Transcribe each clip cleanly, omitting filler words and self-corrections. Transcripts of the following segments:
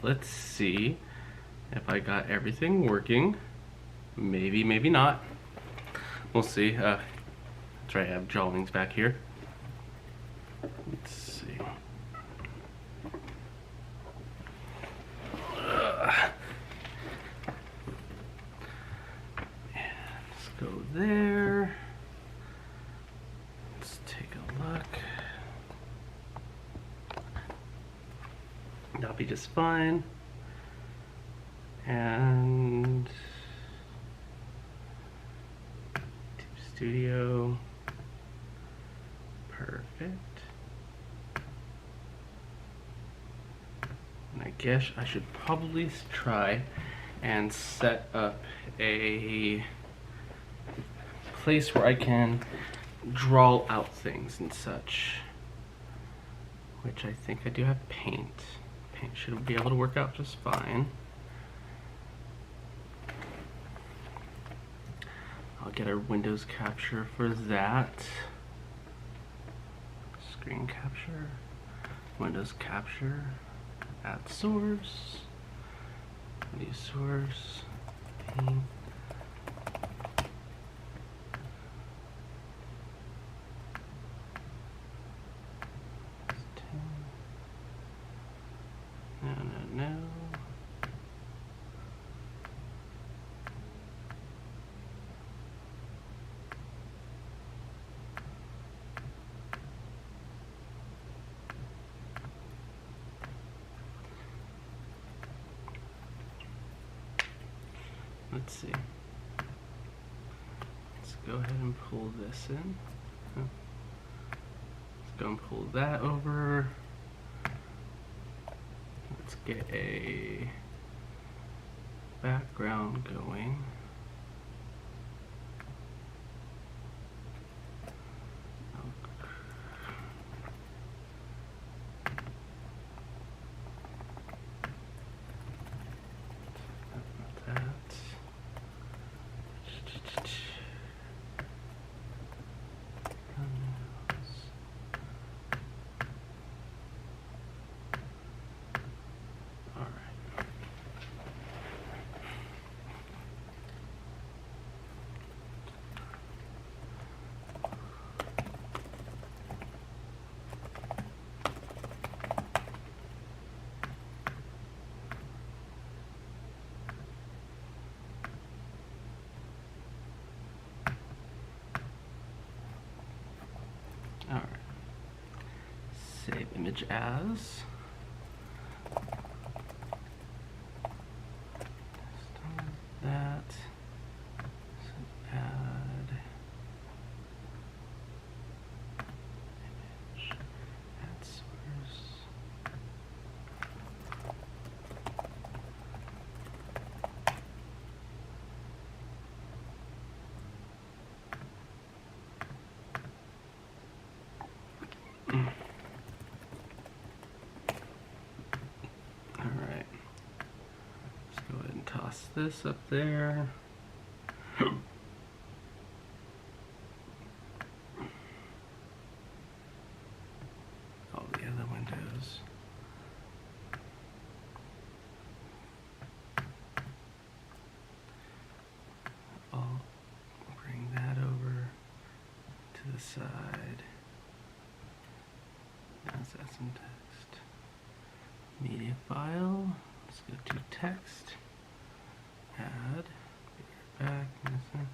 let's see if I got everything working. Maybe, maybe not. We'll see. Try to have drawings back here. Let's see. Let's go there. Let's take a look. That'll be just fine. And Studio. Perfect. And I guess I should probably try and set up a place where I can draw out things and such. Which I think I do have paint. Paint should be able to work out just fine. I'll get our Windows capture for that. Screen capture, Windows capture, add source, new source, paint. No. Let's see. Let's go ahead and pull this in. Let's go and pull that over. Let's get a background going. Alright. Save image as. That. So add image. Add source. Alright, let's go ahead and toss this up there. All the other windows. I'll bring that over to the side. Let's add some text. Media file. Let's go to text. Add. Be right back.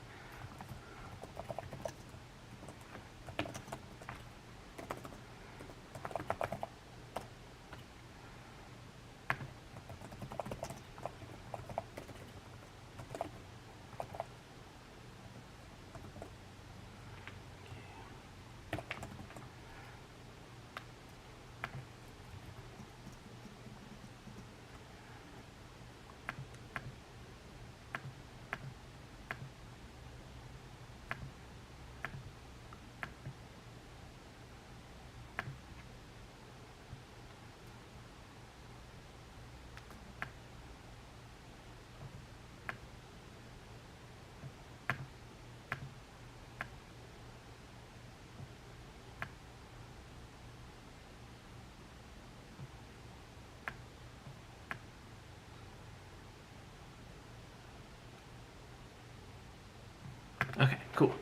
Okay, cool.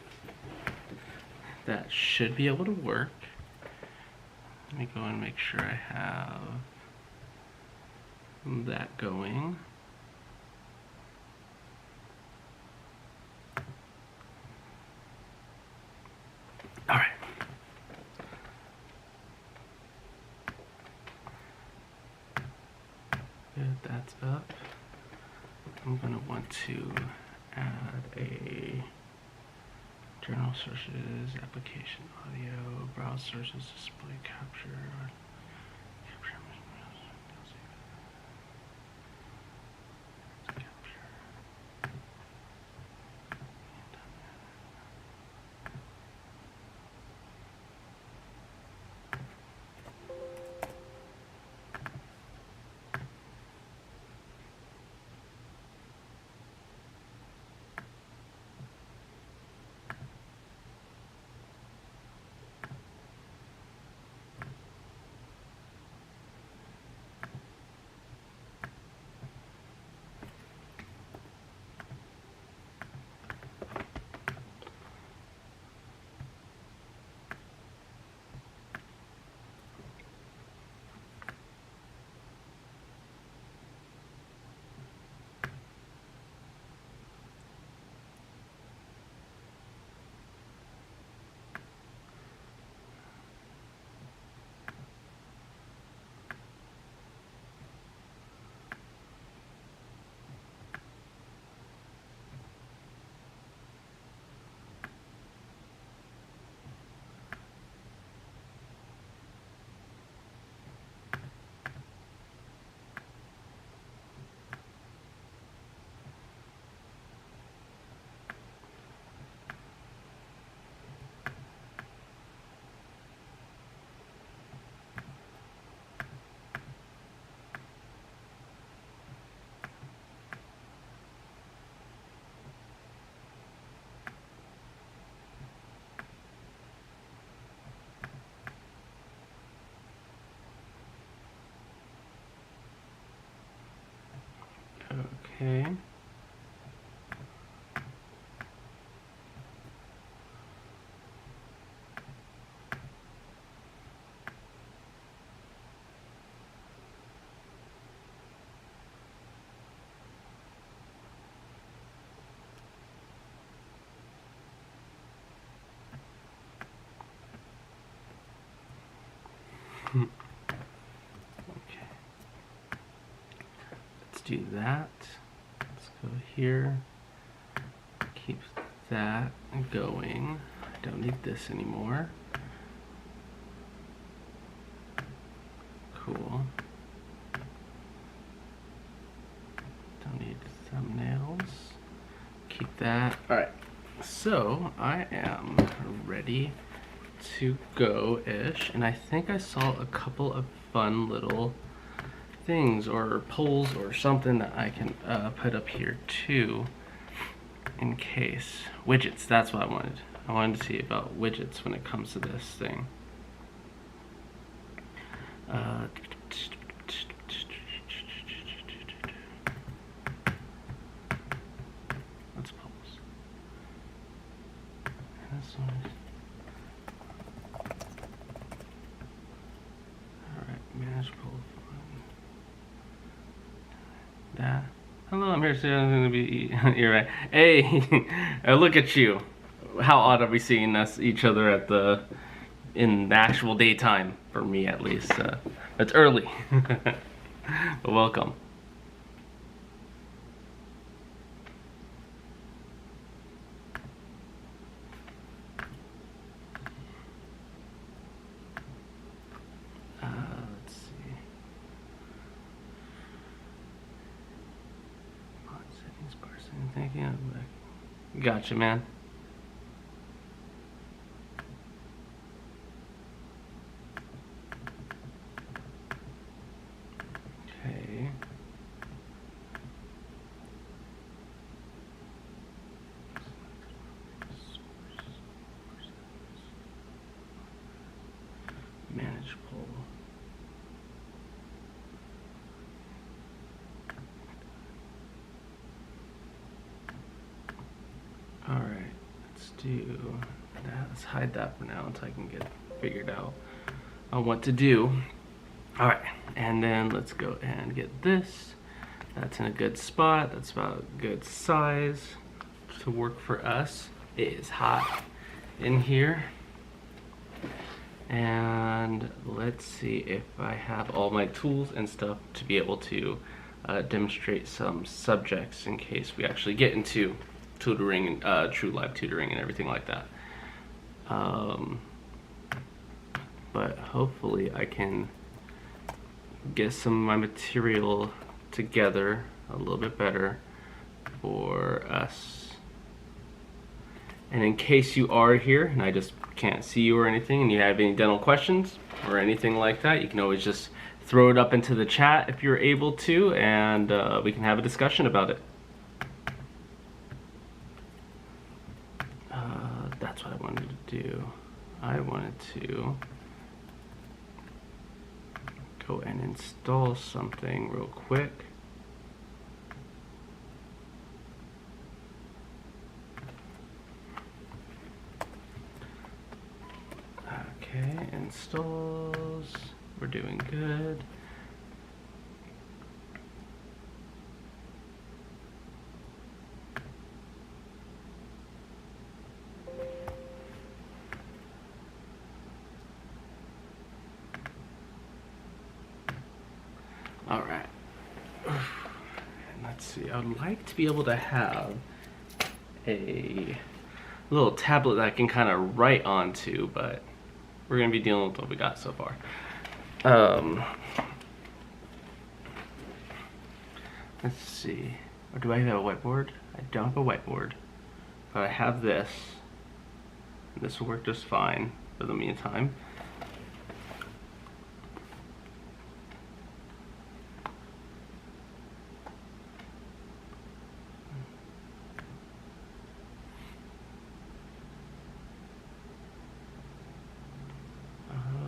That should be able to work. Let me go and make sure I have that going. All right. Good, that's up. I'm gonna want to add a journal sources, application audio, browse sources, display capture. Okay. Okay. Let's do that. Let's go here. Keep that going. I don't need this anymore. Cool. Don't need thumbnails. Keep that. All right. So I am ready to go-ish, and I think I saw a couple of fun little things or polls or something that I can put up here too, in case. Widgets, that's what I wanted. I wanted to see about widgets when it comes to this thing. Let's pause. This one is... Alright, manage poll. That. Hello, I'm here today. I'm gonna be. You're right. Hey, look at you. How odd are we seeing us each other at the in the actual daytime? For me, at least. It's early. But welcome. Let's see. Settings, parsing, thinking. Gotcha, man. Okay. Manage poll. All right. do that. Let's hide that for now until I can get figured out on what to do. All right, and then let's go and get this. That's in a good spot. That's about a good size to work for us. It is hot in here. And let's see if I have all my tools and stuff to be able to demonstrate some subjects in case we actually get into tutoring, true live tutoring and everything like that. But hopefully I can get some of my material together a little bit better for us. And in case you are here and I just can't see you or anything and you have any dental questions or anything like that, you can always just throw it up into the chat if you're able to, and we can have a discussion about it. That's what I wanted to do. I wanted to go and install something real quick. Okay, installs. We're doing good. All right. And let's see. I would like to be able to have a little tablet that I can kind of write onto, but we're gonna be dealing with what we got so far. Let's see. Or do I have a whiteboard? I don't have a whiteboard, but I have this. This will work just fine for the meantime.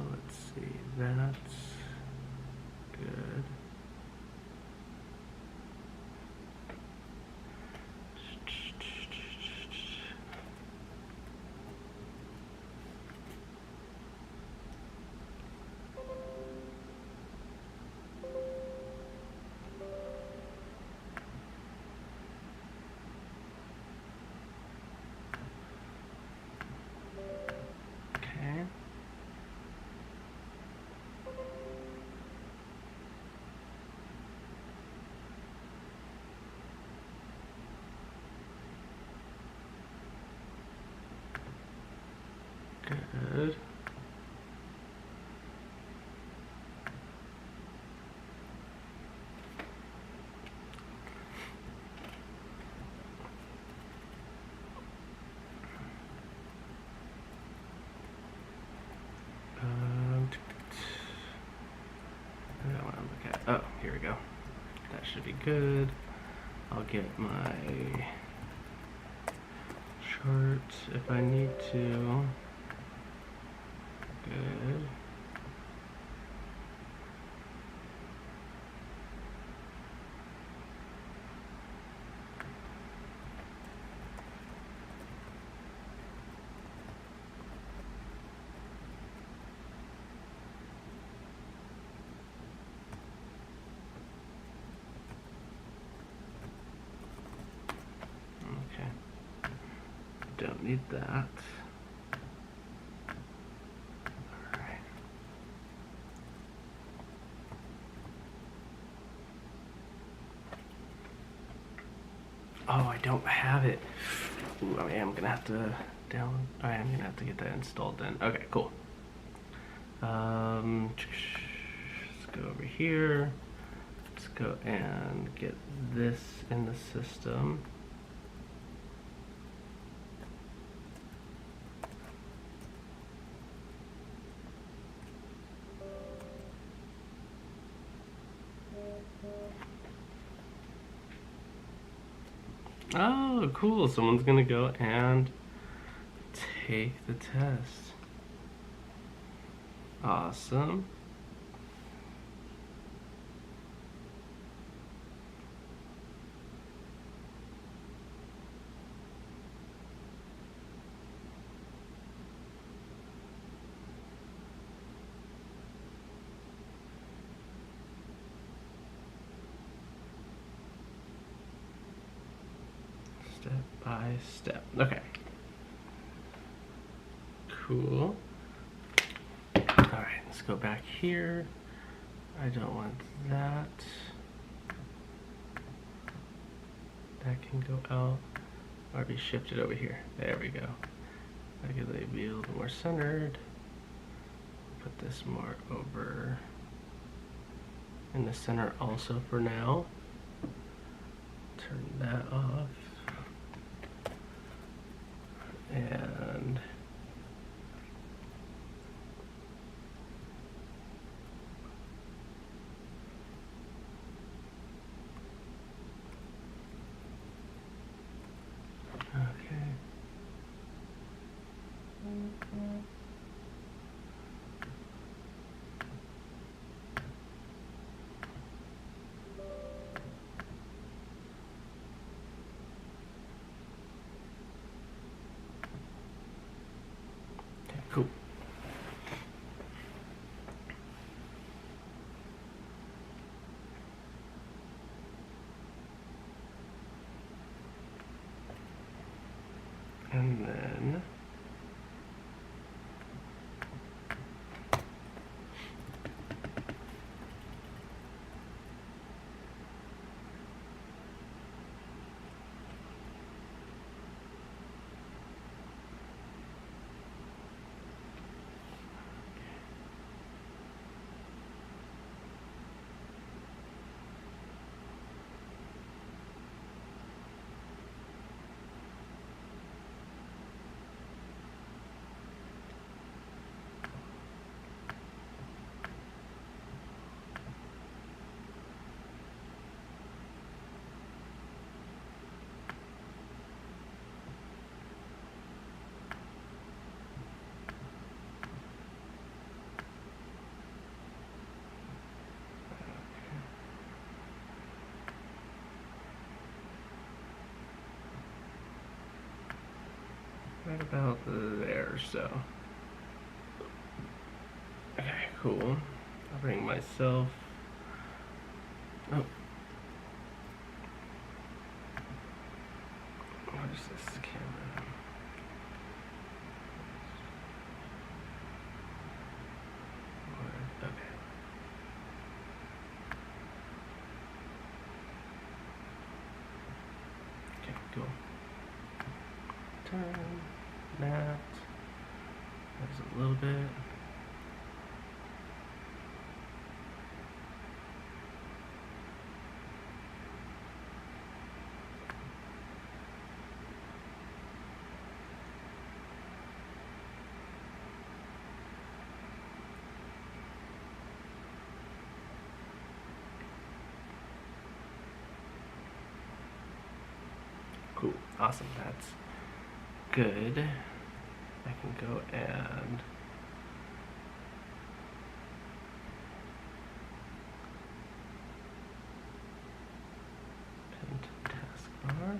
Let's see. That's good. Okay. Good. I want to look at. Oh, here we go. That should be good. I'll get my chart if I need to. Good. Okay. Don't need that. Oh, I don't have it. Ooh, I am gonna have to I am gonna have to get that installed then. Okay, cool. Let's go over here. Let's go and get this in the system. Oh, cool. Someone's gonna go and take the test. Awesome. step by step. Okay. Cool. Alright, let's go back here. I don't want that. That can go out or be shifted over here. There we go. I could be a little more centered. Put this more over in the center also for now. Turn that off. And okay. Cool. And then right about there, so. Okay, cool. I'll bring myself. Oh. Where's this camera? Okay. Okay, cool. Turn that. There's a little bit. Cool. Awesome. That's good. I can go and pin to taskbar.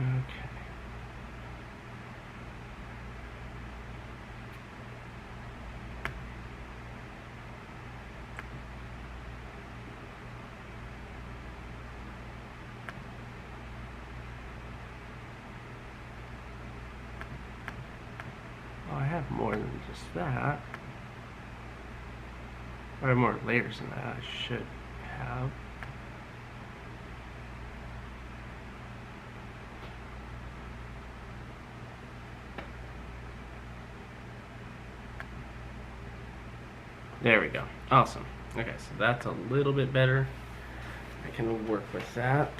Okay. Oh, I have more than just that. I have more layers than that. I should have. There we go. Awesome. Okay, so that's a little bit better. I can work with that.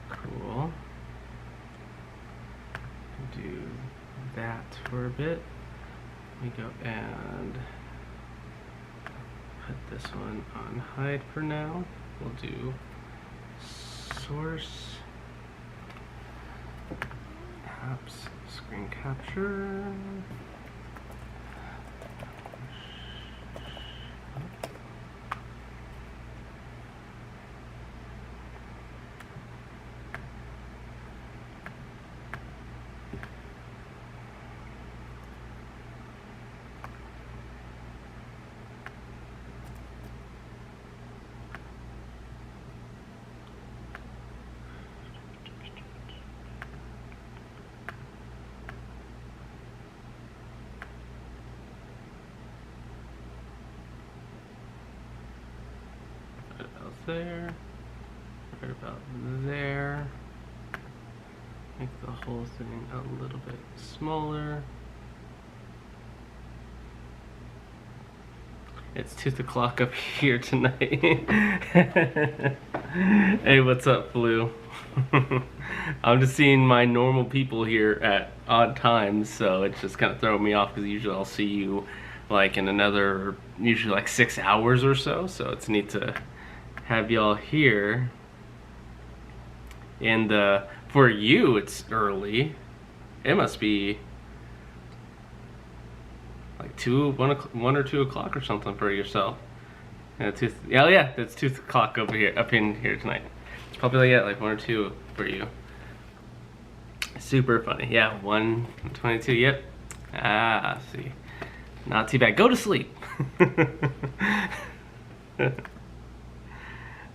Cool. Do that for a bit. Let me go and put this one on hide for now. We'll do source, apps, screen capture. There, right about there. Make the whole thing a little bit smaller. It's 2 o'clock up here tonight. Hey, what's up, Flu? I'm just seeing my normal people here at odd times, so it's just kind of throwing me off because usually I'll see you like in another, usually like 6 hours or so. So it's neat to have y'all here. And for you it's early. It must be like 1 or 2 o'clock or something for yourself. Yeah, yeah, it's 2 o'clock over here, up in here tonight. It's probably like 1 or 2 for you. Super funny. Yeah, 1:22. Yep. Ah, see, not too bad. Go to sleep.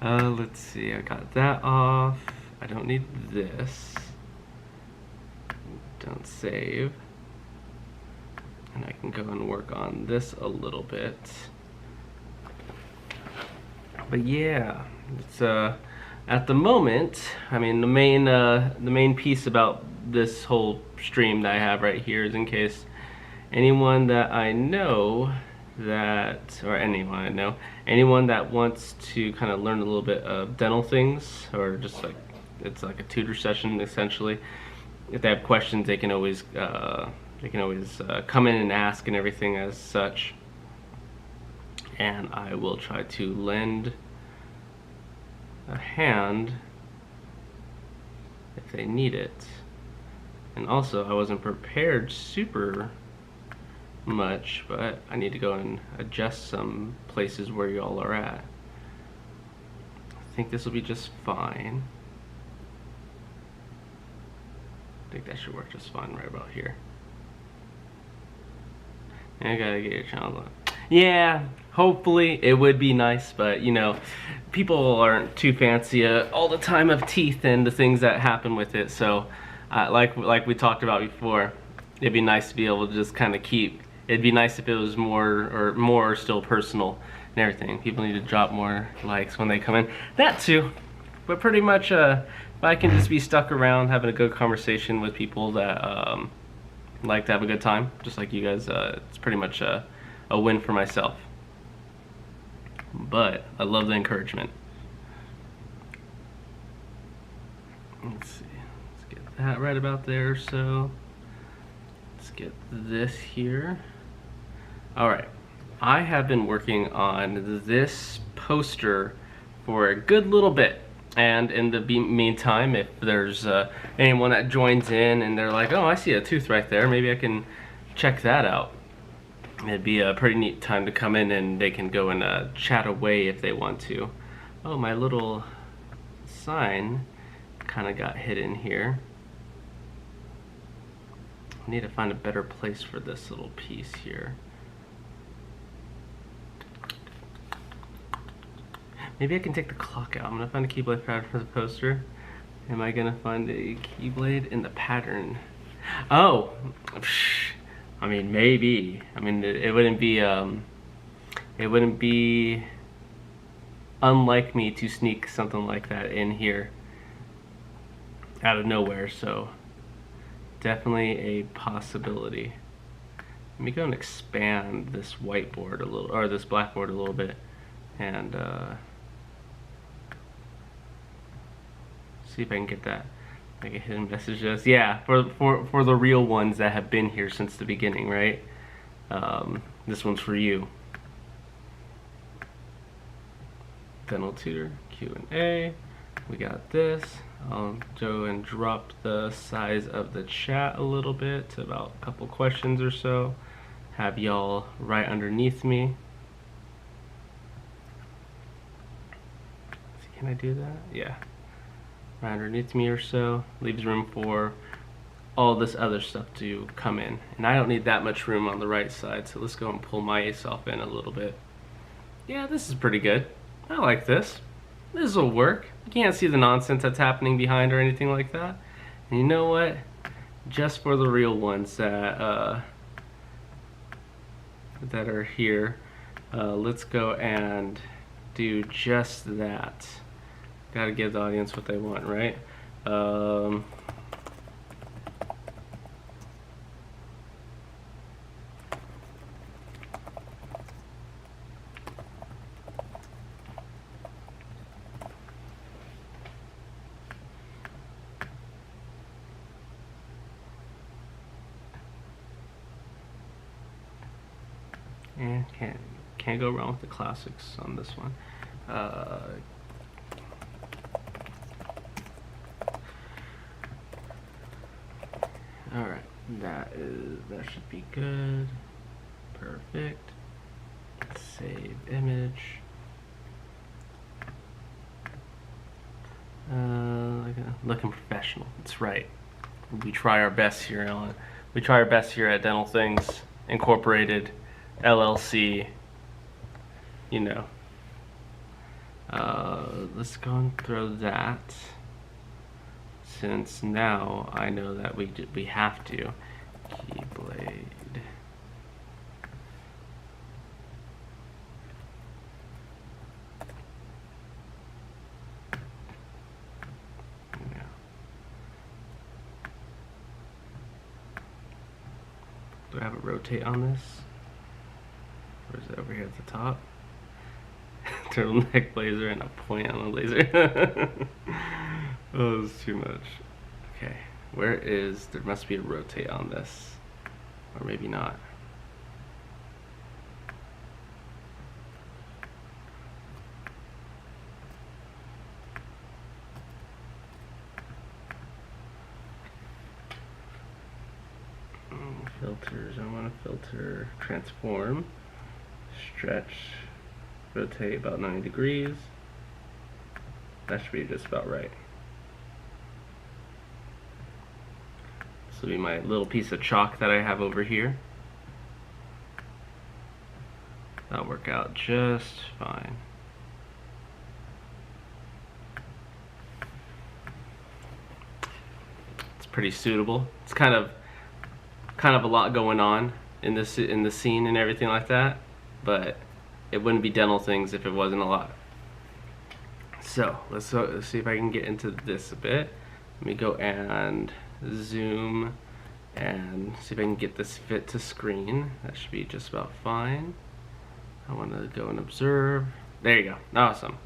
Let's see, I got that off. I don't need this. Don't save. And I can go and work on this a little bit. But yeah, it's at the moment, I mean, the main piece about this whole stream that I have right here is in case anyone that I know anyone that wants to kind of learn a little bit of dental things, or just like, it's like a tutor session essentially. If they have questions, they can always come in and ask and everything as such, and I will try to lend a hand if they need it. And also, I wasn't prepared super much, but I need to go and adjust some places where y'all are at. I think this will be just fine. I think that should work just fine right about here. I gotta get your channel on. Yeah, hopefully it would be nice, but you know, people aren't too fancy all the time of teeth and the things that happen with it. So, like we talked about before, it'd be nice to be able to just kind of keep. It'd be nice if it was more still personal and everything. People need to drop more likes when they come in. That too, but pretty much, if I can just be stuck around having a good conversation with people that like to have a good time, just like you guys, it's pretty much a win for myself. But I love the encouragement. Let's see, let's get that right about there. So let's get this here. All right, I have been working on this poster for a good little bit. And in the meantime, if there's anyone that joins in and they're like, oh, I see a tooth right there, maybe I can check that out. It'd be a pretty neat time to come in and they can go and chat away if they want to. Oh, my little sign kind of got hidden here. I need to find a better place for this little piece here. Maybe I can take the clock out. I'm gonna find a keyblade pattern for the poster. Am I gonna find a keyblade in the pattern? Oh, I mean, maybe. I mean, it wouldn't be unlike me to sneak something like that in here out of nowhere, so definitely a possibility. Let me go and expand this whiteboard a little, or this blackboard a little bit, and see if I can get that. Like a hidden messages. Yeah, for the real ones that have been here since the beginning, right? This one's for you. Dental Tutor, Q&A. We got this. I'll go and drop the size of the chat a little bit to about a couple questions or so. Have y'all right underneath me. Can I do that? Yeah. Right underneath me or so. Leaves room for all this other stuff to come in. And I don't need that much room on the right side, so let's go and pull myself in a little bit. Yeah, this is pretty good. I like this. This will work. You can't see the nonsense that's happening behind or anything like that. And you know what? Just for the real ones that that are here, let's go and do just that. Gotta give the audience what they want, right? And can't go wrong with the classics on this one. All right, that should be good. Perfect. Save image. Looking professional. That's right. We try our best here, Ellen. We try our best here at Dental Things Incorporated, LLC. You know. Let's go and throw that. Since now I know that we have to. Keyblade. Do I have a rotate on this? Or is it over here at the top? Turtleneck laser and a point on the laser. Oh, it's too much. Okay, there must be a rotate on this. Or maybe not. Filters, I want to filter, transform, stretch, rotate about 90 degrees. That should be just about right. This will be my little piece of chalk that I have over here. That'll work out just fine. It's pretty suitable. It's kind of a lot going on in the scene and everything like that, but it wouldn't be Dental Things if it wasn't a lot. So let's see if I can get into this a bit. Let me go and zoom and see if I can get this fit to screen. That should be just about fine. I want to go and observe. There you go. Awesome.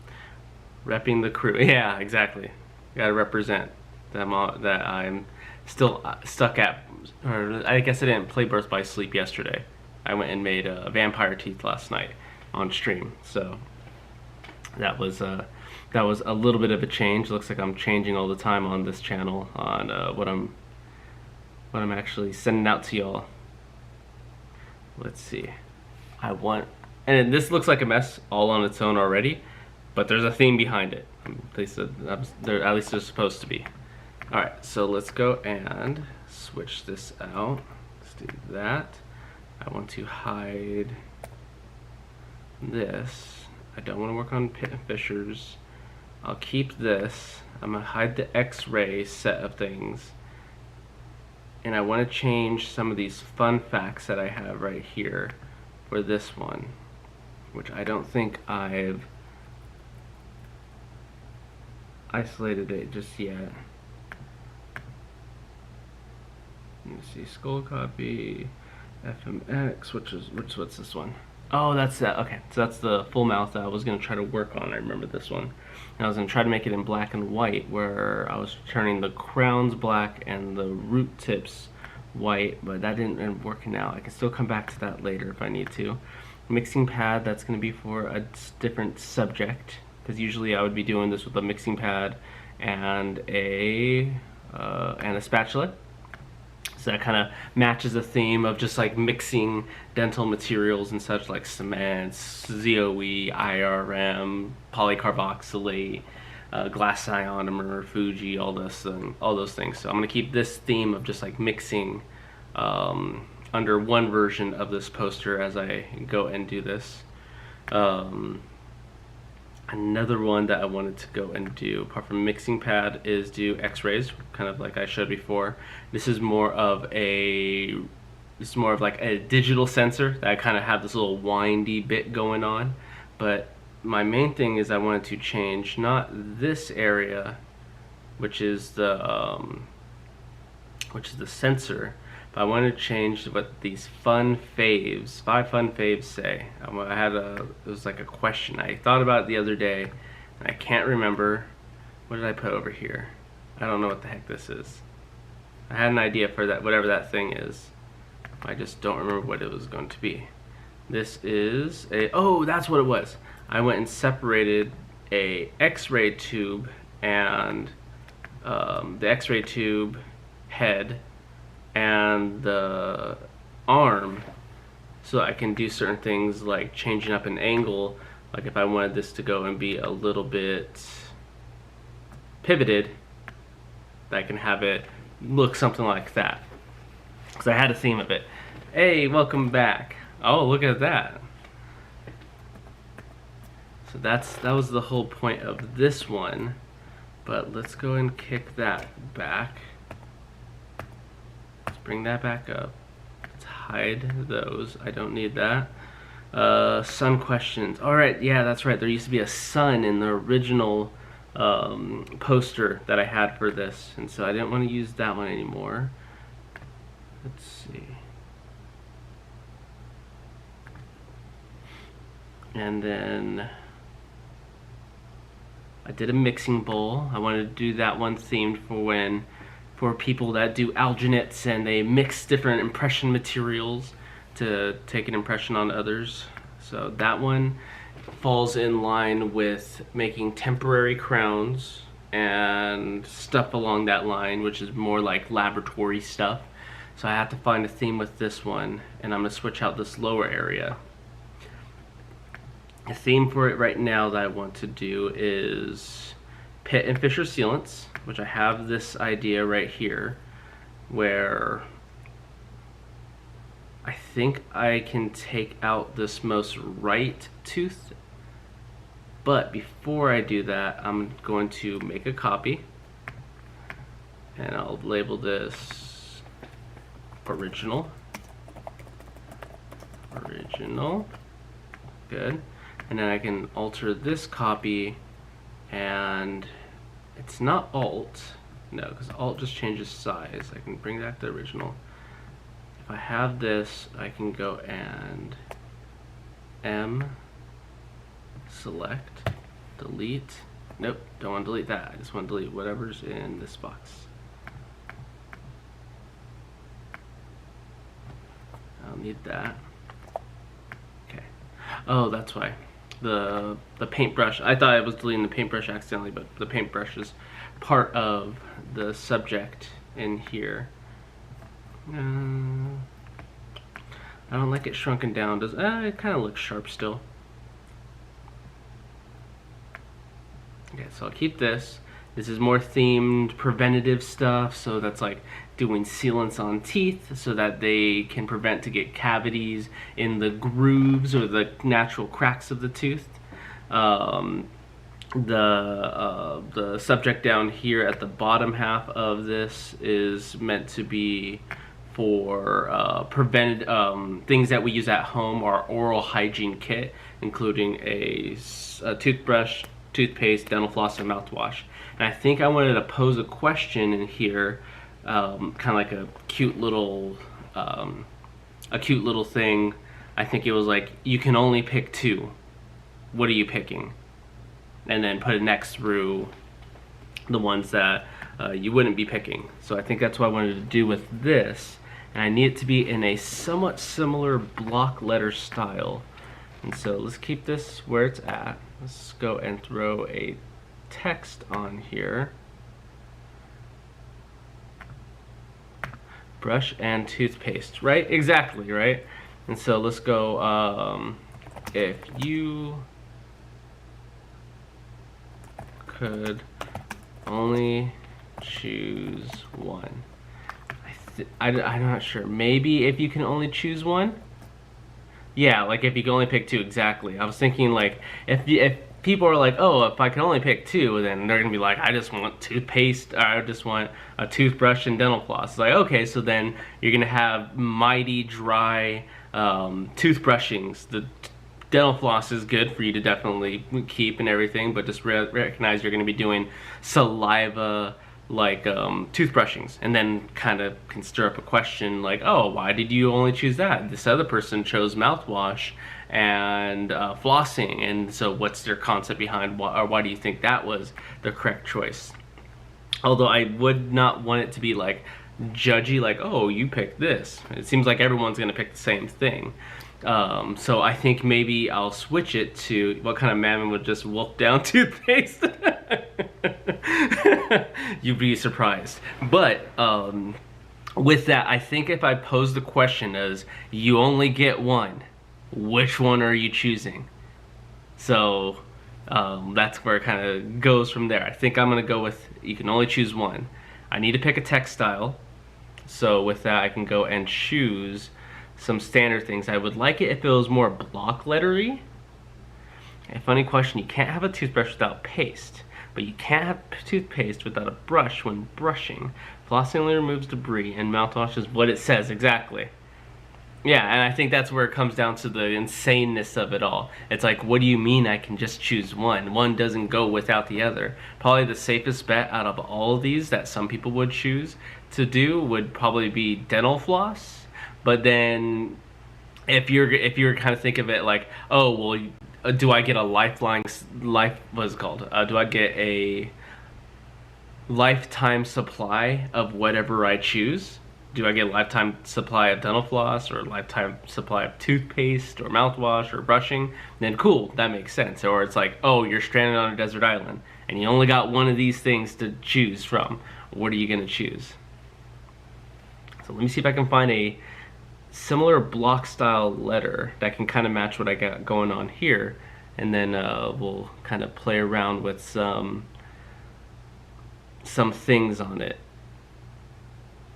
Repping the crew. Yeah, exactly. Gotta represent them all, that I'm still stuck at, or I guess I didn't play Birth by Sleep yesterday. I went and made vampire teeth last night on stream, so that was a little bit of a change. Looks like I'm changing all the time on this channel on what I'm actually sending out to y'all. Let's see. And this looks like a mess all on its own already, but there's a theme behind it. At least there's supposed to be. Alright, so let's go and switch this out. Let's do that. I want to hide this. I don't want to work on pit and fissures. I'll keep this. I'm going to hide the X-ray set of things. And I want to change some of these fun facts that I have right here for this one, which I don't think I've isolated it just yet. Let me see, skull copy, FMX, what's this one? Oh, that's that. Okay, so that's the full mouth that I was gonna try to work on. I remember this one. And I was gonna try to make it in black and white, where I was turning the crowns black and the root tips white, but that didn't end up working out. I can still come back to that later if I need to. Mixing pad, that's gonna be for a different subject, because usually I would be doing this with a mixing pad and a spatula. So that kind of matches the theme of just like mixing dental materials and such, like cements, ZOE, IRM, polycarboxylate, glass ionomer, Fuji, all those things. So I'm gonna keep this theme of just like mixing under one version of this poster as I go and do this. Another one that I wanted to go and do, apart from mixing pad, is do x-rays, kind of like I showed before. This is more of like a digital sensor that I kind of have this little windy bit going on. But my main thing is I wanted to change not this area, which is the sensor, but I wanted to change what these five fun faves say. It was like a question. I thought about it the other day, and I can't remember. What did I put over here? I don't know what the heck this is. I had an idea for that, whatever that thing is. I just don't remember what it was going to be. This is oh, that's what it was. I went and separated a X-ray tube and the X-ray tube head and the arm, so I can do certain things like changing up an angle. Like if I wanted this to go and be a little bit pivoted, I can have it look something like that. Because I had a theme of it. Hey, welcome back. Oh, look at that. So that was the whole point of this one. But let's go and kick that back. Bring that back up. Let's hide those. I don't need that. Sun questions. Alright, yeah, that's right. There used to be a sun in the original poster that I had for this, and so I didn't want to use that one anymore. Let's see. And then I did a mixing bowl. I wanted to do that one themed for people that do alginates and they mix different impression materials to take an impression on others. So that one falls in line with making temporary crowns and stuff along that line, which is more like laboratory stuff. So I have to find a theme with this one, and I'm gonna switch out this lower area. The theme for it right now that I want to do is Pitt and Fisher sealants, which I have this idea right here where I think I can take out this most right tooth, but before I do that, I'm going to make a copy, and I'll label this original. Good. And then I can alter this copy, and it's not Alt, no, because Alt just changes size. I can bring back the original. If I have this, I can go and M, select, delete. Nope, don't want to delete that. I just want to delete whatever's in this box. I'll need that. Okay. Oh, that's why. The paintbrush. I thought I was deleting the paintbrush accidentally, but the paintbrush is part of the subject in here. I don't like it shrunken down. It kind of looks sharp still. Okay, so I'll keep this. This is more themed preventative stuff, so that's like doing sealants on teeth so that they can prevent to get cavities in the grooves or the natural cracks of the tooth. The subject down here at the bottom half of this is meant to be for prevented things that we use at home. Our oral hygiene kit, including a toothbrush, toothpaste, dental floss, or mouthwash. And I think I wanted to pose a question in here, kind of like a cute little thing. I think it was like, you can only pick 2. What are you picking? And then put it next through the ones that you wouldn't be picking. So I think that's what I wanted to do with this. And I need it to be in a somewhat similar block letter style. And so let's keep this where it's at. Let's go and throw a text on here. Brush and toothpaste, right? Exactly, right? And so let's go, if you could only choose one. I'm not sure. Maybe if you can only choose one? Yeah, like if you can only pick 2, exactly. I was thinking like, if people are like, oh, if I can only pick 2, then they're gonna be like, I just want toothpaste, or I just want a toothbrush and dental floss. It's like, okay, so then you're gonna have mighty dry toothbrushings. The dental floss is good for you to definitely keep and everything, but just recognize you're gonna be doing saliva like toothbrushings, and then kind of can stir up a question like, oh, why did you only choose that? This other person chose mouthwash and flossing, and so what's their concept behind why do you think that was the correct choice? Although I would not want it to be like judgy, like, oh, you picked this. It seems like everyone's gonna pick the same thing. So I think maybe I'll switch it to what kind of man would just wolf down toothpaste. You'd be surprised. But with that, I think if I pose the question as, you only get one, which one are you choosing? So that's where it kind of goes from there. I think I'm going to go with, you can only choose one. I need to pick a text style. So with that, I can go and choose some standard things. I would like it if it was more block lettery. A funny question, you can't have a toothbrush without paste, but you can't have toothpaste without a brush when brushing. Flossing only removes debris, and mouthwash is what it says, exactly. Yeah, and I think that's where it comes down to the insaneness of it all. It's like, what do you mean I can just choose one? One doesn't go without the other. Probably the safest bet out of all of these that some people would choose to do would probably be dental floss. But then, if you're kind of think of it like, oh well, do I get a what is it called? Do I get a lifetime supply of whatever I choose? Do I get a lifetime supply of dental floss, or a lifetime supply of toothpaste, or mouthwash, or brushing? Then cool, that makes sense. Or it's like, oh, you're stranded on a desert island, and you only got one of these things to choose from. What are you gonna choose? So let me see if I can find a similar block style letter that can kind of match what I got going on here, and then we'll kind of play around with some things on it.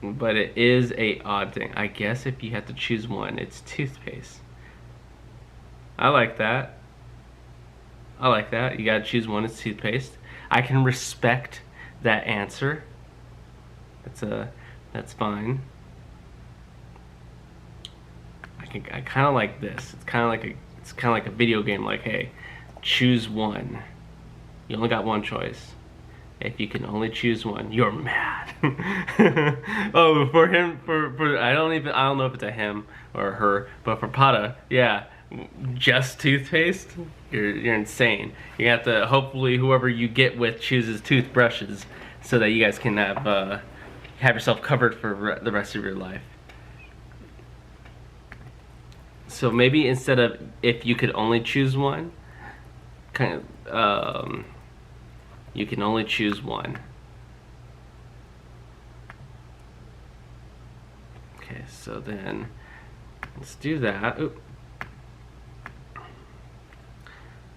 But it is a odd thing. I guess if you had to choose one, it's toothpaste. I like that. I like that. You gotta choose one, it's toothpaste. I can respect that answer. That's fine. I kind of like this. It's kind of like a video game. Like, hey, choose one. You only got one choice. If you can only choose one, you're mad. Oh, for him, I don't know if it's a him or her, but for Pata, yeah, just toothpaste. You're insane. You have to, hopefully whoever you get with chooses toothbrushes, so that you guys can have yourself covered for the rest of your life. So maybe instead of if you could only choose one, kind of, you can only choose one. Okay, so then let's do that. Oop.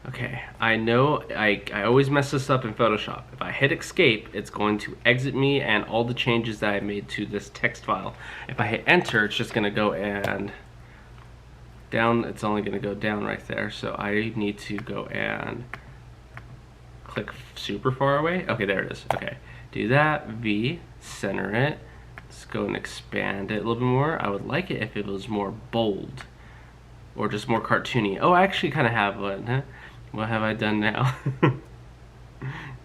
Okay, I know I always mess this up in Photoshop. If I hit escape, it's going to exit me and all the changes that I made to this text file. If I hit enter, it's just gonna go and down, it's only going to go down right there, so I need to go and click super far away. Okay, there it is. Okay, do that, V, center it, let's go and expand it a little bit more. I would like it if it was more bold, or just more cartoony. Oh, I actually kind of have one, huh? What have I done now?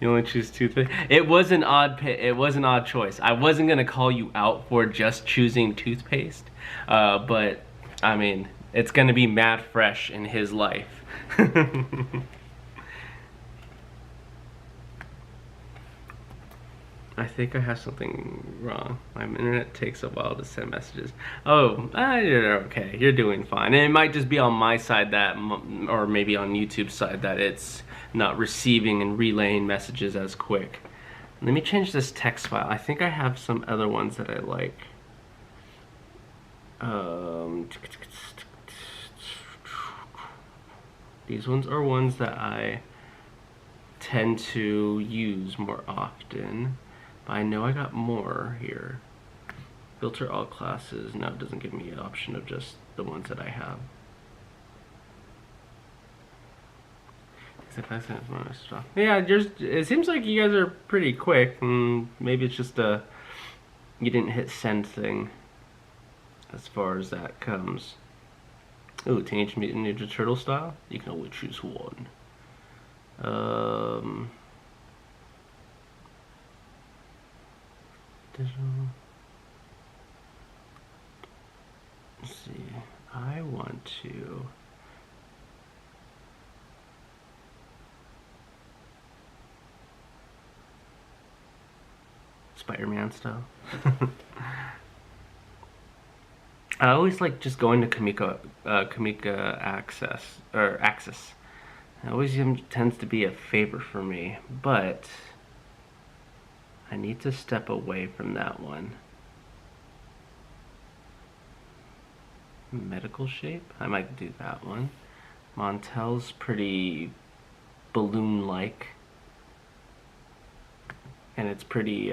You only choose toothpaste. It was an odd choice. I wasn't gonna call you out for just choosing toothpaste, but I mean, it's gonna be mad fresh in his life. I think I have something wrong. My internet takes a while to send messages. Oh, you're okay. You're doing fine. And it might just be on my side that, or maybe on YouTube's side, that it's not receiving and relaying messages as quick. Let me change this text file. I think I have some other ones that I like. These ones are ones that I tend to use more often. But I know I got more here. Filter all classes. No, it doesn't give me an option of just the ones that I have. Yeah, it seems like you guys are pretty quick. Maybe it's just you didn't hit send thing as far as that comes. Ooh, Teenage Mutant Ninja Turtle style? You can only choose one. Let's see. I want to. Spider-Man style. I always like just going to Kamika Access. It always tends to be a favor for me, but I need to step away from that one. Medical shape? I might do that one. Montel's pretty balloon-like. And it's pretty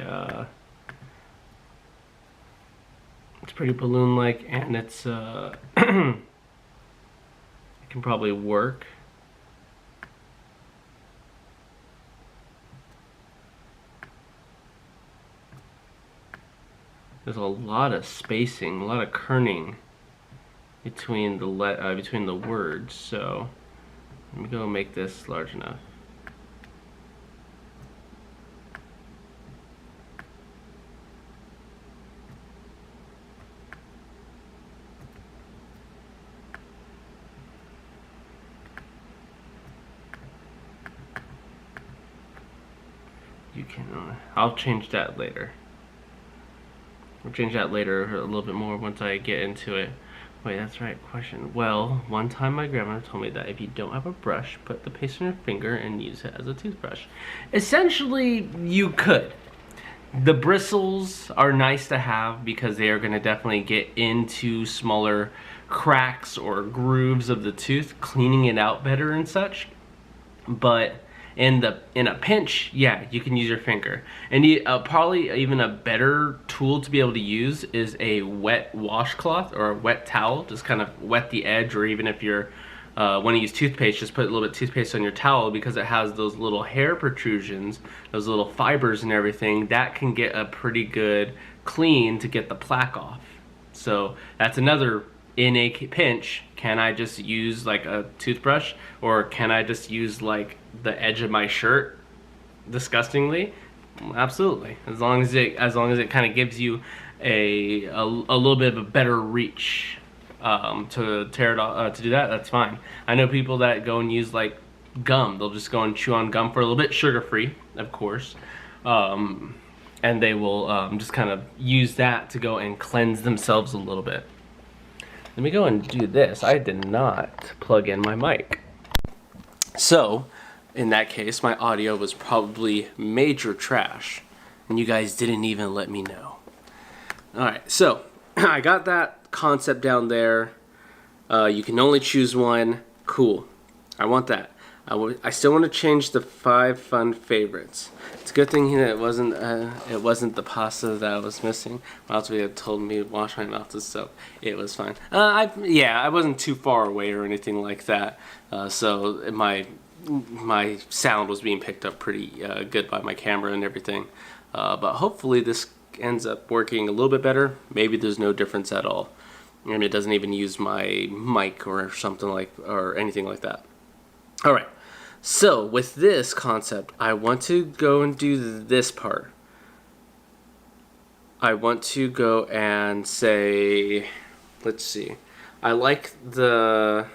balloon-like, and it's it can probably work. There's a lot of spacing, a lot of kerning between the words, so let me go make this large enough. You can, I'll change that later. I'll change that later a little bit more once I get into it. Wait, that's right, question. Well, one time my grandmother told me that if you don't have a brush, put the paste on your finger and use it as a toothbrush. Essentially, you could. The bristles are nice to have because they are going to definitely get into smaller cracks or grooves of the tooth, cleaning it out better and such. But in a pinch, yeah, you can use your finger. And probably even a better tool to be able to use is a wet washcloth or a wet towel. Just kind of wet the edge, or even if you're want to use toothpaste, just put a little bit of toothpaste on your towel, because it has those little hair protrusions, those little fibers and everything. That can get a pretty good clean to get the plaque off. So that's another, in a pinch, can I just use like a toothbrush, or can I just use like the edge of my shirt disgustingly? Absolutely. As long as it kind of gives you a little bit of a better reach to tear it off, to do that, that's fine. I know people that go and use like gum. They'll just go and chew on gum for a little bit, sugar-free, of course. And they will just kind of use that to go and cleanse themselves a little bit. Let me go and do this. I did not plug in my mic. So, in that case, my audio was probably major trash, and you guys didn't even let me know. Alright, so, I got that concept down there. You can only choose one. Cool. I want that. I still want to change the 5 fun favorites. It's a good thing that it wasn't the pasta that I was missing. Or else had told me to wash my mouth with soap. It was fine. I wasn't too far away or anything like that. So my sound was being picked up pretty good by my camera and everything. But hopefully this ends up working a little bit better. Maybe there's no difference at all. I mean, it doesn't even use my mic or something like, or anything like that. All right. So with this concept, I want to go and do this part. I want to go and say, let's see, I like the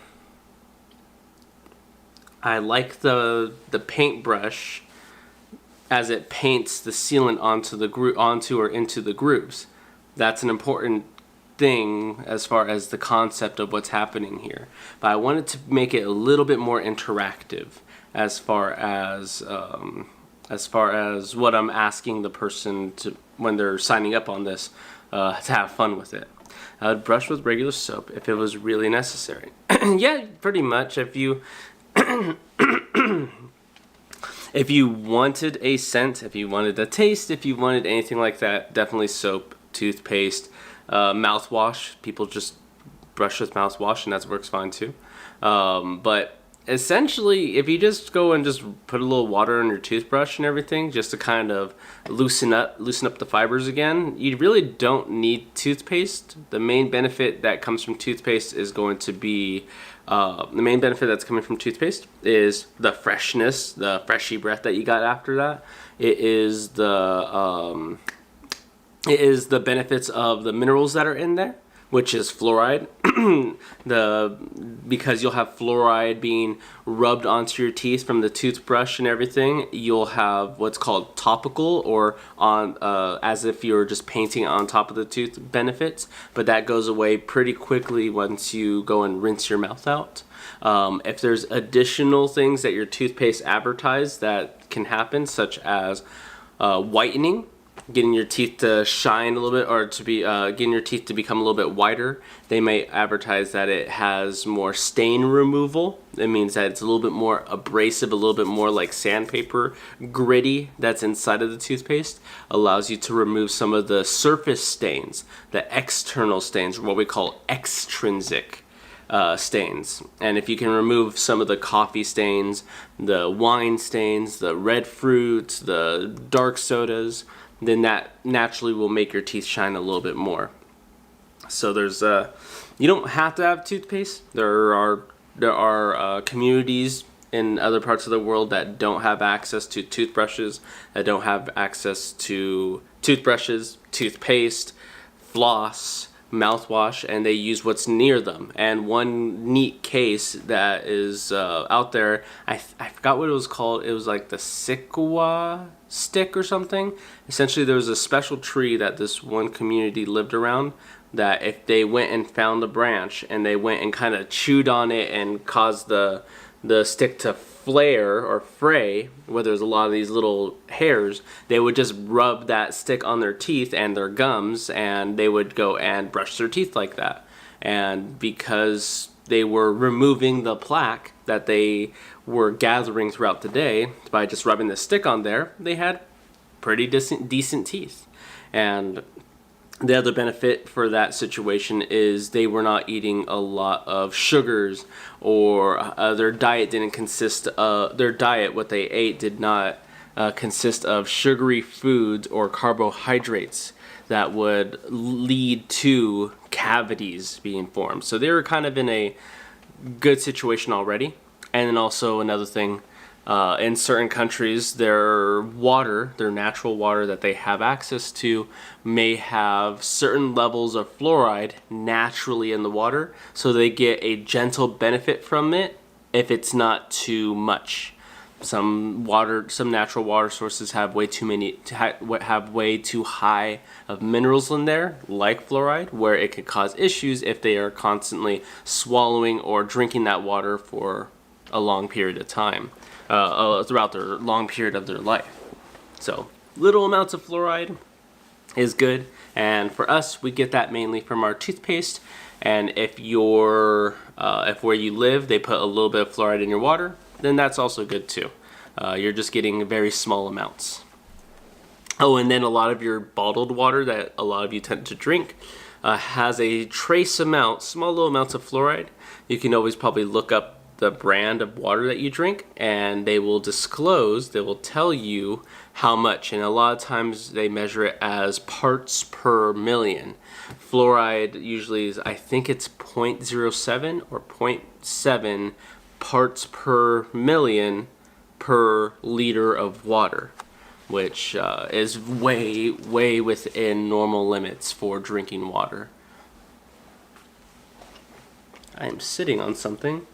paintbrush as it paints the sealant onto or into the grooves. That's an important thing as far as the concept of what's happening here. But I wanted to make it a little bit more interactive as far as what I'm asking the person to when they're signing up on this to have fun with it. I would brush with regular soap if it was really necessary. Yeah, pretty much. If you if you wanted a scent, if you wanted a taste, if you wanted anything like that, definitely soap, toothpaste, mouthwash. People just brush with mouthwash, and that works fine too. But essentially, if you just go and just put a little water on your toothbrush and everything, just to kind of loosen up the fibers again, you really don't need toothpaste. The main benefit that comes from toothpaste is going to be the main benefit that's coming from toothpaste is the freshness, the freshy breath that you got after that. It is the benefits of the minerals that are in there, which is fluoride. Because you'll have fluoride being rubbed onto your teeth from the toothbrush and everything. You'll have what's called topical, or on as if you're just painting on top of the tooth benefits, but that goes away pretty quickly once you go and rinse your mouth out. If there's additional things that your toothpaste advertise that can happen, such as whitening, getting your teeth to shine a little bit, or to be getting your teeth to become a little bit whiter. They may advertise that it has more stain removal. It means that it's a little bit more abrasive, a little bit more like sandpaper gritty that's inside of the toothpaste. Allows you to remove some of the surface stains, the external stains, what we call extrinsic stains. And if you can remove some of the coffee stains, the wine stains, the red fruits, the dark sodas, then that naturally will make your teeth shine a little bit more. So there's you don't have to have toothpaste. There are communities in other parts of the world that don't have access to toothbrushes, that don't have access to toothbrushes, toothpaste, floss, mouthwash, and they use what's near them. And one neat case that is out there, I forgot what it was called. It was like the Sikwa stick or something. Essentially, there was a special tree that this one community lived around, that if they went and found a branch and they went and kind of chewed on it and caused the stick to flare or fray, where there's a lot of these little hairs, they would just rub that stick on their teeth and their gums, and they would go and brush their teeth like that. And because they were removing the plaque that they were gathering throughout the day by just rubbing the stick on there, they had pretty decent teeth. And the other benefit for that situation is they were not eating a lot of sugars, or their diet didn't consist of, what they ate did not consist of sugary foods or carbohydrates that would lead to cavities being formed. So they were kind of in a good situation already. And then also another thing, in certain countries, their natural water that they have access to, may have certain levels of fluoride naturally in the water, so they get a gentle benefit from it if it's not too much. Some natural water sources have way too high of minerals in there, like fluoride, where it could cause issues if they are constantly swallowing or drinking that water for a long period of time. Throughout their long period of their life. So little amounts of fluoride is good, and for us, we get that mainly from our toothpaste. And if where you live they put a little bit of fluoride in your water, then that's also good too. You're just getting very small amounts. Oh, and then a lot of your bottled water that a lot of you tend to drink has a trace amount, small little amounts of fluoride. You can always probably look up the brand of water that you drink, and they will tell you how much, and a lot of times they measure it as parts per million. Fluoride usually is, I think it's 0.07 or 0.7 parts per million per liter of water, which is way within normal limits for drinking water. I am sitting on something.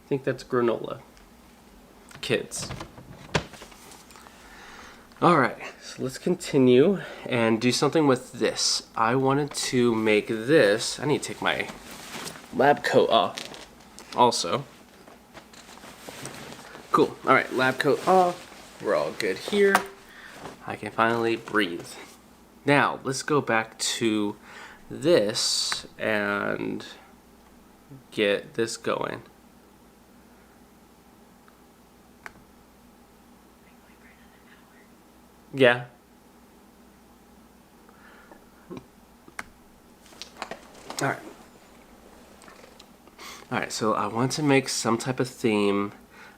I think that's granola. Kids. Alright, so let's continue and do something with this. I wanted to make this. I need to take my lab coat off also. Cool. Alright, lab coat off. We're all good here. I can finally breathe. Now, let's go back to this and get this going. Yeah. Alright. Alright, so I want to make some type of theme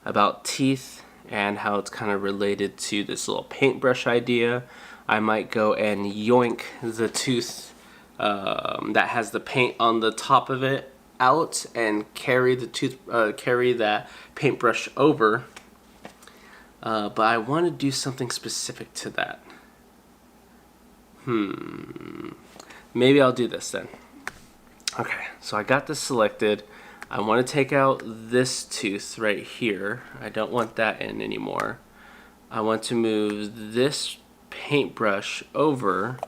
about teeth and how it's kind of related to this little paintbrush idea. I might go and yoink the tooth that has the paint on the top of it out and carry the carry that paintbrush over. But I want to do something specific to that. Maybe I'll do this then. Okay, so I got this selected. I want to take out this tooth right here. I don't want that in anymore. I want to move this paintbrush over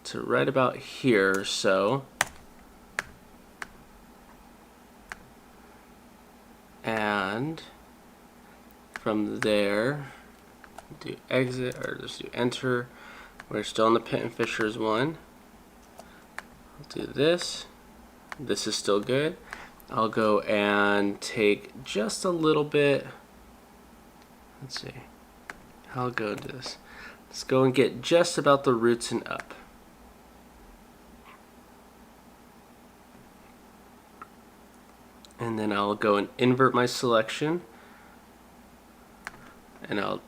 to right about here, so. And from there, do exit, or just do enter. We're still on the Pit and Fishers one. I'll do this. This is still good. I'll go and take just a little bit. Let's see. I'll go to this. Let's go and get just about the roots and up. And then I'll go and invert my selection. And I'll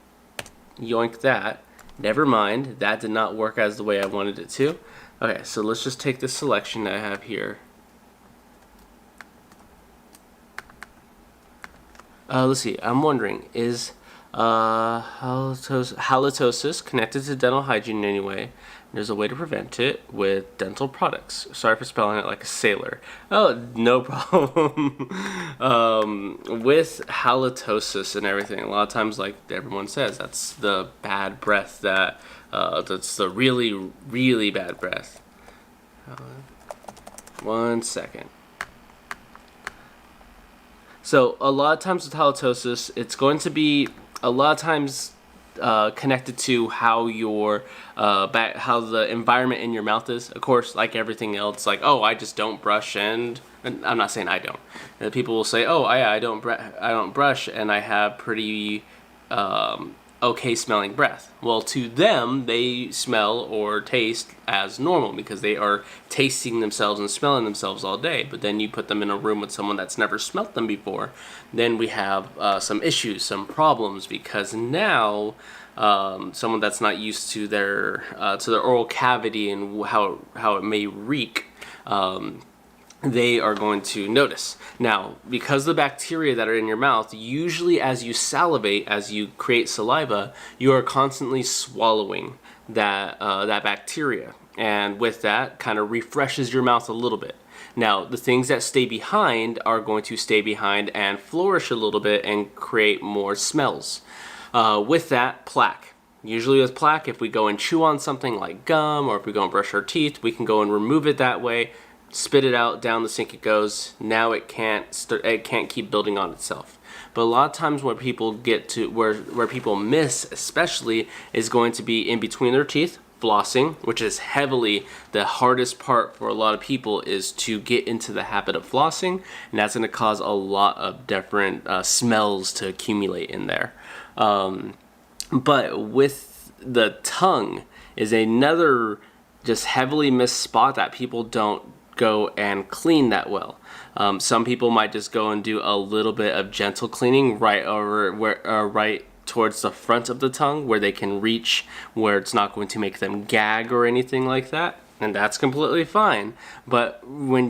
yoink that. Never mind, that did not work as the way I wanted it to. Okay, so let's just take this selection that I have here. Let's see, I'm wondering, is halitosis connected to dental hygiene in any way? There's a way to prevent it with dental products. Sorry for spelling it like a sailor. Oh, no problem. With halitosis and everything, a lot of times, like everyone says, that's the bad breath that's the really bad breath. 1 second. So a lot of times with halitosis, it's going to be a lot of times connected to how your how the environment in your mouth is. Of course, like everything else, like, oh, I just don't brush, and I'm not saying I don't. People will say, oh, I don't brush, and I have pretty okay smelling breath. Well, to them, they smell or taste as normal because they are tasting themselves and smelling themselves all day. But then you put them in a room with someone that's never smelt them before, then we have some issues, some problems, because now someone that's not used to their oral cavity and how it may reek, they are going to notice. Now, because the bacteria that are in your mouth, usually as you salivate, as you create saliva, you are constantly swallowing that bacteria. And with that, kind of refreshes your mouth a little bit. Now, the things that stay behind are going to stay behind and flourish a little bit and create more smells. With that, plaque. Usually with plaque, if we go and chew on something like gum, or if we go and brush our teeth, we can go and remove it that way, spit it out, down the sink it goes. Now it can't keep building on itself. But a lot of times where people get to where people miss especially is going to be in between their teeth, flossing, which is heavily the hardest part for a lot of people, is to get into the habit of flossing, and that's going to cause a lot of different smells to accumulate in there. But with the tongue is another just heavily missed spot that people don't go and clean that well. Some people might just go and do a little bit of gentle cleaning right over right towards the front of the tongue, where they can reach, where it's not going to make them gag or anything like that. and that's completely fine. But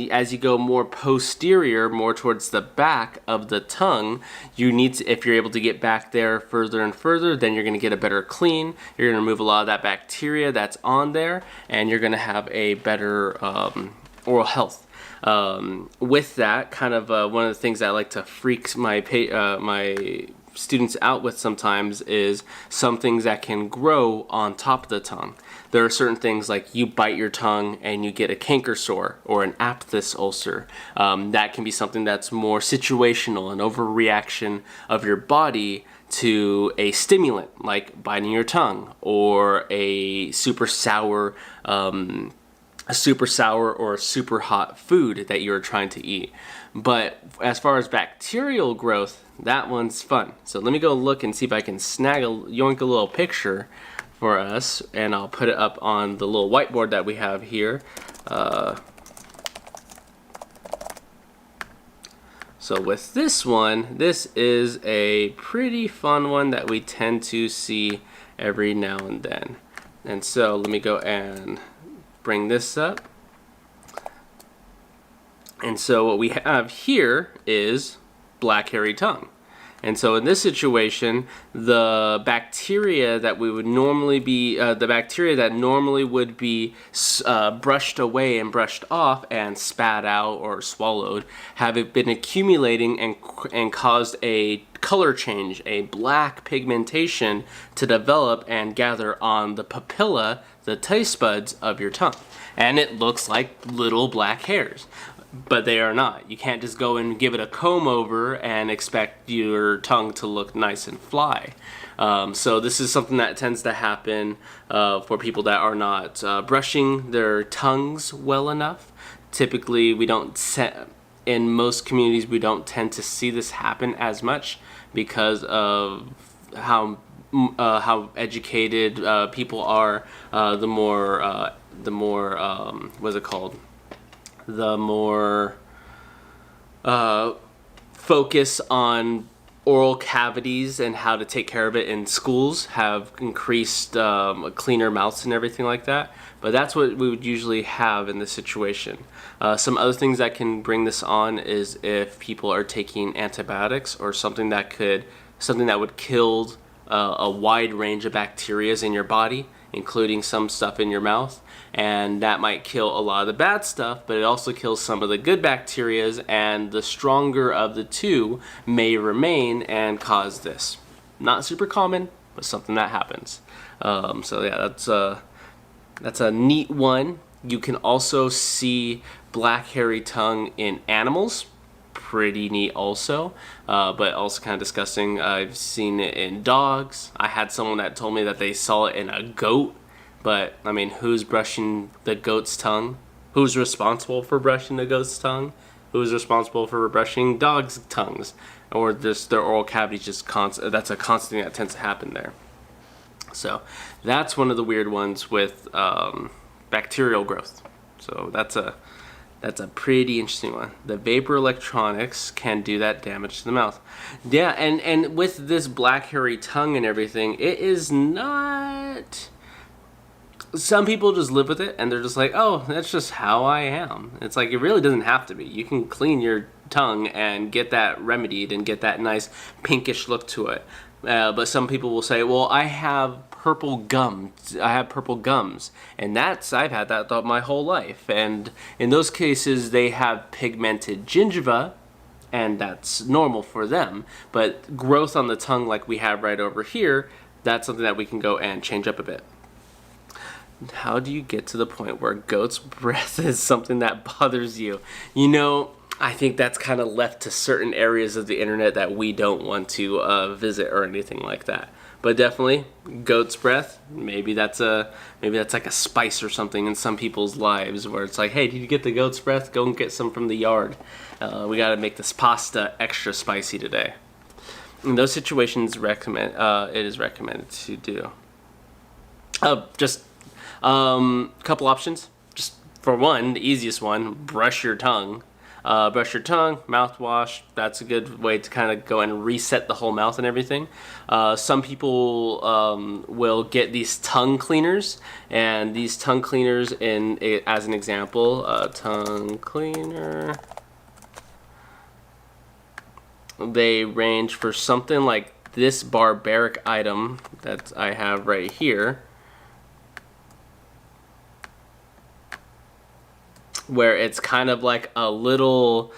as you go more posterior, more towards the back of the tongue, you need to, if you're able to get back there further and further, then you're going to get a better clean. You're going to remove a lot of that bacteria that's on there, and you're going to have a better oral health. With that, kind of one of the things that I like to freak my students out with sometimes is some things that can grow on top of the tongue. There are certain things like you bite your tongue and you get a canker sore or an aphthous ulcer. That can be something that's more situational, an overreaction of your body to a stimulant like biting your tongue, or a super sour or a super hot food that you're trying to eat. But as far as bacterial growth, that one's fun. So let me go look and see if I can yoink a little picture for us, and I'll put it up on the little whiteboard that we have here. So with this one, this is a pretty fun one that we tend to see every now and then. And so let me go and bring this up. And so what we have here is black hairy tongue. And so in this situation, the bacteria that we would normally be, would be brushed away and brushed off and spat out or swallowed, have been accumulating and caused a color change, a black pigmentation to develop and gather on the papilla, the taste buds of your tongue. And it looks like little black hairs. But they are not. You can't just go and give it a comb over and expect your tongue to look nice and fly. So this is something that tends to happen for people that are not brushing their tongues well enough. Typically, in most communities, we don't tend to see this happen as much because of how educated people are. The more what's it called? The more focus on oral cavities and how to take care of it in schools have increased cleaner mouths and everything like that. But that's what we would usually have in this situation. Some other things that can bring this on is if people are taking antibiotics or something that would kill a wide range of bacteria in your body, including some stuff in your mouth. And that might kill a lot of the bad stuff, but it also kills some of the good bacteria, and the stronger of the two may remain and cause this. Not super common, but something that happens. So yeah, that's a neat one. You can also see black hairy tongue in animals. Pretty neat also, but also kind of disgusting. I've seen it in dogs. I had someone that told me that they saw it in a goat. But, I mean, who's brushing the goat's tongue? Who's responsible for brushing the goat's tongue? Who's responsible for brushing dogs' tongues? Or just their oral cavities just that's a constant thing that tends to happen there. So, that's one of the weird ones with bacterial growth. So, that's a pretty interesting one. The vapor electronics can do that damage to the mouth. Yeah, and with this black hairy tongue and everything, it is not... Some people just live with it and they're just like, oh, that's just how I am. It's like, it really doesn't have to be. You can clean your tongue and get that remedied and get that nice pinkish look to it. But some people will say, well, I have purple gums. And I've had that thought my whole life. And in those cases, they have pigmented gingiva, and that's normal for them. But growth on the tongue like we have right over here, that's something that we can go and change up a bit. How do you get to the point where goat's breath is something that bothers you? You know, I think that's kind of left to certain areas of the internet that we don't want to visit or anything like that. But definitely, goat's breath, maybe that's like a spice or something in some people's lives where it's like, hey, did you get the goat's breath? Go and get some from the yard. We got to make this pasta extra spicy today. In those situations, it is recommended to do. Couple options. Just for one, the easiest one, brush your tongue. Brush your tongue, mouthwash. That's a good way to kind of go and reset the whole mouth and everything. Some people will get these tongue cleaners, and these tongue cleaners, as an example, tongue cleaner. They range for something like this barbaric item that I have right here, where it's kind of like a little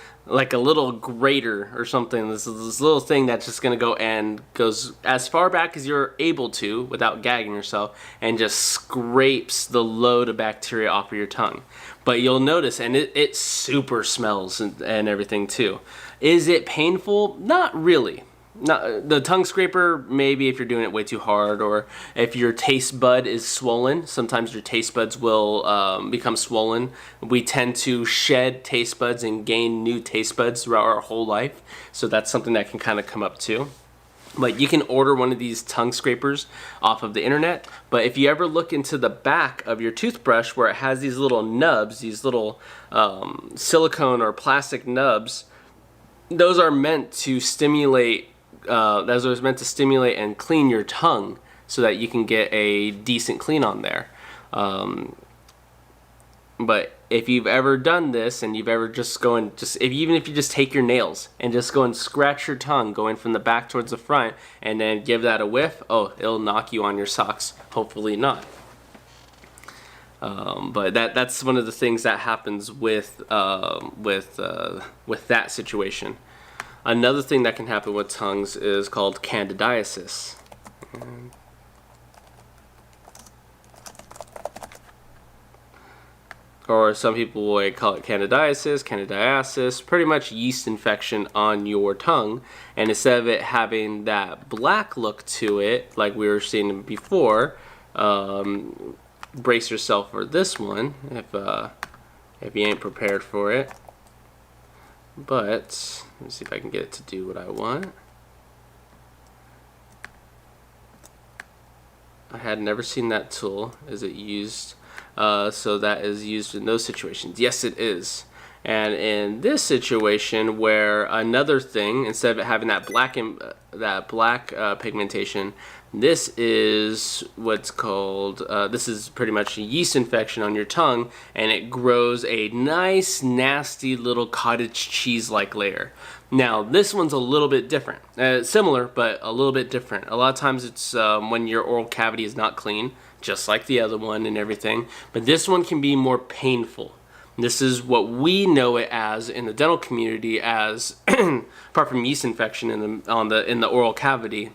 grater or something. This little thing that's just gonna go and goes as far back as you're able to without gagging yourself, and just scrapes the load of bacteria off of your tongue. But you'll notice, and it super smells and everything too. Is it painful? Not really. Not, the tongue scraper, maybe if you're doing it way too hard, or if your taste bud is swollen. Sometimes your taste buds will become swollen. We tend to shed taste buds and gain new taste buds throughout our whole life, so that's something that can kind of come up too. But you can order one of these tongue scrapers off of the internet. But if you ever look into the back of your toothbrush where it has these little nubs, these little silicone or plastic nubs, those are meant to stimulate. Those are meant to stimulate and clean your tongue so that you can get a decent clean on there. But if you've ever done this, and you've ever just go and even if you just take your nails and just go and scratch your tongue going from the back towards the front, and then give that a whiff, oh, it'll knock you on your socks. Hopefully not. But that's one of the things that happens with that situation. Another thing that can happen with tongues is called candidiasis. Or some people will call it candidiasis, pretty much yeast infection on your tongue. And instead of it having that black look to it, like we were seeing before, brace yourself for this one if you ain't prepared for it. But let's see if I can get it to do what I want. I had never seen that tool. Is it used? So that is used in those situations. Yes, it is. And in this situation, where another thing, instead of it having that black pigmentation, this is what's called, this is pretty much a yeast infection on your tongue, and it grows a nice, nasty little cottage cheese-like layer. Now, this one's a little bit different. Similar, but a little bit different. A lot of times it's when your oral cavity is not clean, just like the other one and everything. But this one can be more painful. This is what we know it as in the dental community as, apart from yeast infection in the oral cavity,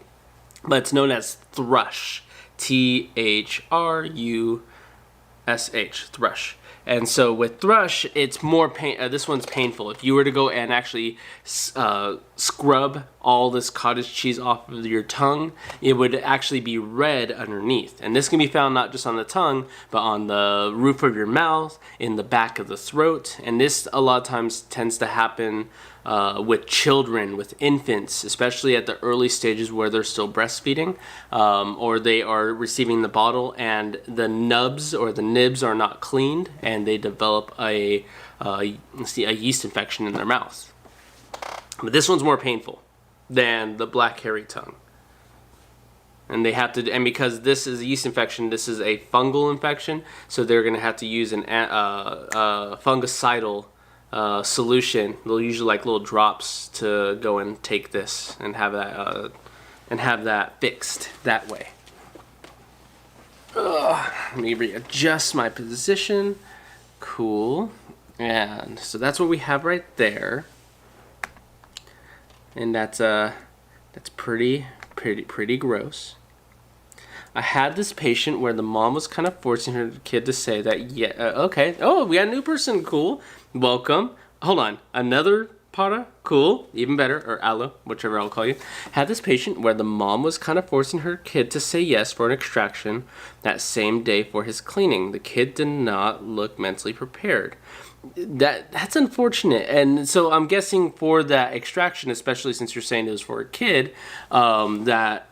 but it's known as thrush. Thrush, thrush. And so with thrush, it's more this one's painful. If you were to go and actually scrub all this cottage cheese off of your tongue, it would actually be red underneath. And this can be found not just on the tongue, but on the roof of your mouth, in the back of the throat. And this a lot of times tends to happen with children, with infants, especially at the early stages where they're still breastfeeding, or they are receiving the bottle and the nubs or the nibs are not cleaned, and they develop a yeast infection in their mouth. But this one's more painful than the black hairy tongue. And they have to, and because this is a yeast infection, this is a fungal infection, so they're going to have to use an fungicidal solution. They'll usually like little drops to go and take this and have that fixed that way. Let me readjust my position. Cool. And so that's what we have right there. And that's pretty gross. I had this patient where the mom was kind of forcing her kid to say that, yeah, okay. Oh, we got a new person. Cool. Welcome. Hold on. Another para? Cool. Even better. Or aloe, whichever I'll call you. Had this patient where the mom was kind of forcing her kid to say yes for an extraction that same day for his cleaning. The kid did not look mentally prepared. That's unfortunate. And so I'm guessing for that extraction, especially since you're saying it was for a kid, that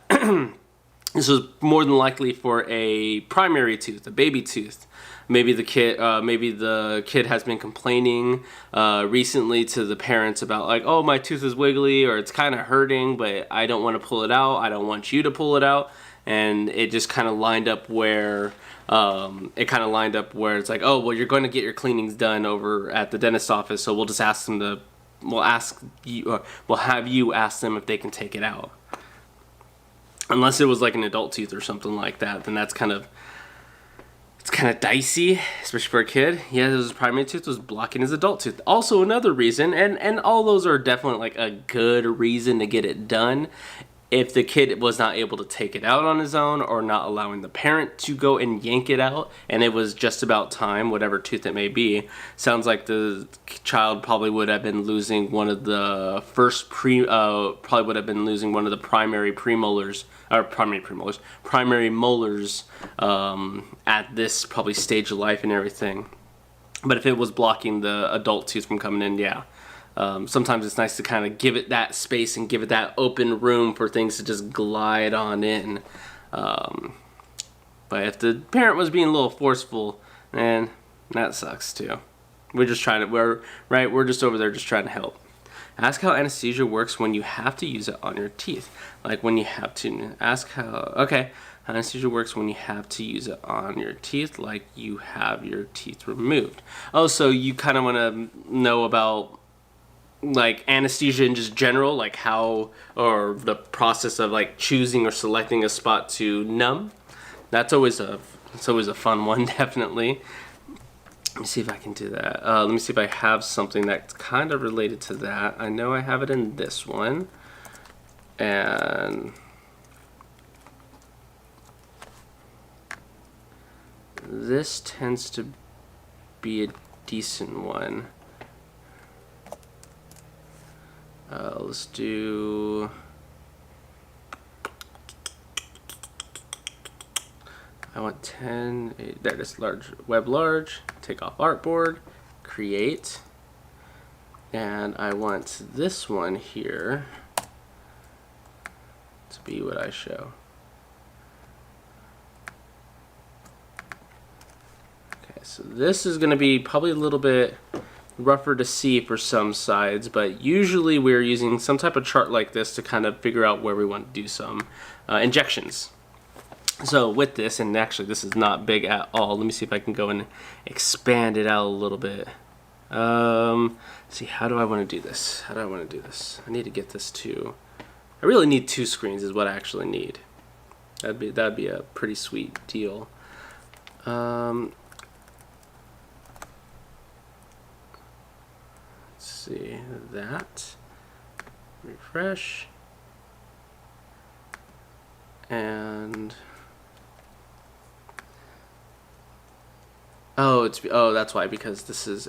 This was more than likely for a primary tooth, a baby tooth. Maybe the kid has been complaining recently to the parents about like, oh, my tooth is wiggly or it's kind of hurting, but I don't want to pull it out. I don't want you to pull it out, and it just kind of lined up where it's like, oh, well, you're going to get your cleanings done over at the dentist office, so we'll just ask them to, we'll have you ask them if they can take it out. Unless it was like an adult tooth or something like that, then it's kind of dicey, especially for a kid. Yeah, his primary tooth was blocking his adult tooth. Also, another reason, and all those are definitely like a good reason to get it done. If the kid was not able to take it out on his own, or not allowing the parent to go and yank it out, and it was just about time, whatever tooth it may be, sounds like the child probably would have been losing one of the primary molars at this probably stage of life and everything. But if it was blocking the adult tooth from coming in, yeah. Sometimes it's nice to kind of give it that space and give it that open room for things to just glide on in. But if the parent was being a little forceful, man, that sucks too. We're just over there just trying to help. Ask how anesthesia works when you have to use it on your teeth. Like when you have to, how anesthesia works when you have to use it on your teeth, like you have your teeth removed. Oh, so you kind of want to know about like anesthesia in just general, like how, or the process of like choosing or selecting a spot to numb. That's always a fun one, definitely. Let me see if I can do that. Let me see if I have something that's kind of related to that. I know I have it in this one, and this tends to be a decent one. Let's do, I want 10, there it is, large, web large, take off artboard, create, and I want this one here to be what I show. Okay, so this is going to be probably a little bit rougher to see for some sides, but usually we're using some type of chart like this to kind of figure out where we want to do some injections. So with this, and actually this is not big at all, let me see if I can go and expand it out a little bit. See, how do I want to do this? I need to get this to, I really need 2 screens is what I actually need. That'd be a pretty sweet deal. See that, refresh, and that's why, because this is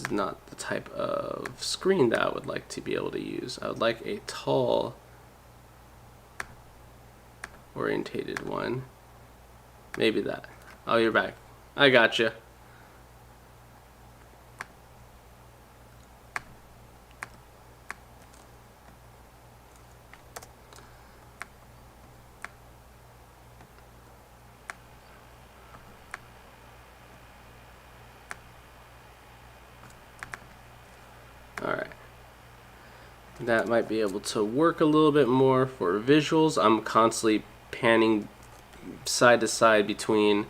not the type of screen that I would like to be able to use. I would like a tall orientated one. Maybe that. Oh, you're back. I gotcha. Alright, that might be able to work a little bit more for visuals. I'm constantly panning side to side between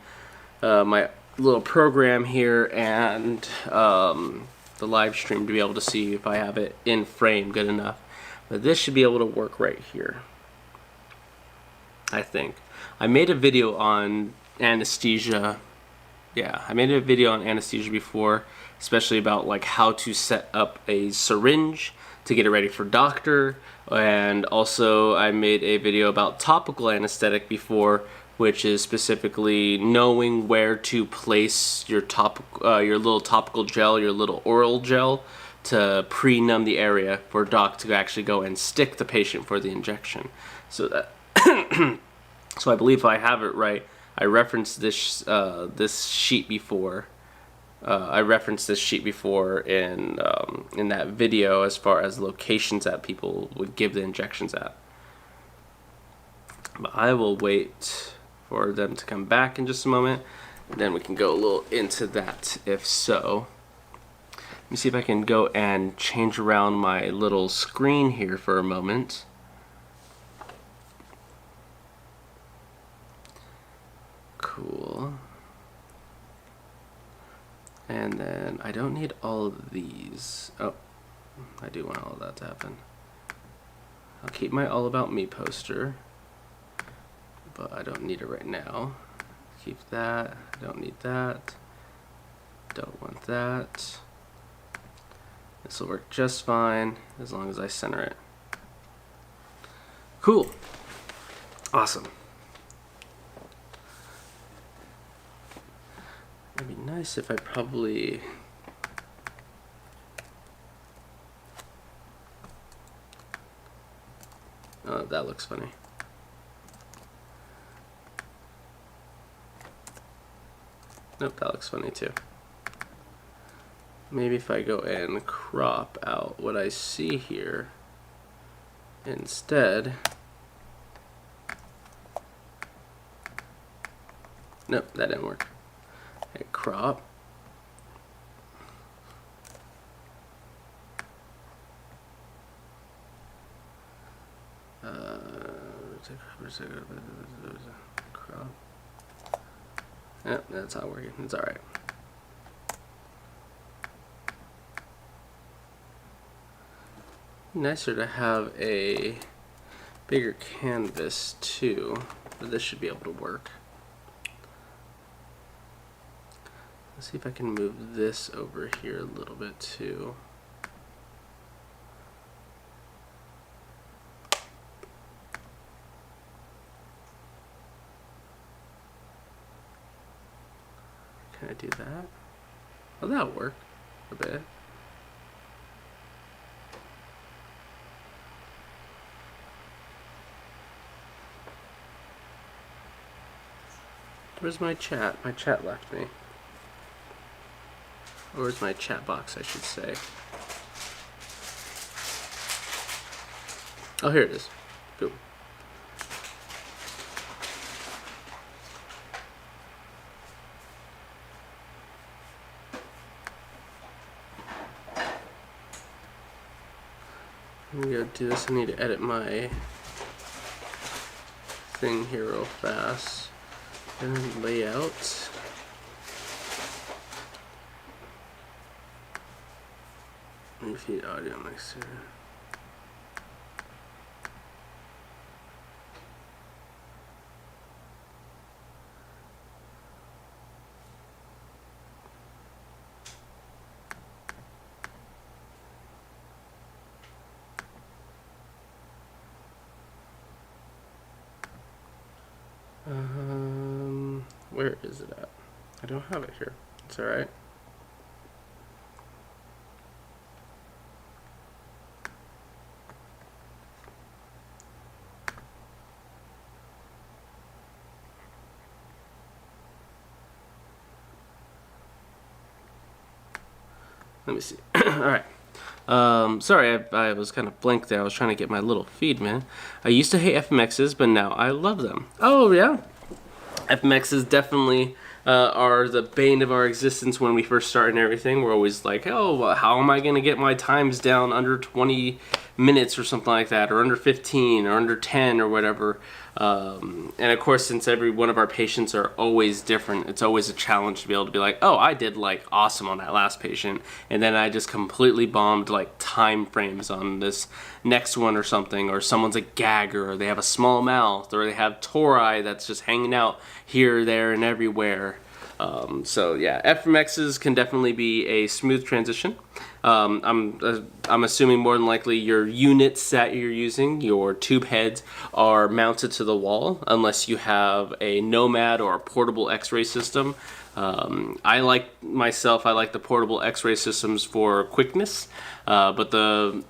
my little program here and the live stream to be able to see if I have it in frame good enough. But this should be able to work right here, I think. I made a video on anesthesia. Yeah, I made a video on anesthesia before, especially about like how to set up a syringe to get it ready for doctor, and also I made a video about topical anesthetic before, which is specifically knowing where to place your little topical gel, your little oral gel, to pre-numb the area for doc to actually go and stick the patient for the injection. So that so I believe if I have it right, I referenced this sheet before. I referenced this sheet before in that video as far as locations that people would give the injections at. But I will wait for them to come back in just a moment. Then we can go a little into that if so. Let me see if I can go and change around my little screen here for a moment. Cool. And then I don't need all of these. Oh, I do want all of that to happen. I'll keep my All About Me poster, but I don't need it right now. Keep that. I don't need that. Don't want that. This will work just fine as long as I center it. Cool. Awesome. It'd be nice if I probably... Oh, that looks funny. Nope, that looks funny too. Maybe if I go and crop out what I see here instead. Nope, that didn't work. Okay, crop. Crop. Yep, that's not working. It's alright. Nicer to have a bigger canvas too, but this should be able to work. Let's see if I can move this over here a little bit too. Can I do that? Oh, that'll work a bit. Where's my chat? My chat left me. Or where's my chat box, I should say. Oh, here it is. Cool. Let me go do this. I need to edit my thing here real fast. And layout. Let me feed audio mixer. Where is it at? I don't have it here. It's alright. Let me see. Alright. Sorry, I was kind of blank there. I was trying to get my little feed, man. I used to hate FMXs, but now I love them. Oh, yeah? FMXs definitely are the bane of our existence when we first start and everything. We're always like, oh, well, how am I going to get my times down under 20 minutes or something like that, or under 15 or under 10 or whatever. And of course, since every one of our patients are always different, it's always a challenge to be able to be like, oh, I did like awesome on that last patient, and then I just completely bombed like time frames on this next one or something, or someone's a gagger, or they have a small mouth, or they have tori that's just hanging out here, there, and everywhere. So yeah, FMXs can definitely be a smooth transition. I'm assuming more than likely your units that you're using, your tube heads, are mounted to the wall unless you have a Nomad or a portable x-ray system. I like the portable x-ray systems for quickness, but the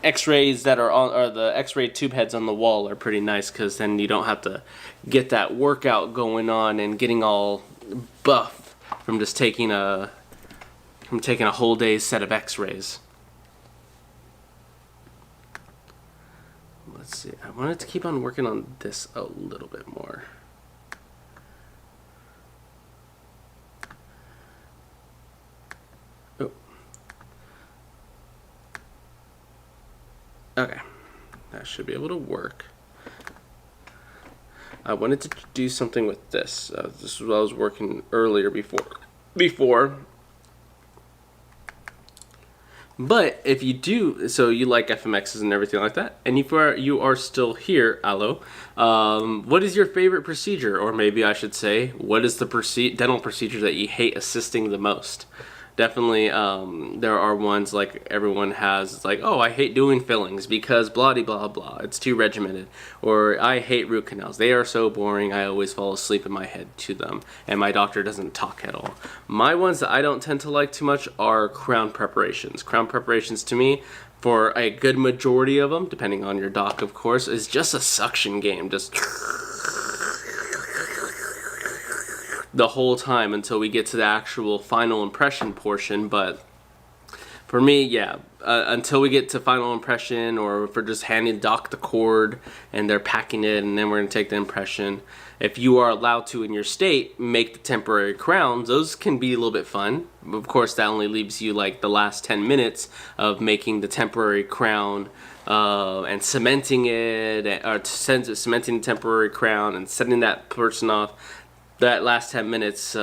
x-rays that are on, or the x-ray tube heads on the wall are pretty nice, because then you don't have to get that workout going on and getting all buff from just taking a whole day's set of x-rays. let's see. I wanted to keep on working on this a little bit more. Oh. Okay. That should be able to work. I wanted to do something with this. This is what I was working earlier before. But if you do, so you like FMXs and everything like that, and if you are still here, Aloe, what is your favorite procedure? Or maybe I should say, what is the dental procedure that you hate assisting the most? Definitely, there are ones like everyone has. It's like, oh, I hate doing fillings because blah blah blah. It's too regimented. Or I hate root canals. They are so boring. I always fall asleep in my head to them, and my doctor doesn't talk at all. My ones that I don't tend to like too much are crown preparations. Crown preparations to me, for a good majority of them, depending on your doc, of course, is just a suction game. Just the whole time until we get to the actual final impression portion. But for me, yeah, until we get to final impression, or if we're just handing doc the cord and they're packing it and then we're going to take the impression, if you are allowed to in your state make the temporary crowns, those can be a little bit fun. Of course, that only leaves you like the last 10 minutes of making the temporary crown and cementing it, or cementing the temporary crown and sending that person off. That last 10 minutes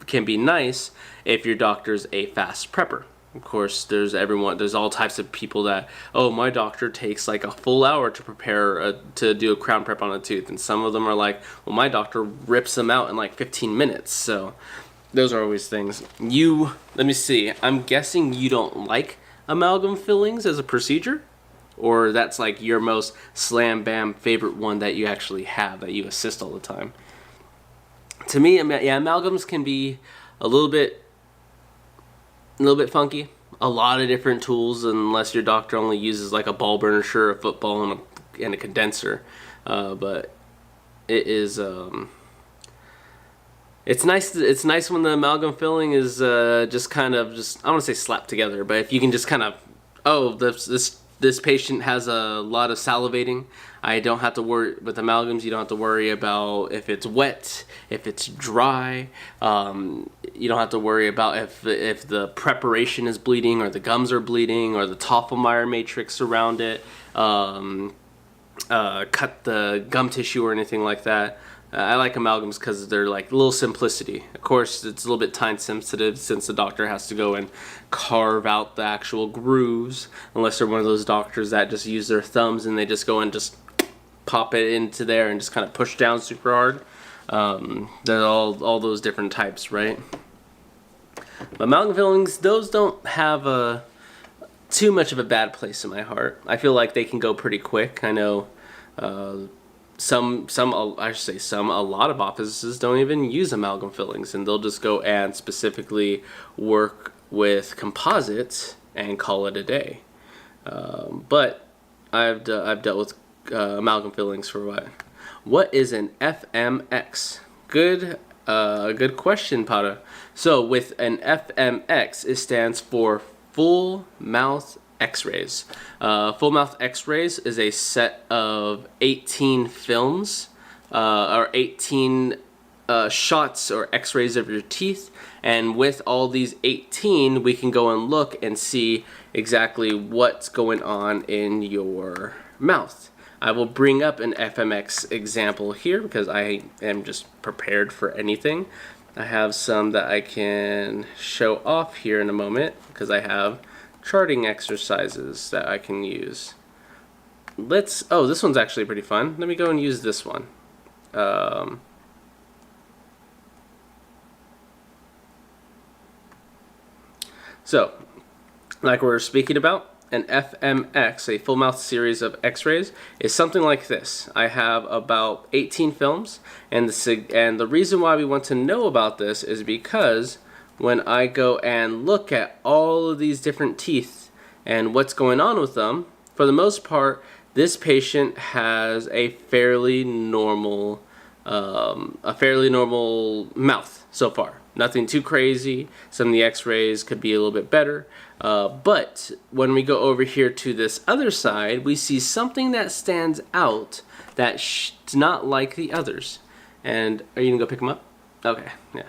can be nice if your doctor's a fast prepper. Of course, there's all types of people that, oh, my doctor takes like a full hour to prepare to do a crown prep on a tooth, and some of them are like, well, my doctor rips them out in like 15 minutes. So those are always things. Let me see, I'm guessing you don't like amalgam fillings as a procedure, or that's like your most slam bam favorite one that you actually have, that you assist all the time. To me, yeah, amalgams can be a little bit funky. A lot of different tools, unless your doctor only uses like a ball burnisher, a football, and a condenser. But it is it's nice. It's nice when the amalgam filling is just kind of I don't want to say slapped together, but if you can just kind of, oh, this patient has a lot of salivating. I don't have to worry with amalgams. You don't have to worry about if it's wet, if it's dry. You don't have to worry about if the preparation is bleeding, or the gums are bleeding, or the Toffelmeyer matrix around it cut the gum tissue or anything like that. I like amalgams because they're like a little simplicity. Of course, it's a little bit time sensitive since the doctor has to go and carve out the actual grooves, unless they're one of those doctors that just use their thumbs and they just go and just pop it into there and just kind of push down super hard. There's all those different types, right? But amalgam fillings, those don't have too much of a bad place in my heart. I feel like they can go pretty quick. I know a lot of offices don't even use amalgam fillings, and they'll just go and specifically work with composites and call it a day. But I've dealt with amalgam fillings for what? What is an FMX? Good question, Pata. So with an FMX, it stands for full mouth X-rays. Full mouth X-rays is a set of 18 films, or 18 shots or X-rays of your teeth, and with all these 18, we can go and look and see exactly what's going on in your mouth. I will bring up an FMX example here because I am just prepared for anything. I have some that I can show off here in a moment because I have charting exercises that I can use. Oh, this one's actually pretty fun. Let me go and use this one. So, like we were speaking about, an FMX, a full mouth series of X-rays, is something like this. I have about 18 films, and the reason why we want to know about this is because when I go and look at all of these different teeth and what's going on with them, for the most part, this patient has a fairly normal mouth so far. Nothing too crazy. Some of the x-rays could be a little bit better. But when we go over here to this other side, we see something that stands out that's not like the others. And are you gonna go pick them up? Okay, yeah.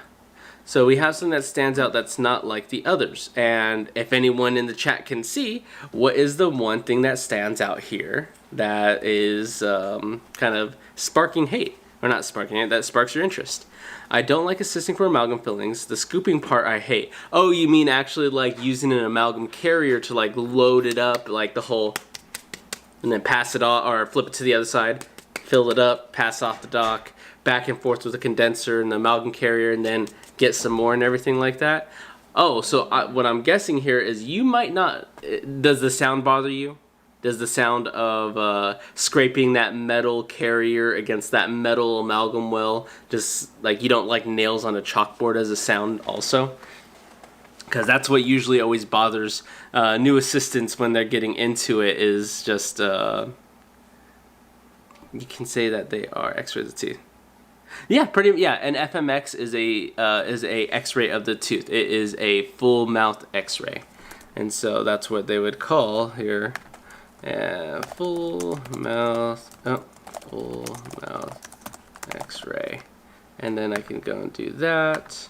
So we have something that stands out that's not like the others. And if anyone in the chat can see, what is the one thing that stands out here that is kind of sparking hate? Or not sparking hate, that sparks your interest. I don't like assisting for amalgam fillings. The scooping part I hate. Oh, you mean actually like using an amalgam carrier to like load it up, like the whole, and then pass it off, or flip it to the other side, fill it up, pass off the dock, back and forth with a condenser and the amalgam carrier, and then get some more and everything like that. Oh, so what I'm guessing here is you might not, does the sound bother you? Does the sound of scraping that metal carrier against that metal amalgam well, just like you don't like nails on a chalkboard as a sound also? Because that's what usually always bothers new assistants when they're getting into it, is just, you can say that they are x-rays of teeth. Yeah, an FMX is a x-ray of the tooth. It is a full mouth x-ray. And so that's what they would call here. Full mouth x-ray. And then I can go and do that.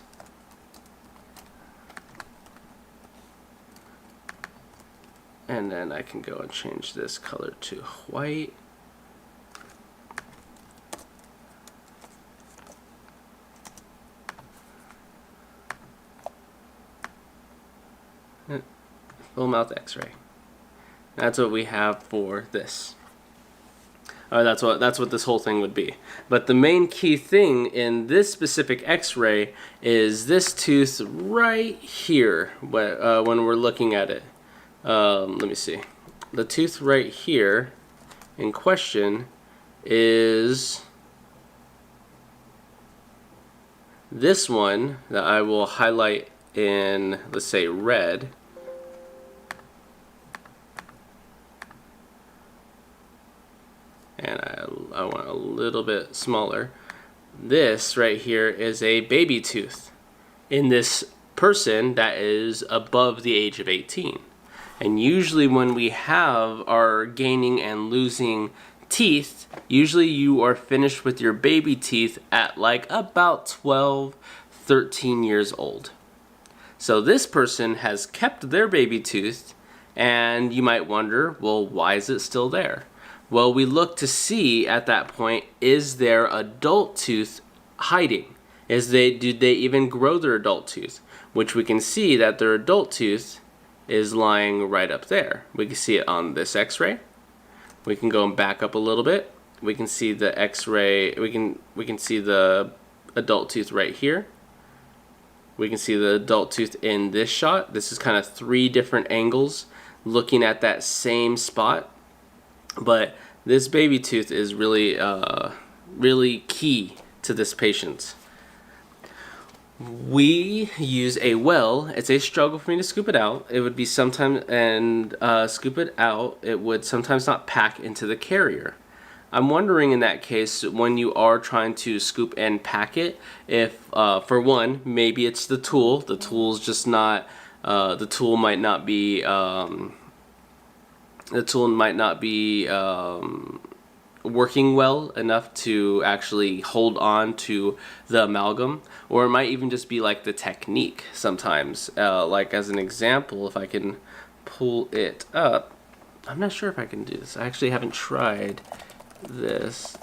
And then I can go and change this color to white. Full mouth x-ray. That's what we have for this. That's what this whole thing would be. But the main key thing in this specific x-ray is this tooth right here when we're looking at it. Let me see. The tooth right here in question is this one that I will highlight in, let's say, red. And I want a little bit smaller. This right here is a baby tooth in this person that is above the age of 18. And usually when we have our gaining and losing teeth, usually you are finished with your baby teeth at like about 12, 13 years old. So this person has kept their baby tooth, and you might wonder, well, why is it still there? Well, we look to see at that point, is their adult tooth hiding? Did they even grow their adult tooth? Which we can see that their adult tooth is lying right up there. We can see it on this x-ray. We can go and back up a little bit. We can see the x-ray, we can see the adult tooth right here. We can see the adult tooth in this shot. This is kind of 3 different angles looking at that same spot. But this baby tooth is really, really key to this patient. We use a well. It's a struggle for me to scoop it out. It would be sometimes, and scoop it out, it would sometimes not pack into the carrier. I'm wondering in that case, when you are trying to scoop and pack it, if, for one, maybe it's the tool. The tool's just not, the tool might not be, working well enough to actually hold on to the amalgam, or it might even just be like the technique sometimes. Like as an example, if I can pull it up, I'm not sure if I can do this. I actually haven't tried this.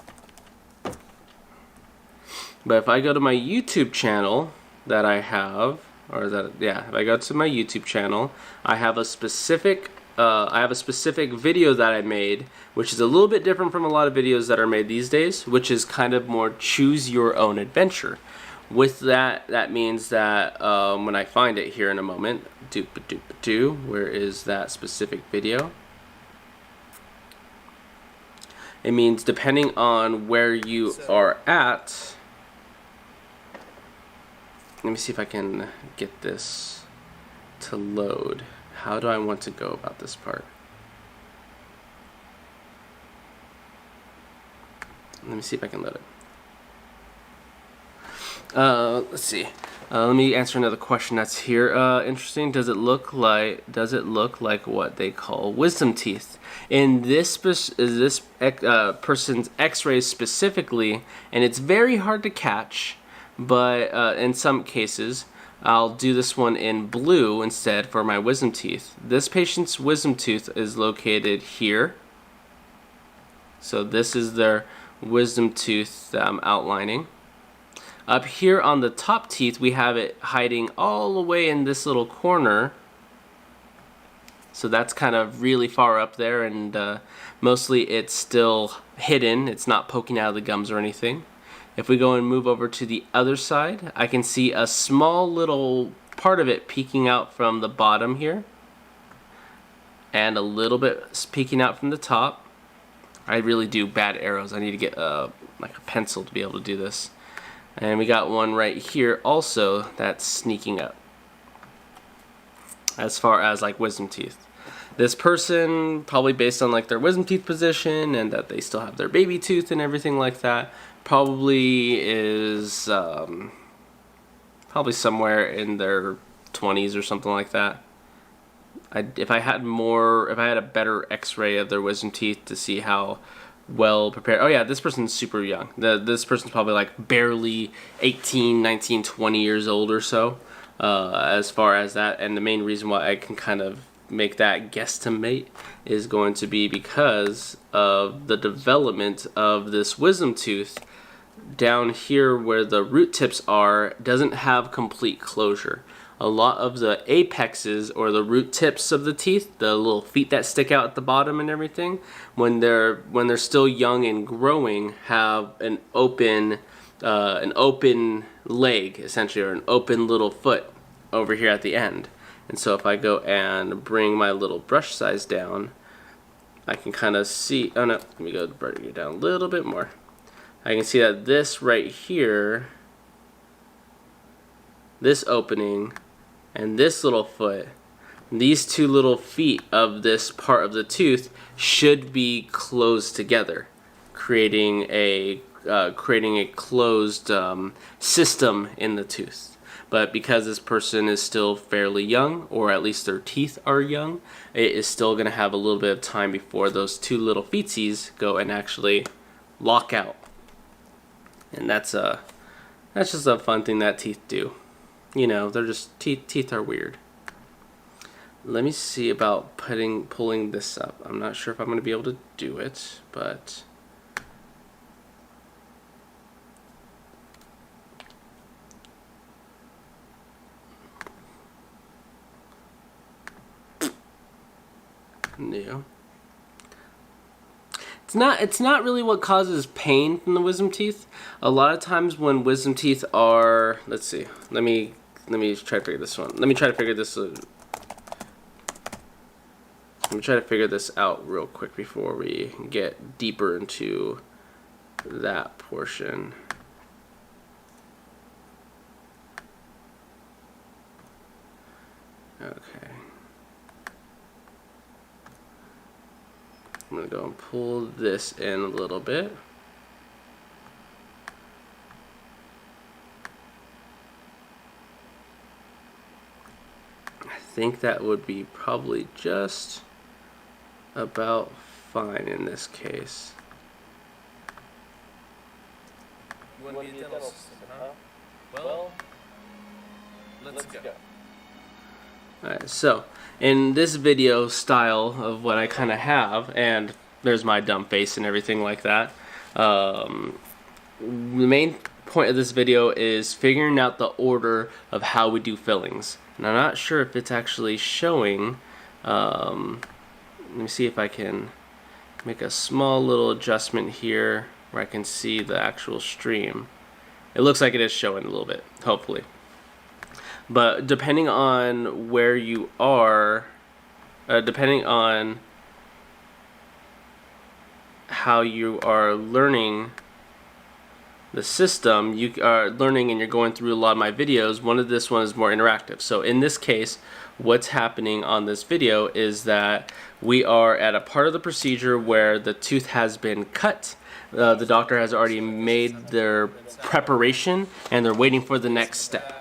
But if I go to my YouTube channel that I have, if I go to my YouTube channel, I have a specific video that I made, which is a little bit different from a lot of videos that are made these days, which is kind of more choose your own adventure. With that, that means that when I find it here in a moment, where is that specific video? It means depending on where you are at. Let me see if I can get this to load. How do I want to go about this part? Let me see if I can load it. Let's see. Let me answer another question that's here. Interesting. Does it look like what they call wisdom teeth? In this person's X-rays specifically, and it's very hard to catch, but in some cases, I'll do this one in blue instead for my wisdom teeth. This patient's wisdom tooth is located here. So this is their wisdom tooth outlining. Up here on the top teeth, we have it hiding all the way in this little corner. So that's kind of really far up there, and mostly it's still hidden. It's not poking out of the gums or anything. If we go and move over to the other side, I can see a small little part of it peeking out from the bottom here, and a little bit peeking out from the top. I really do bad arrows. I need to get like a pencil to be able to do this. And we got one right here also that's sneaking up as far as like wisdom teeth. This person, probably based on like their wisdom teeth position and that they still have their baby tooth and everything like that, probably is probably somewhere in their 20s or something like that. If I had a better x-ray of their wisdom teeth to see how well prepared. Oh yeah, this person's super young. This person's probably like barely 18, 19, 20 years old or so, as far as that. And the main reason why I can kind of make that guesstimate is going to be because of the development of this wisdom tooth down here where the root tips are doesn't have complete closure. A lot of the apexes or the root tips of the teeth, the little feet that stick out at the bottom and everything, when they're still young and growing, have an open leg essentially, or an open little foot over here at the end. And so if I go and bring my little brush size down, I can kind of see. Oh no, let me go bring it down a little bit more. I can see that this right here, this opening, and this little foot, these two little feet of this part of the tooth should be closed together, creating a closed system in the tooth. But because this person is still fairly young, or at least their teeth are young, it is still going to have a little bit of time before those two little feetsies go and actually lock out. And that's just a fun thing that teeth do. You know, they're just teeth are weird. Let me see about pulling this up. I'm not sure if I'm going to be able to do it, but yeah. It's not really what causes pain from the wisdom teeth. A lot of times when wisdom teeth are, let's see. Let me try to figure this one. Let me try to figure this out real quick before we get deeper into that portion. Okay. I'm going to go and pull this in a little bit. I think that would be probably just about fine in this case. You want to be a dental assistant, huh? Well, let's go. Alright, so in this video style of what I kind of have, and there's my dumb face and everything like that, the main point of this video is figuring out the order of how we do fillings. And I'm not sure if it's actually showing. Let me see if I can make a small little adjustment here where I can see the actual stream. It looks like it is showing a little bit, hopefully. But depending on where you are, depending on how you are learning the system, you are learning and you're going through a lot of my videos. This one is more interactive. So in this case, what's happening on this video is that we are at a part of the procedure where the tooth has been cut. The doctor has already made their preparation and they're waiting for the next step.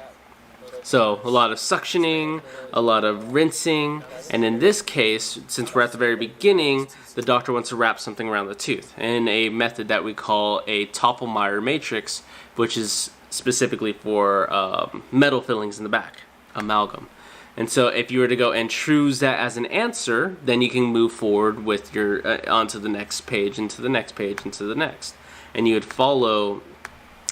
So a lot of suctioning, a lot of rinsing, and in this case, since we're at the very beginning, the doctor wants to wrap something around the tooth in a method that we call a Toppelmayr matrix, which is specifically for metal fillings in the back, amalgam. And so if you were to go and choose that as an answer, then you can move forward with your onto the next page, into the next page, into the next, and you would follow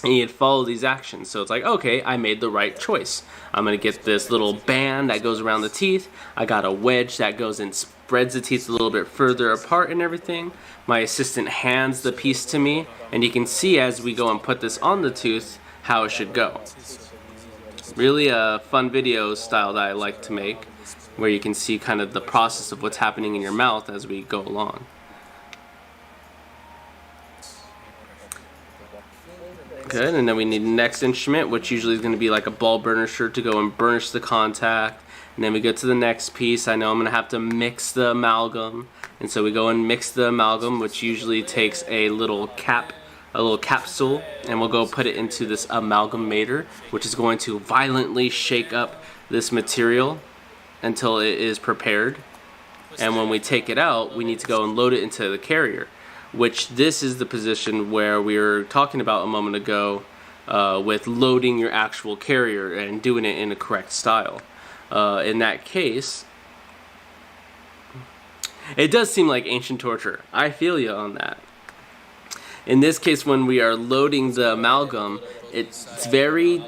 these actions. So it's like, okay, I made the right choice. I'm gonna get this little band that goes around the teeth. I got a wedge that goes and spreads the teeth a little bit further apart and everything. My assistant hands the piece to me, and you can see as we go and put this on the tooth how it should go. Really a fun video style that I like to make, where you can see kind of the process of what's happening in your mouth as we go along. Good, and then we need the next instrument, which usually is going to be like a ball burnisher to go and burnish the contact. And then we go to the next piece. I know I'm going to have to mix the amalgam, and so we go and mix the amalgam, which usually takes a little capsule, and we'll go put it into this amalgamator, which is going to violently shake up this material until it is prepared. And when we take it out, we need to go and load it into the carrier, which this is the position where we were talking about a moment ago with loading your actual carrier and doing it in a correct style. In that case, it does seem like ancient torture. I feel you on that. In this case, when we are loading the amalgam, it's very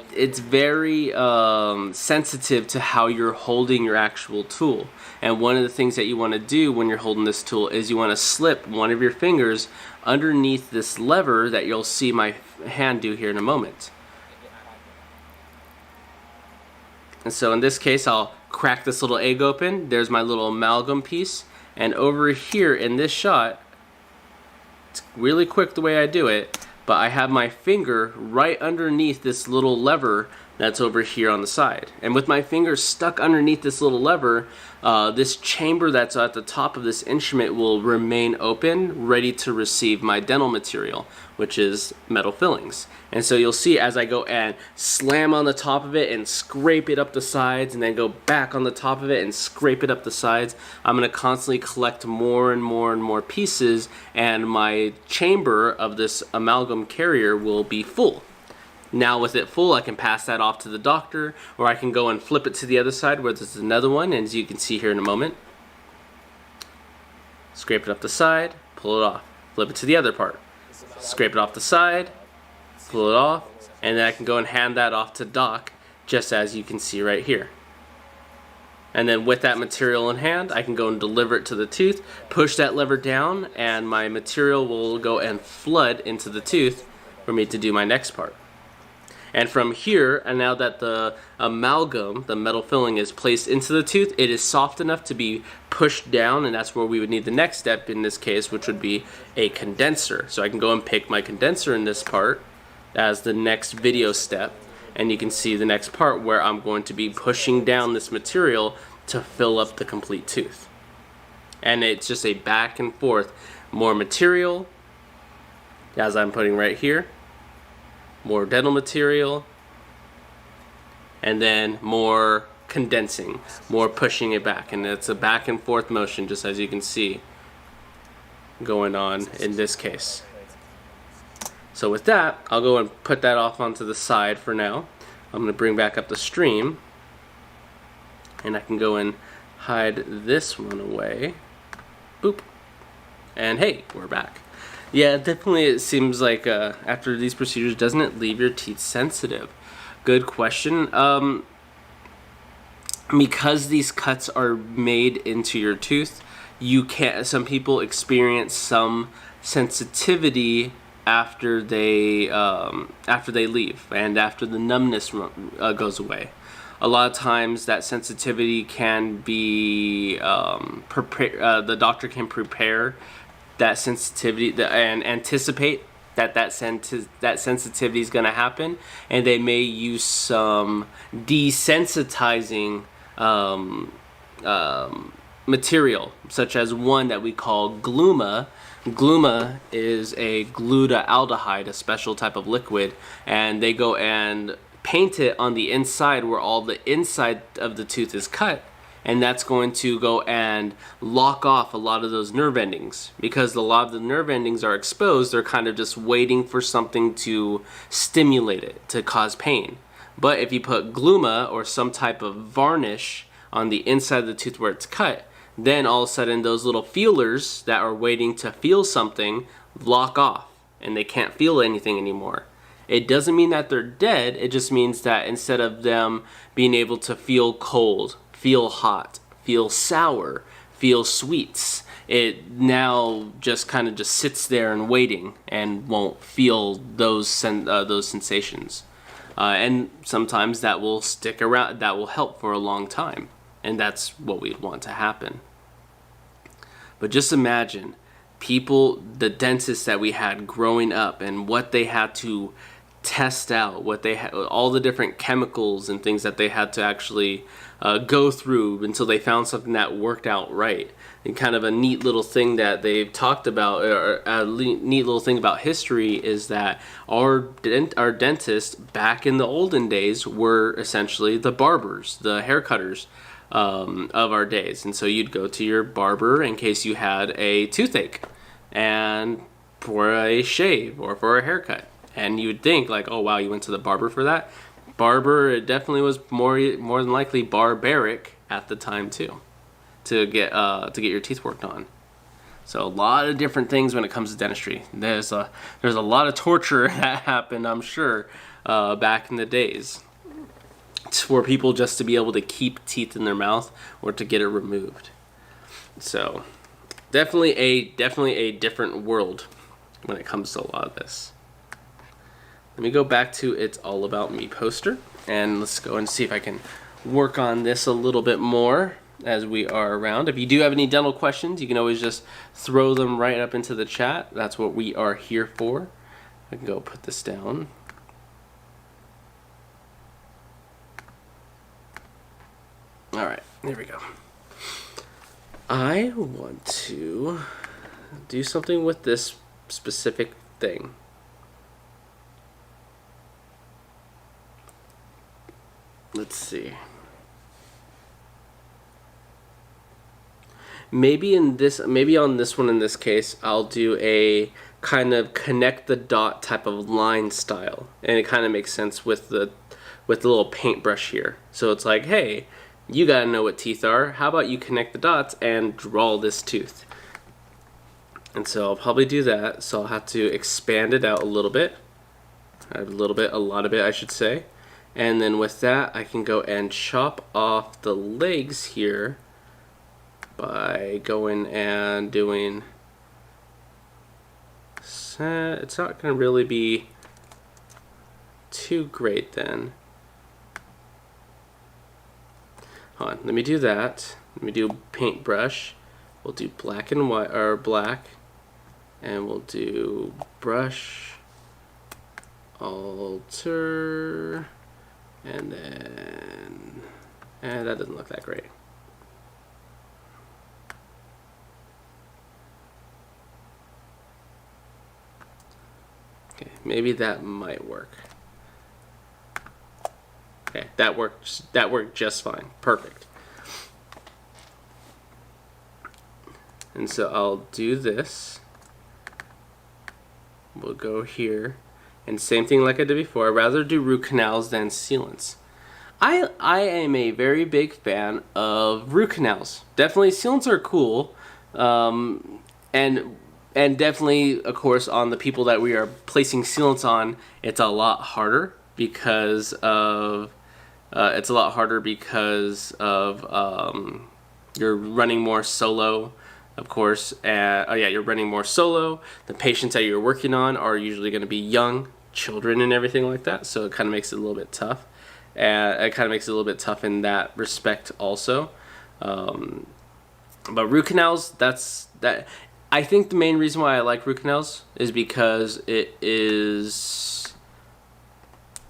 sensitive to how you're holding your actual tool. And one of the things that you want to do when you're holding this tool is you want to slip one of your fingers underneath this lever that you'll see my hand do here in a moment. And so in this case, I'll crack this little egg open. There's my little amalgam piece. And over here in this shot, it's really quick the way I do it, but I have my finger right underneath this little lever that's over here on the side. And with my finger stuck underneath this little lever, this chamber that's at the top of this instrument will remain open, ready to receive my dental material, which is metal fillings. And so you'll see as I go and slam on the top of it and scrape it up the sides, and then go back on the top of it and scrape it up the sides, I'm going to constantly collect more and more and more pieces, and my chamber of this amalgam carrier will be full. Now with it full, I can pass that off to the doctor, or I can go and flip it to the other side where there's another one, and as you can see here in a moment, scrape it up the side, pull it off, flip it to the other part, scrape it off the side, pull it off, and then I can go and hand that off to Doc, just as you can see right here. And then with that material in hand, I can go and deliver it to the tooth, push that lever down, and my material will go and flood into the tooth for me to do my next part. And from here, and now that the amalgam, the metal filling, is placed into the tooth, it is soft enough to be pushed down, and that's where we would need the next step in this case, which would be a condenser. So I can go and pick my condenser in this part as the next video step, and you can see the next part where I'm going to be pushing down this material to fill up the complete tooth. And it's just a back and forth, more material, as I'm putting right here, more dental material, and then more condensing, more pushing it back, and it's a back and forth motion, just as you can see going on in this case. So with that, I'll go and put that off onto the side for now. I'm going to bring back up the stream, and I can go and hide this one away. Boop. And hey, we're back. Yeah, definitely it seems like after these procedures, doesn't it leave your teeth sensitive? Good question. Because these cuts are made into your tooth, you can't. Some people experience some sensitivity after they leave, and after the numbness goes away. A lot of times that sensitivity can be the doctor can prepare that sensitivity and anticipate that sensitivity is going to happen, and they may use some desensitizing material, such as one that we call gluma. Gluma is a glutaaldehyde, a special type of liquid, and they go and paint it on the inside where all the inside of the tooth is cut, and that's going to go and lock off a lot of those nerve endings. Because a lot of the nerve endings are exposed, they're kind of just waiting for something to stimulate it, to cause pain. But if you put gluma or some type of varnish on the inside of the tooth where it's cut, then all of a sudden those little feelers that are waiting to feel something lock off, and they can't feel anything anymore. It doesn't mean that they're dead, it just means that instead of them being able to feel cold, feel hot, feel sour, feel sweets, it now just kind of just sits there and waiting and won't feel those sensations. And sometimes that will stick around, that will help for a long time. And that's what we'd want to happen. But just imagine people, the dentists that we had growing up, and what they had to test out, what they had, all the different chemicals and things that they had to actually go through until they found something that worked out right. And kind of a neat little thing that they've talked about, or a neat little thing about history, is that our dentists back in the olden days were essentially the barbers, the hair cutters of our days. And so you'd go to your barber in case you had a toothache and for a shave or for a haircut. And you would think like, oh wow, you went to the barber for that? Barber, it definitely was more than likely barbaric at the time too, to get your teeth worked on. So a lot of different things when it comes to dentistry. There's a lot of torture that happened, I'm sure, back in the days, for people just to be able to keep teeth in their mouth or to get it removed. So definitely a different world when it comes to a lot of this. Let me go back to It's All About Me poster, and let's go and see if I can work on this a little bit more as we are around. If you do have any dental questions, you can always just throw them right up into the chat. That's what we are here for. I can go put this down. All right, there we go. I want to do something with this specific thing. Let's see. Maybe on this one in this case, I'll do a kind of connect the dot type of line style, and it kind of makes sense with the little paintbrush here. So it's like, hey, you gotta know what teeth are. How about you connect the dots and draw this tooth? And so I'll probably do that. So I'll have to expand it out a little bit, a lot of it, I should say. And then with that, I can go and chop off the legs here by going and doing, it's not going to really be too great then. Hold on, let me do that. Let me do paintbrush. We'll do black and white, or black, and we'll do brush, alter, and then, and that doesn't look that great. Okay, maybe that might work. Okay, that worked just fine. Perfect. And so I'll do this. We'll go here. And same thing like I did before. I'd rather do root canals than sealants. I am a very big fan of root canals. Definitely sealants are cool. And definitely, of course, on the people that we are placing sealants on, it's a lot harder because of you're running more solo, of course. You're running more solo. The patients that you're working on are usually going to be young children and everything like that, so it kind of makes it a little bit tough. It kind of makes it a little bit tough in that respect also. But root canals, that. I think the main reason why I like root canals is because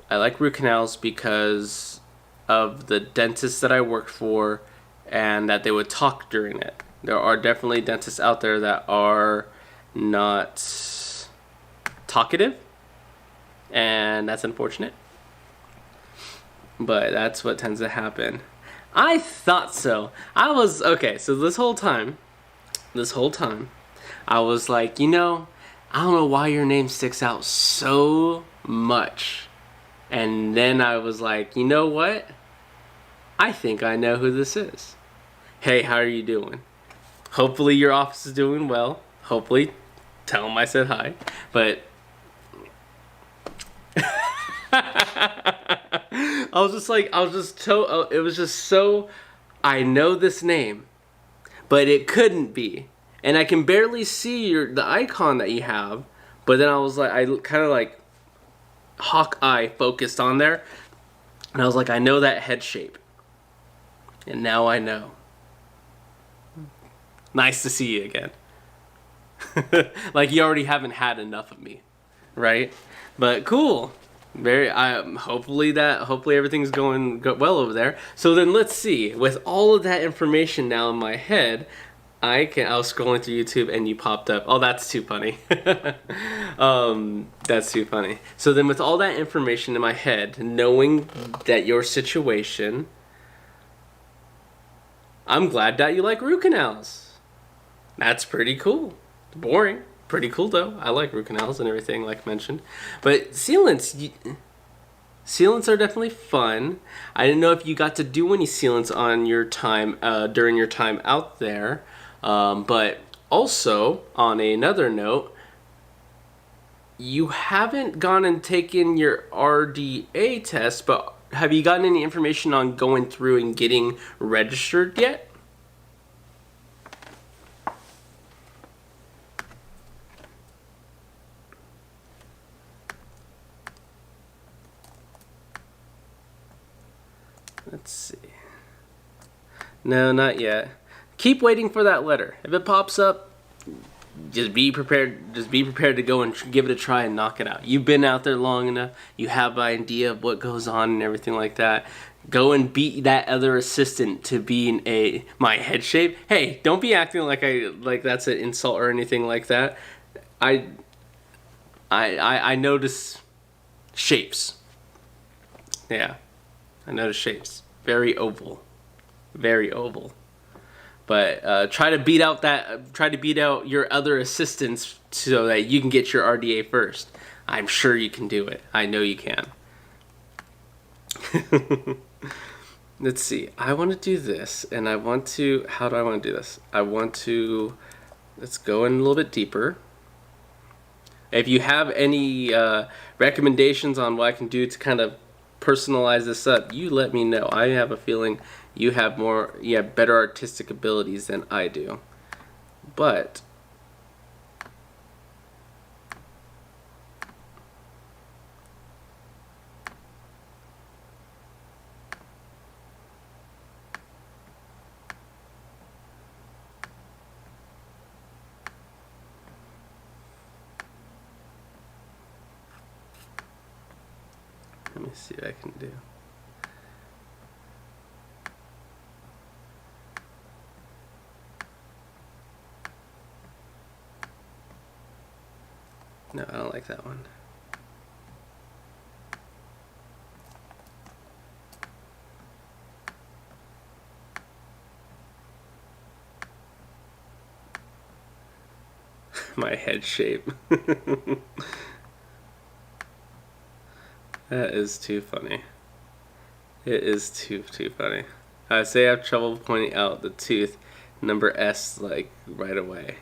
I like root canals because of the dentists that I worked for and that they would talk during it. There are definitely dentists out there that are not talkative, and that's unfortunate. but that's what tends to happen. I thought so. I was okay. So this whole time, I was like, I don't know why your name sticks out so much. And then I was like, you know what? I think I know who this is. Hey, how are you doing? Hopefully your office is doing well. Hopefully, tell them I said hi. But it was just so, I know this name, but it couldn't be. And I can barely see the icon that you have, but then I was like, I kind of like Hawkeye focused on there, and I was like, I know that head shape. And now I know. Nice to see you again. Like you already haven't had enough of me, right? But cool. Hopefully everything's going well over there. So then let's see. With all of that information now in my head, I was scrolling through YouTube and you popped up. Oh, that's too funny. That's too funny. So then with all that information in my head, knowing that your situation, I'm glad that you like root canals. That's pretty cool. Boring. Pretty cool though. I like root canals and everything like mentioned. But sealants are definitely fun. I didn't know if you got to do any sealants on your time during your time out there. But also, on another note, you haven't gone and taken your RDA test, but have you gotten any information on going through and getting registered yet? Let's see. No, not yet. Keep waiting for that letter. If it pops up, just be prepared. Just be prepared to go and give it a try and knock it out. You've been out there long enough. You have an idea of what goes on and everything like that. Go and beat that other assistant to being my head shape. Hey, don't be acting like that's an insult or anything like that. I notice shapes. Yeah, I notice shapes. Very oval. Very oval. But try to beat out your other assistants so that you can get your RDA first. I'm sure you can do it. I know you can. Let's see. I want to do this, and how do I want to do this? Let's go in a little bit deeper. If you have any recommendations on what I can do to kind of personalize this up, you let me know. I have a feeling you have better artistic abilities than I do. But let me see what I can do. No, I don't like that one. My head shape. That is too funny. It is too funny. I say I have trouble pointing out the tooth number S like right away.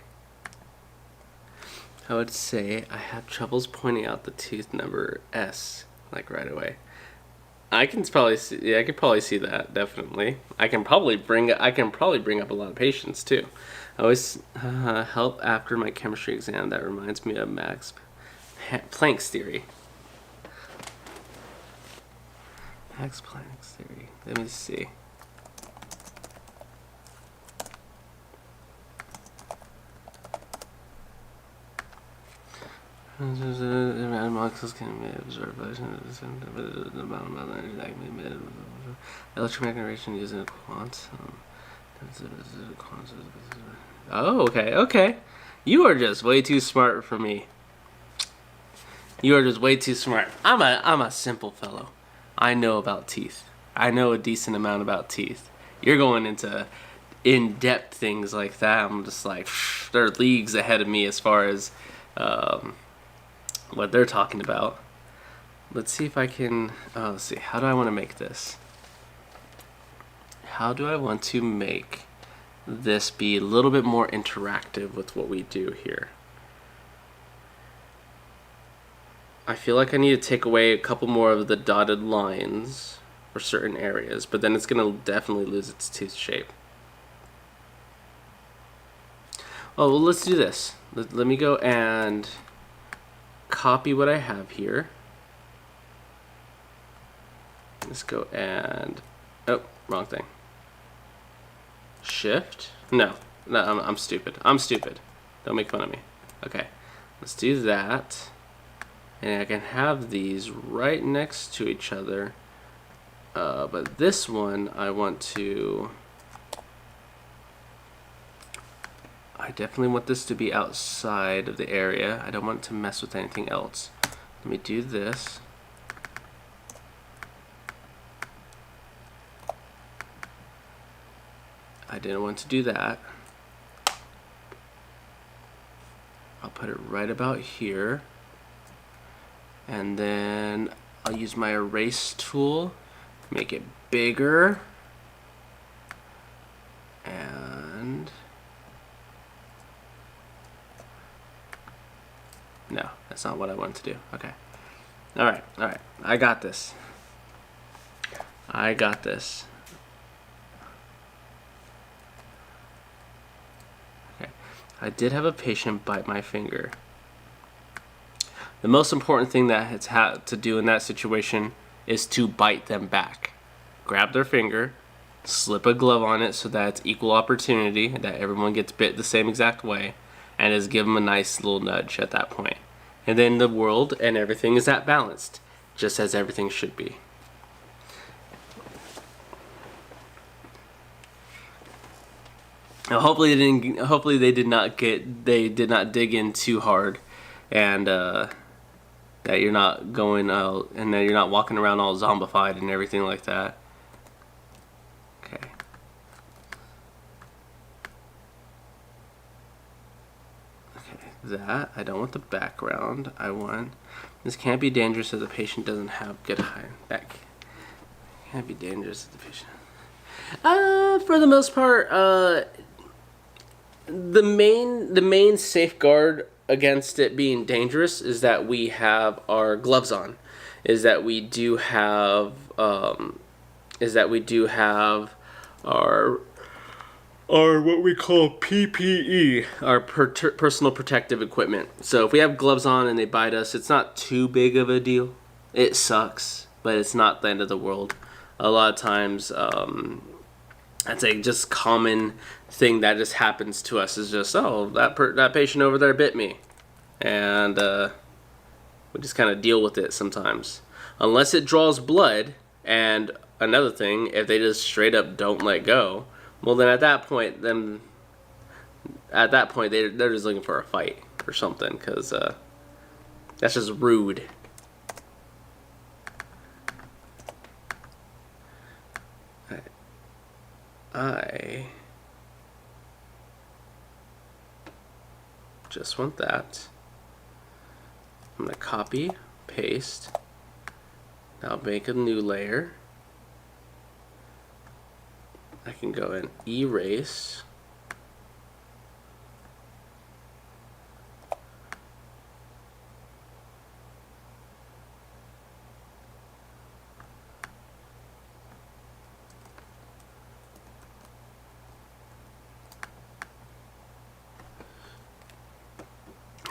I would say I have troubles pointing out the tooth number S like right away. I can probably see. Yeah, I could probably see that definitely. I can probably bring up a lot of patients too. I always help after my chemistry exam. That reminds me of Max Planck's theory. Max Planck's theory. Let me see. Molecules can be absorbed by the amount of energy that can be emitted. Electromagnetic radiation using a quantum. Oh, okay. You are just way too smart for me. You are just way too smart. I'm a simple fellow. I know about teeth. I know a decent amount about teeth. You're going into in-depth things like that. I'm just like, they're leagues ahead of me as far as what they're talking about. Let's see if I can, let's see, how do I want to make this? How do I want to make this be a little bit more interactive with what we do here? I feel like I need to take away a couple more of the dotted lines for certain areas, but then it's going to definitely lose its tooth shape. Oh, well, let's do this. Let me go and copy what I have here. Let's go and, oh, wrong thing. Shift? No, I'm stupid. I'm stupid. Don't make fun of me. Okay, let's do that. And I can have these right next to each other. But this one, I definitely want this to be outside of the area. I don't want it to mess with anything else. Let me do this. I didn't want to do that. I'll put it right about here. And then I'll use my erase tool, make it bigger. And no, that's not what I want to do. Okay. All right. I got this. I got this. Okay. I did have a patient bite my finger. The most important thing that it's had to do in that situation is to bite them back. Grab their finger, slip a glove on it so that it's equal opportunity, that everyone gets bit the same exact way, and just give them a nice little nudge at that point. And then the world and everything is at balanced, just as everything should be. Now, hopefully they did not dig in too hard, and that you're not going out and that you're not walking around all zombified and everything like that. Okay. Okay, that. I don't want the background. This can't be dangerous if the patient doesn't have good back. Can't be dangerous if the patient. For the most part, the main safeguard against it being dangerous is that we have our gloves on, is that we do have our what we call PPE, our personal protective equipment. So if we have gloves on and they bite us, it's not too big of a deal. It sucks, but it's not the end of the world. A lot of times, that's a just common thing that just happens to us, is just, oh, that patient over there bit me, and we just kind of deal with it sometimes, unless it draws blood. And another thing, if they just straight up don't let go, well, then at that point they're just looking for a fight or something, because that's just rude. I just want that. I'm going to copy, paste. Now make a new layer. I can go and erase.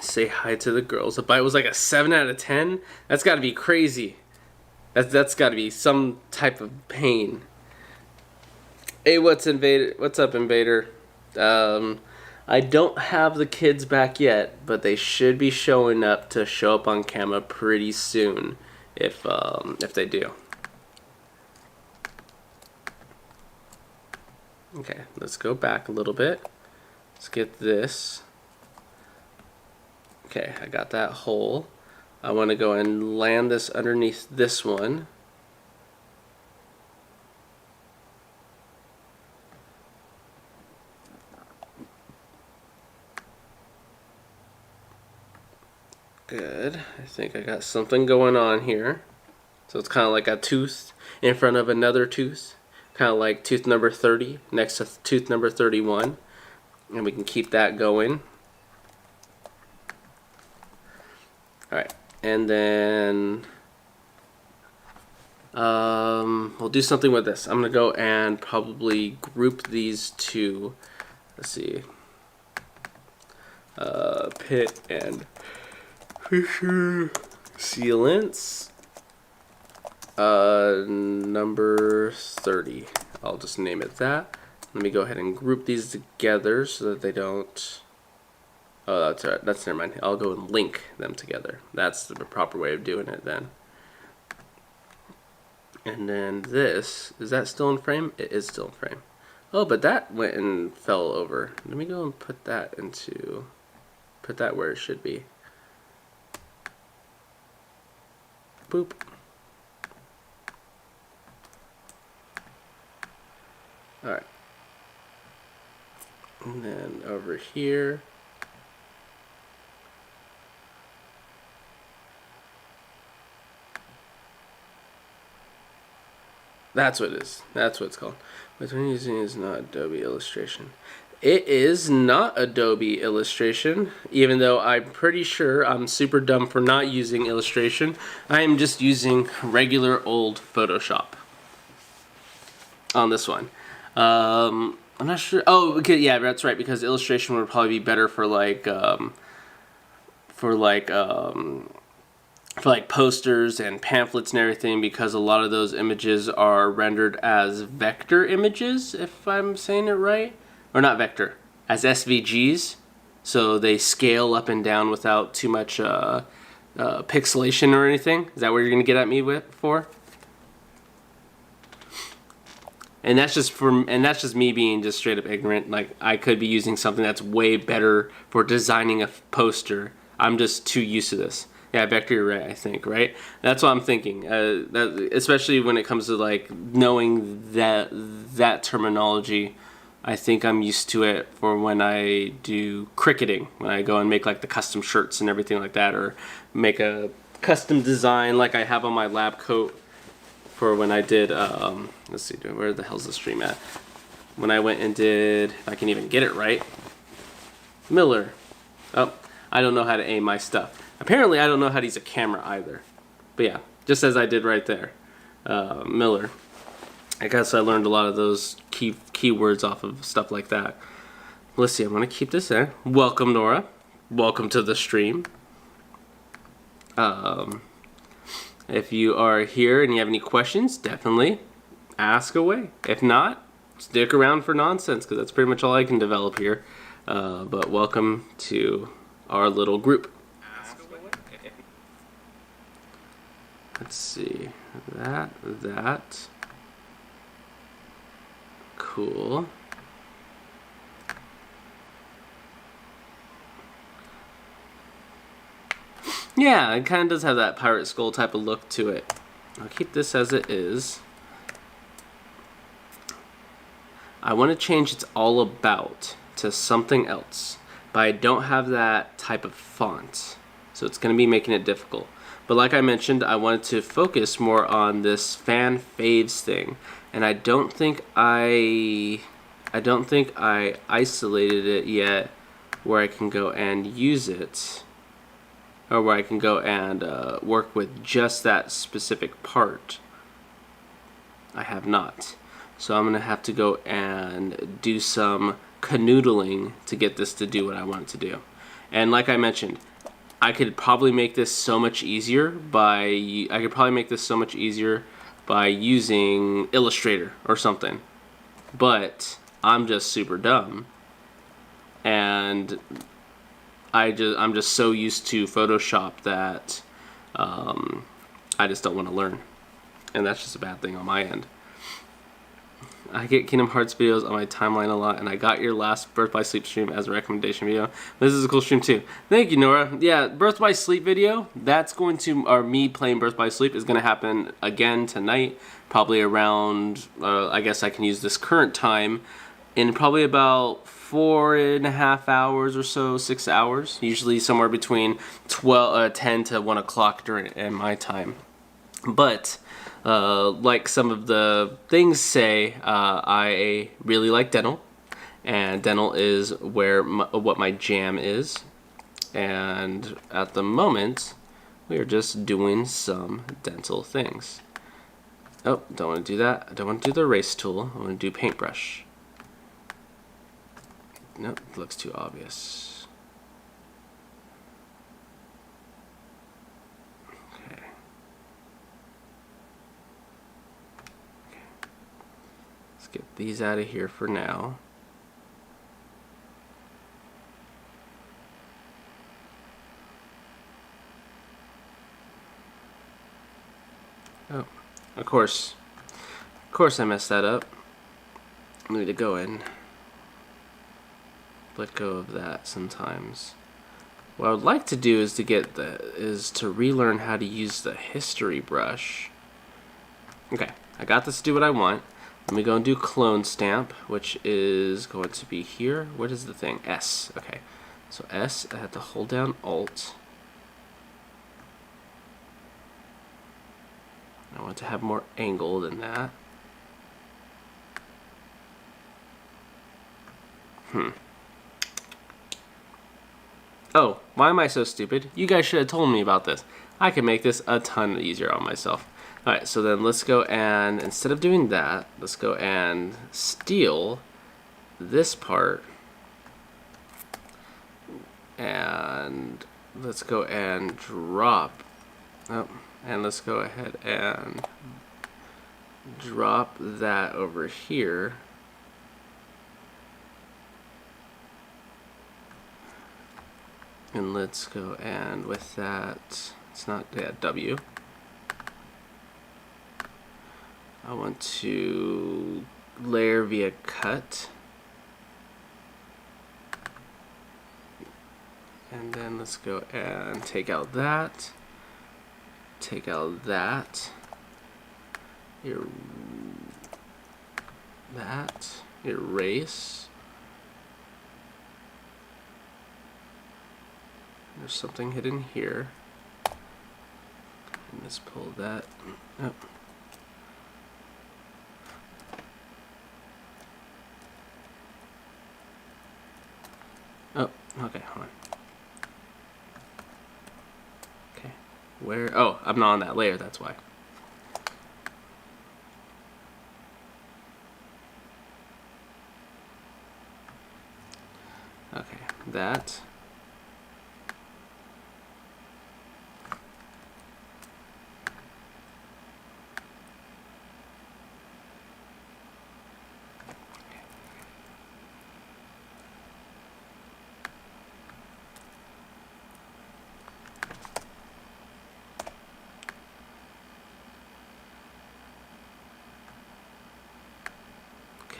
Say hi to the girls. The bite was like a 7 out of 10. That's got to be crazy. That's got to be some type of pain. Hey, what's up, Invader? I don't have the kids back yet, but they should be showing up on camera pretty soon, if they do. Okay, let's go back a little bit. Let's get this. Okay, I got that hole. I want to go and land this underneath this one. Good. I think I got something going on here. So it's kind of like a tooth in front of another tooth. Kind of like tooth number 30 next to tooth number 31. And we can keep that going. Alright. And then we'll do something with this. I'm going to go and probably group these two. Let's see. Pit and sealants. Number 30. I'll just name it that. Let me go ahead and group these together so that they don't... Oh, that's alright. That's never mind. I'll go and link them together. That's the proper way of doing it then. And then this, is that still in frame? It is still in frame. Oh, but that went and fell over. Let me go and put that where it should be. Boop. Alright. And then over here. That's what it is. That's what it's called. What I'm using is not Adobe Illustration. It is not Adobe Illustration, even though I'm pretty sure I'm super dumb for not using Illustration. I am just using regular old Photoshop on this one. I'm not sure. Oh, okay, yeah, that's right, because Illustration would probably be better for like posters and pamphlets and everything, because a lot of those images are rendered as vector images, if I'm saying it right. Or not vector, as SVGs. So they scale up and down without too much pixelation or anything. Is that what you're going to get at me for? And that's just me being just straight up ignorant. Like, I could be using something that's way better for designing a poster. I'm just too used to this. Yeah, vector, you're right, I think, right? That's what I'm thinking. Especially when it comes to like knowing that terminology. I think I'm used to it for when I do cricketing, when I go and make like the custom shirts and everything like that, or make a custom design like I have on my lab coat for when I did, let's see, where the hell's the stream at? When I went and did, if I can even get it right, Miller. Oh, I don't know how to aim my stuff. Apparently I don't know how to use a camera either. But yeah, just as I did right there, Miller. I guess I learned a lot of those keywords off of stuff like that. Let's see, I'm going to keep this there. Welcome, Nora. Welcome to the stream. If you are here and you have any questions, definitely ask away. If not, stick around for nonsense, because that's pretty much all I can develop here. But welcome to our little group. Let's see. That. Cool. Yeah, it kind of does have that pirate skull type of look to it. I'll keep this as it is. I want to change it's all about to something else, but I don't have that type of font, so it's going to be making it difficult. But like I mentioned, I wanted to focus more on this fan faves thing, and I don't think I isolated it yet where I can go and use it, or where I can go and work with just that specific part. I have not. So I'm gonna have to go and do some canoodling to get this to do what I want it to do. And like I mentioned, I could probably make this so much easier by using Illustrator or something. But I'm just super dumb, and I'm just so used to Photoshop that I just don't want to learn, and that's just a bad thing on my end. I get Kingdom Hearts videos on my timeline a lot, and I got your last Birth by Sleep stream as a recommendation video. This is a cool stream too. Thank you, Nora. Yeah, Birth by Sleep video, that's going to, or me playing Birth by Sleep is going to happen again tonight, probably around, I guess I can use this current time in probably about 4.5 hours or so, 6 hours. Usually somewhere between 10 to 1 o'clock in my time. But like some of the things say, I really like dental, and dental is where what my jam is. And at the moment, we are just doing some dental things. Oh, don't want to do that. I don't want to do the erase tool. I want to do paintbrush. Nope, looks too obvious. Okay. Let's get these out of here for now. Oh, of course I messed that up. I need to go in. Let go of that sometimes. What I would like to do is to relearn how to use the history brush. Okay, I got this to do what I want. Let me go and do clone stamp, which is going to be here. What is the thing? S. Okay, so S, I have to hold down Alt. I want to have more angle than that. Oh, why am I so stupid? You guys should have told me about this. I can make this a ton easier on myself. Alright, so then let's go and, instead of doing that, let's go and steal this part. And let's go and drop. Oh, and let's go ahead and drop that over here. And let's go and with that, it's not, yeah, W. I want to layer via cut. And then let's go and take out that. Take out that. That. Erase. There's something hidden here. And let's pull that up. Oh, okay, hold on. Okay, where? Oh, I'm not on that layer, that's why. Okay, that.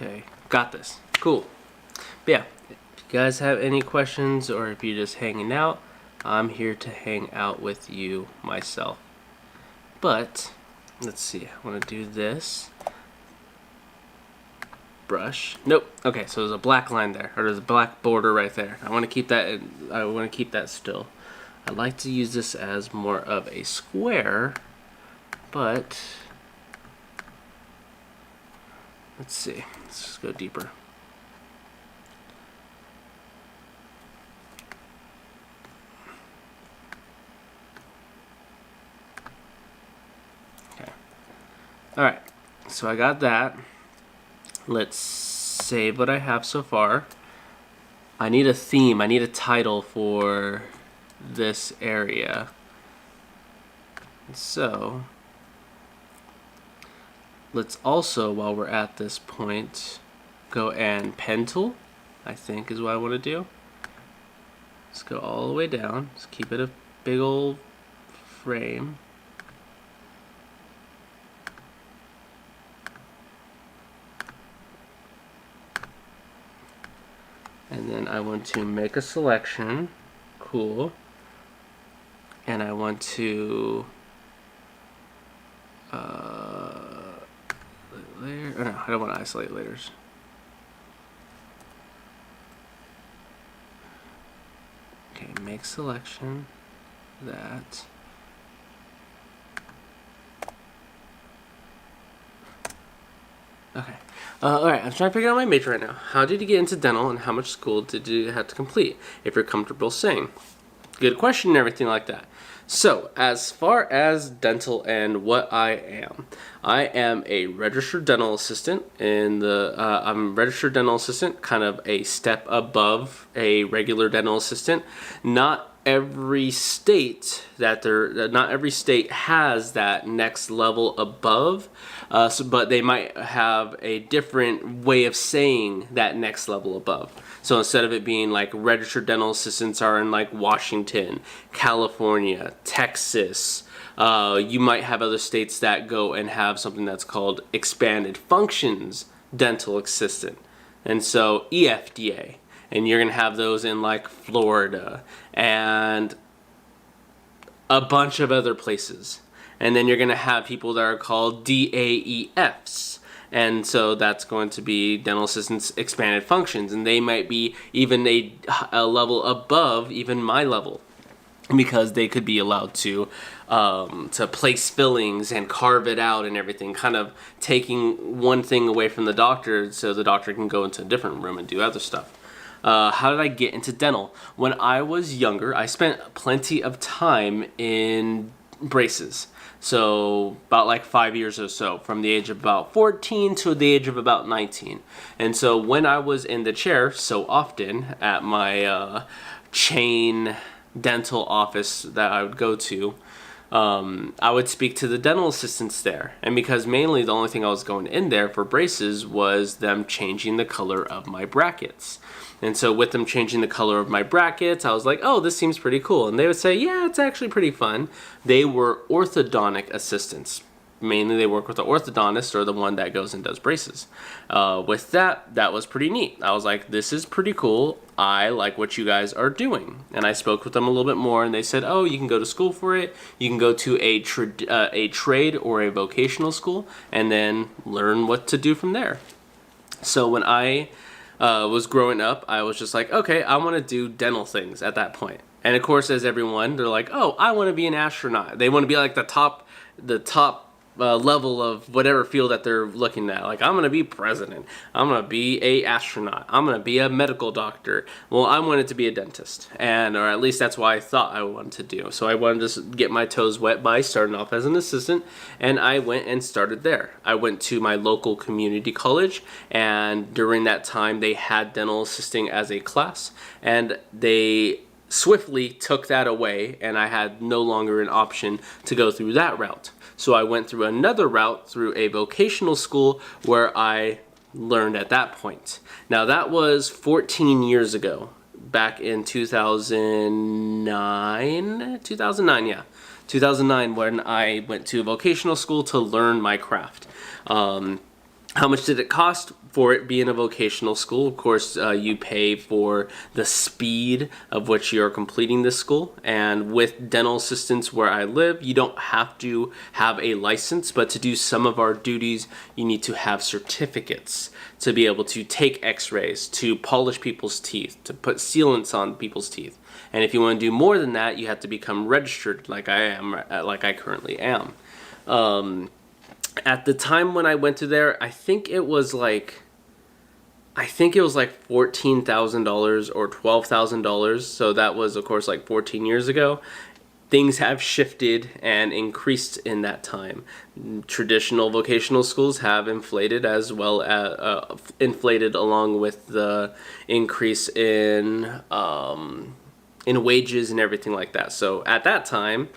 Okay, got this. Cool. But yeah, if you guys have any questions or if you're just hanging out, I'm here to hang out with you myself. But, let's see, I want to do this. Brush. Nope. Okay, so there's a black line there, or there's a black border right there. I want to keep that. I want to keep that still. I'd like to use this as more of a square, but let's see. Let's just go deeper. Okay. All right. So I got that. Let's save what I have so far. I need a theme. I need a title for this area. So let's also, while we're at this point, go and pen tool, I think is what I want to do. Let's go all the way down. Let's keep it a big old frame. And then I want to make a selection. Cool. And I want to layer. Oh no, I don't want to isolate layers. make selection that okay. Alright, I'm trying to figure out my major right now. How did you get into dental and how much school did you have to complete, if you're comfortable saying? Good question and everything like that. So, as far as dental and what I am a registered dental assistant in the, I'm a registered dental assistant, kind of a step above a regular dental assistant. Not every state not every state has that next level above, but they might have a different way of saying that next level above. So instead of it being like registered dental assistants are in like Washington, California, Texas, you might have other states that go and have something that's called expanded functions dental assistant. And so EFDA. And you're going to have those in like Florida and a bunch of other places. And then you're going to have people that are called DAEFs. And so that's going to be dental assistants expanded functions. And they might be even a level above even my level, because they could be allowed to place fillings and carve it out and everything, kind of taking one thing away from the doctor so the doctor can go into a different room and do other stuff. How did I get into dental? When I was younger, I spent plenty of time in braces. So about like 5 years or so, from the age of about 14 to the age of about 19. And so when I was in the chair so often at my chain dental office that I would go to, I would speak to the dental assistants there. And because mainly the only thing I was going in there for braces was them changing the color of my brackets. And so with them changing the color of my brackets, I was like, oh, this seems pretty cool. And they would say, yeah, it's actually pretty fun. They were orthodontic assistants. Mainly they work with the orthodontist, or the one that goes and does braces. With that was pretty neat. I was like, this is pretty cool. I like what you guys are doing. And I spoke with them a little bit more, and they said, oh, you can go to school for it. You can go to a trade or a vocational school and then learn what to do from there. So when I was growing up, I was just like, okay, I want to do dental things at that point. And of course, as everyone, they're like, oh, I want to be an astronaut. They want to be like the top level of whatever field that they're looking at. Like, I'm going to be president. I'm going to be a astronaut. I'm going to be a medical doctor. Well, I wanted to be a dentist, or at least that's what I thought I wanted to do. So I wanted to get my toes wet by starting off as an assistant, and I went and started there. I went to my local community college, and during that time, they had dental assisting as a class, and they swiftly took that away, and I had no longer an option to go through that route. So I went through another route through a vocational school where I learned at that point. Now that was 14 years ago, back in 2009, 2009 when I went to vocational school to learn my craft. How much did it cost for it being a vocational school? Of course, you pay for the speed of which you're completing this school. And with dental assistants where I live, you don't have to have a license, but to do some of our duties, you need to have certificates to be able to take x-rays, to polish people's teeth, to put sealants on people's teeth. And if you want to do more than that, you have to become registered like I currently am. At the time when I went to there, I think it was like $14,000 or $12,000. So that was, of course, like 14 years ago. Things have shifted and increased in that time. Traditional vocational schools have inflated, as well as inflated along with the increase in wages and everything like that. So at that time,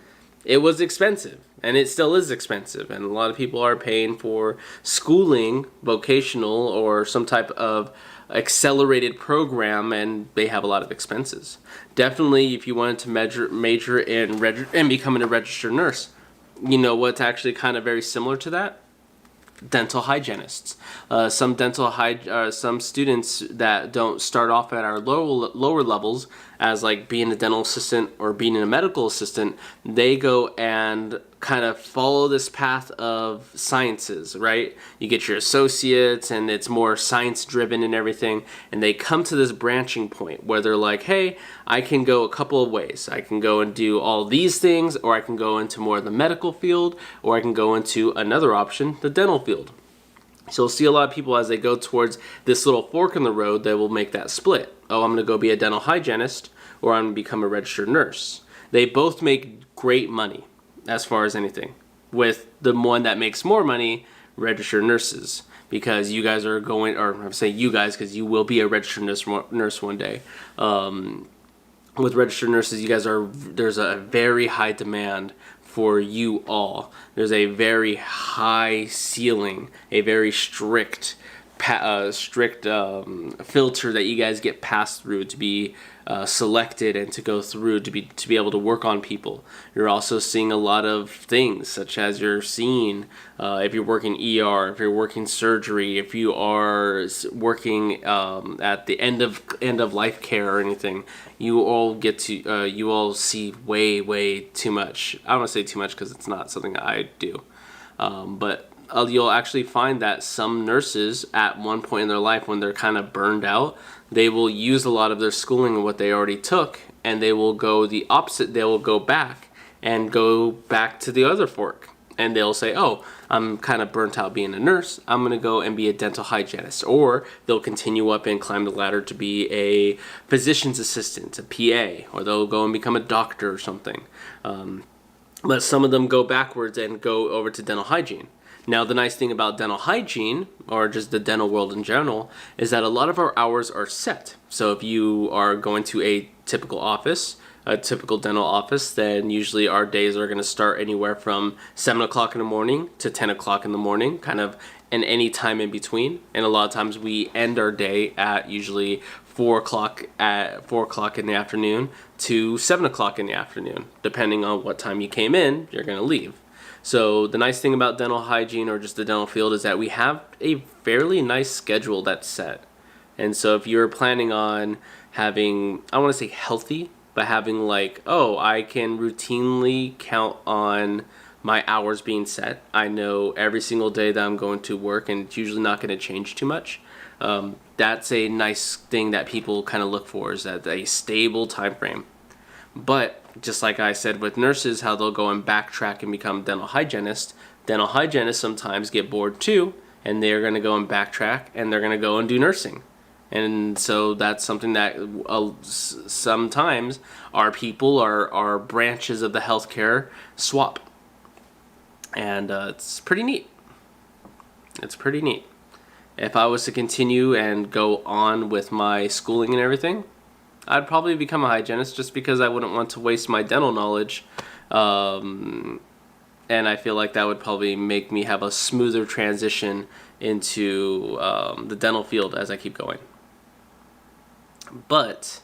it was expensive, and it still is expensive, and a lot of people are paying for schooling, vocational, or some type of accelerated program, and they have a lot of expenses. Definitely, if you wanted to major in becoming a registered nurse, you know what's actually kind of very similar to that? Dental hygienists. Some students that don't start off at our lower levels as like being a dental assistant or being a medical assistant, they go and kind of follow this path of sciences, right? You get your associates and it's more science driven and everything, and they come to this branching point where they're like, hey, I can go a couple of ways. I can go and do all these things, or I can go into more of the medical field, or I can go into another option, the dental field. So you'll see a lot of people as they go towards this little fork in the road, they will make that split. Oh, I'm going to go be a dental hygienist, or I'm going to become a registered nurse. They both make great money as far as anything. With the one that makes more money, registered nurses. Because you guys are going, or I'm saying you guys because you will be a registered nurse one day. With registered nurses, you guys there's a very high demand for you all. There's a very high ceiling, a very strict filter that you guys get passed through to be selected and to go through to be able to work on people. You're also seeing a lot of things, such as you're seeing if you're working ER, if you're working surgery, if you are working at the end of life care or anything. You all get to you all see way too much. I don't want to say too much because it's not something I do, but you'll actually find that some nurses at one point in their life, when they're kind of burned out, they will use a lot of their schooling and what they already took, and they will go the opposite. They will go back to the other fork, and they'll say, oh, I'm kind of burnt out being a nurse, I'm going to go and be a dental hygienist. Or they'll continue up and climb the ladder to be a physician's assistant, a PA, or they'll go and become a doctor or something. But some of them go backwards and go over to dental hygiene. Now, the nice thing about dental hygiene, or just the dental world in general, is that a lot of our hours are set. So if you are going to a typical office, a typical dental office, then usually our days are going to start anywhere from 7 o'clock in the morning to 10 o'clock in the morning, kind of in any time in between. And a lot of times we end our day at usually 4 o'clock in the afternoon to 7 o'clock in the afternoon. Depending on what time you came in, you're going to leave. So the nice thing about dental hygiene, or just the dental field, is that we have a fairly nice schedule that's set. And so if you're planning on having, I don't want to say healthy, but having like, oh, I can routinely count on my hours being set. I know every single day that I'm going to work, and it's usually not going to change too much. That's a nice thing that people kind of look for, is that a stable time frame. But just like I said with nurses, how they'll go and backtrack and become dental hygienists sometimes get bored too, and they're going to go and backtrack, and they're going to go and do nursing. And so that's something that sometimes our people, our branches of the healthcare swap. And it's pretty neat. It's pretty neat. If I was to continue and go on with my schooling and everything, I'd probably become a hygienist, just because I wouldn't want to waste my dental knowledge. And I feel like that would probably make me have a smoother transition into the dental field as I keep going. But,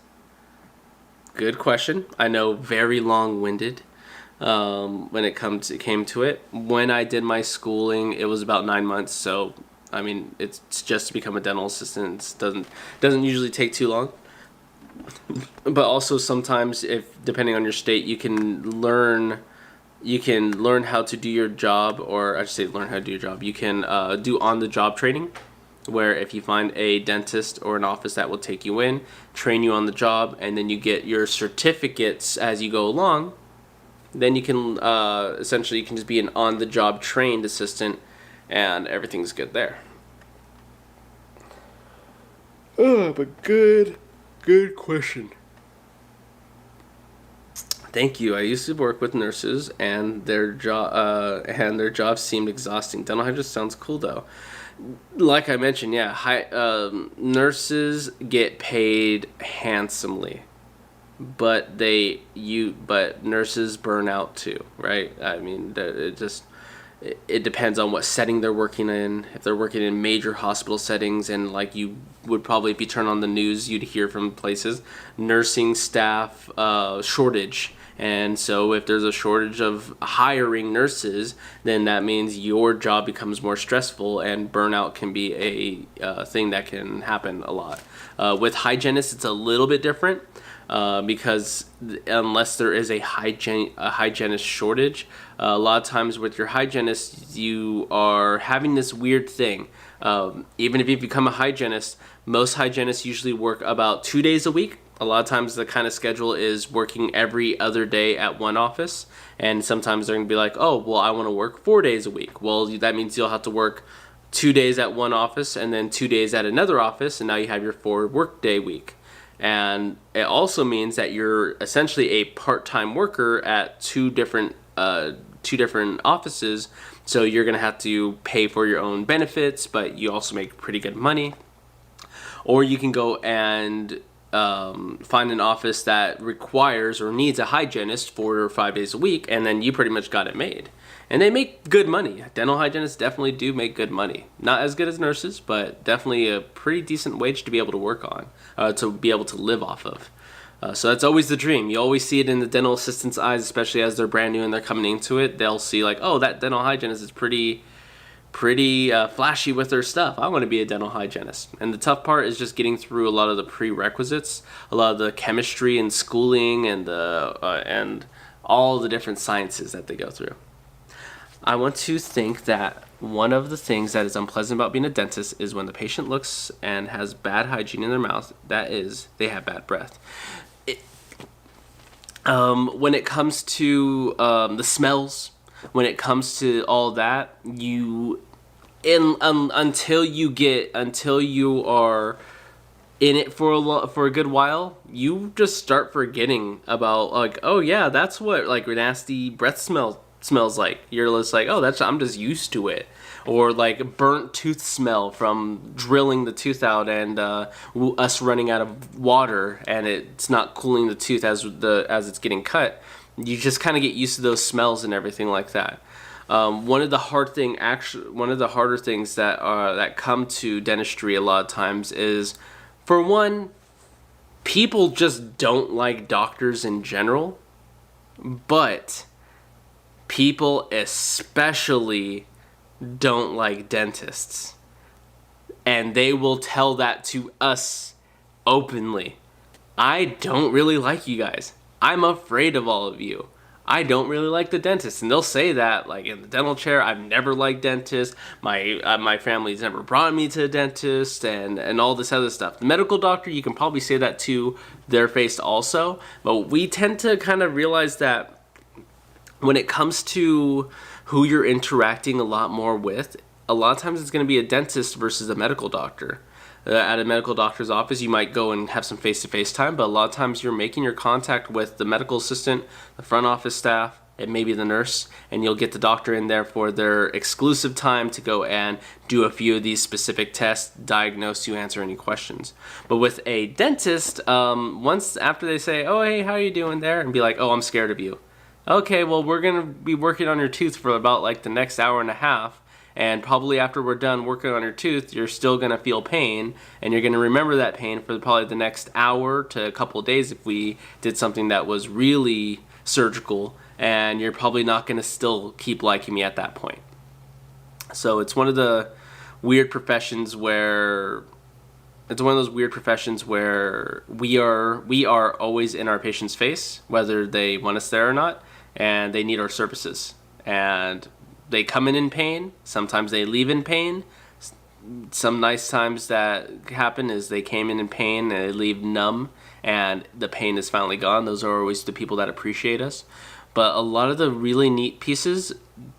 good question. I know, very long-winded when it came to it. When I did my schooling, it was about 9 months, so I mean, it's just to become a dental assistant. It doesn't usually take too long. But also sometimes, if depending on your state, you can learn how to do your job, or I should say learn how to do your job. You can do on-the-job training, where if you find a dentist or an office that will take you in, train you on the job, and then you get your certificates as you go along, then you can essentially you can just be an on-the-job trained assistant, and everything's good there. Oh, but good question. Thank you. I used to work with nurses, and their jobs seemed exhausting. Dental hygienist sounds cool though. Like I mentioned, yeah, nurses get paid handsomely, but nurses burn out too, right? I mean, it depends on what setting they're working in. If they're working in major hospital settings, and like you would probably, if you turn on the news, you'd hear from places, nursing staff shortage And so if there's a shortage of hiring nurses, then that means your job becomes more stressful, and burnout can be a thing that can happen a lot. With hygienists, it's a little bit different because unless there is a hygienist shortage, a lot of times with your hygienist, you are having this weird thing. Even if you become a hygienist, most hygienists usually work about 2 days a week. A lot of times the kind of schedule is working every other day at one office, and sometimes they're going to be like, oh, well, I want to work 4 days a week. Well, that means you'll have to work 2 days at one office and then 2 days at another office, and now you have your 4 workday week. And it also means that you're essentially a part-time worker at two different offices, so you're going to have to pay for your own benefits, but you also make pretty good money. Or you can go and find an office that requires or needs a hygienist 4 or 5 days a week, and then you pretty much got it made. And they make good money. Dental hygienists definitely do make good money. Not as good as nurses, but definitely a pretty decent wage to be able to work on, to be able to live off of. So that's always the dream. You always see it in the dental assistant's eyes, especially as they're brand new and they're coming into it. They'll see like, oh, that dental hygienist is pretty flashy with their stuff. I want to be a dental hygienist. And the tough part is just getting through a lot of the prerequisites, a lot of the chemistry and schooling, and and all the different sciences that they go through. I want to think that one of the things that is unpleasant about being a dentist is when the patient looks and has bad hygiene in their mouth, that is, they have bad breath. When it comes to the smells, when it comes to all that, until you are in it for a good while, you just start forgetting about like, oh yeah, that's what like nasty breath smells like. You're just like, oh, I'm just used to it. Or like burnt tooth smell from drilling the tooth out and us running out of water and it's not cooling the tooth as it's getting cut. You just kind of get used to those smells and everything like that. One of the harder things that come to dentistry a lot of times is, for one, people just don't like doctors in general, but people especially don't like dentists. And they will tell that to us openly. I don't really like you guys. I'm afraid of all of you. I don't really like the dentist. And they'll say that like in the dental chair. I've never liked dentists. My family's never brought me to a dentist and all this other stuff. The medical doctor, you can probably say that to their face also. But we tend to kind of realize that when it comes to who you're interacting a lot more with, a lot of times it's going to be a dentist versus a medical doctor. At a medical doctor's office, you might go and have some face-to-face time, but a lot of times you're making your contact with the medical assistant, the front office staff, and maybe the nurse, and you'll get the doctor in there for their exclusive time to go and do a few of these specific tests, diagnose you, answer any questions. But with a dentist, once after they say, oh, hey, how are you doing there? And be like, oh, I'm scared of you. Okay, well, we're going to be working on your tooth for about like the next hour and a half. And probably after we're done working on your tooth, you're still going to feel pain. And you're going to remember that pain for probably the next hour to a couple of days if we did something that was really surgical. And you're probably not going to still keep liking me at that point. So it's one of the weird professions where... It's one of those weird professions where we are always in our patient's face, whether they want us there or not. And they need our services. And they come in pain. Sometimes they leave in pain. Some nice times that happen is they came in pain and they leave numb and the pain is finally gone. Those are always the people that appreciate us. But a lot of the really neat pieces,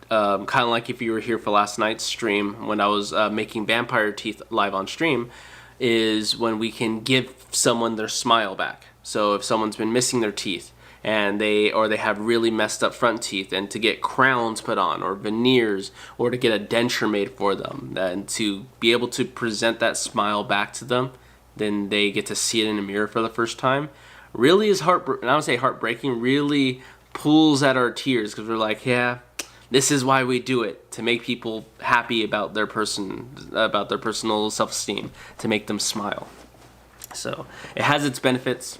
kind of like if you were here for last night's stream when I was making vampire teeth live on stream, is when we can give someone their smile back. So if someone's been missing their teeth, and they have really messed up front teeth, and to get crowns put on or veneers or to get a denture made for them, and to be able to present that smile back to them, then they get to see it in a mirror for the first time, really is and I don't say heartbreaking, really pulls at our tears, because we're like, yeah, this is why we do it, to make people happy about their personal self-esteem, to make them smile. So it has its benefits.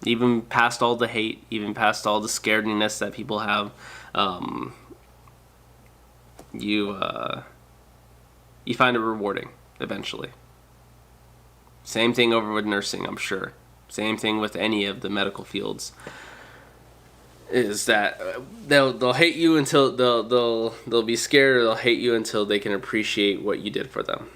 Even past all the hate, even past all the scaredness that people have, you find it rewarding eventually. Same thing over with nursing, I'm sure. Same thing with any of the medical fields. Is that they'll hate you until they'll be scared, or they'll hate you until they can appreciate what you did for them.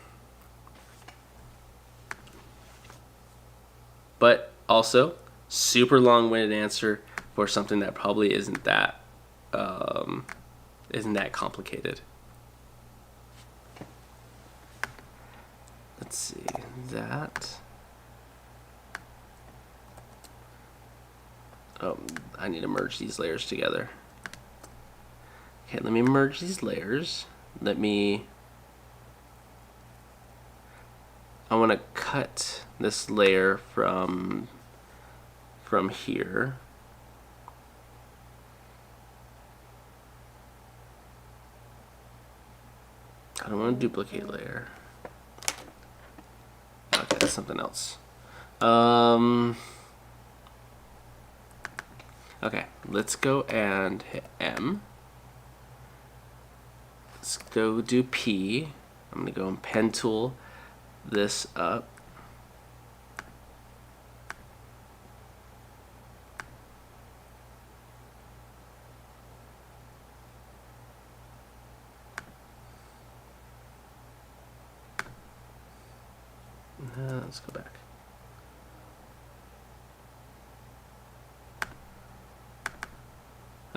But also, super long-winded answer for something that probably isn't that complicated. Let's see that. Oh, I need to merge these layers together. Okay, let me merge these layers. I want to cut this layer from here. I don't want to duplicate layer. Okay, that's something else. Okay, let's go and hit M. Let's go do P. I'm gonna go and pen tool this up. Let's go back.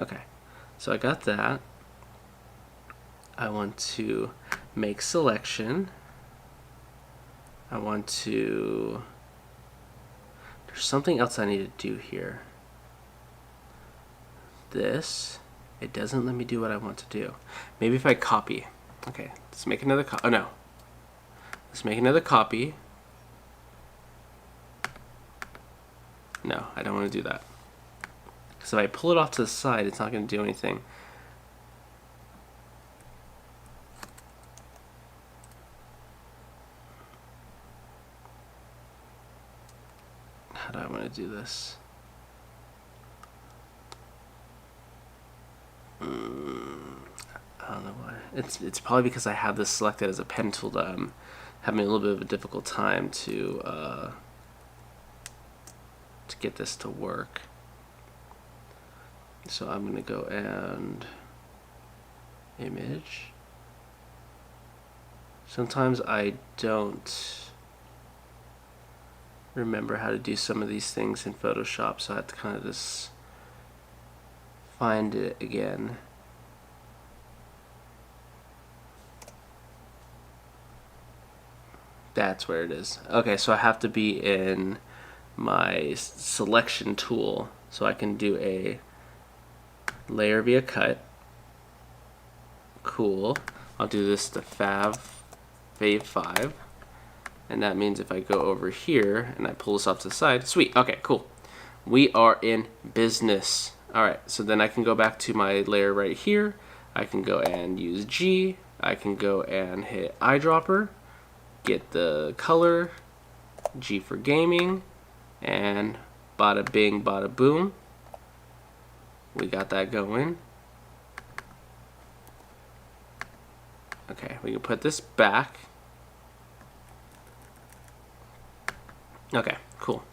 Okay, so I got that. I want to make selection. I want to, there's something else I need to do here. This, it doesn't let me do what I want to do. Maybe if I copy. Okay, let's make another copy. Oh no. Let's make another copy. No, I don't want to do that. So if I pull it off to the side, it's not going to do anything. How do I want to do this? I don't know why. It's probably because I have this selected as a pen tool that I'm having a little bit of a difficult time to get this to work. So I'm going to go and image. Sometimes I don't remember how to do some of these things in Photoshop, so I have to kind of just find it again. That's where it is. Okay, so I have to be in my selection tool, so I can do a layer via cut. Cool. I'll do this to Fave 5, and that means if I go over here and I pull this off to the side, sweet. Okay, cool. We are in business. All right, so then I can go back to my layer right here. I can go and use G. I can go and hit eyedropper, get the color, G for gaming, and bada bing, bada boom. We got that going. Okay, we can put this back. Okay, cool.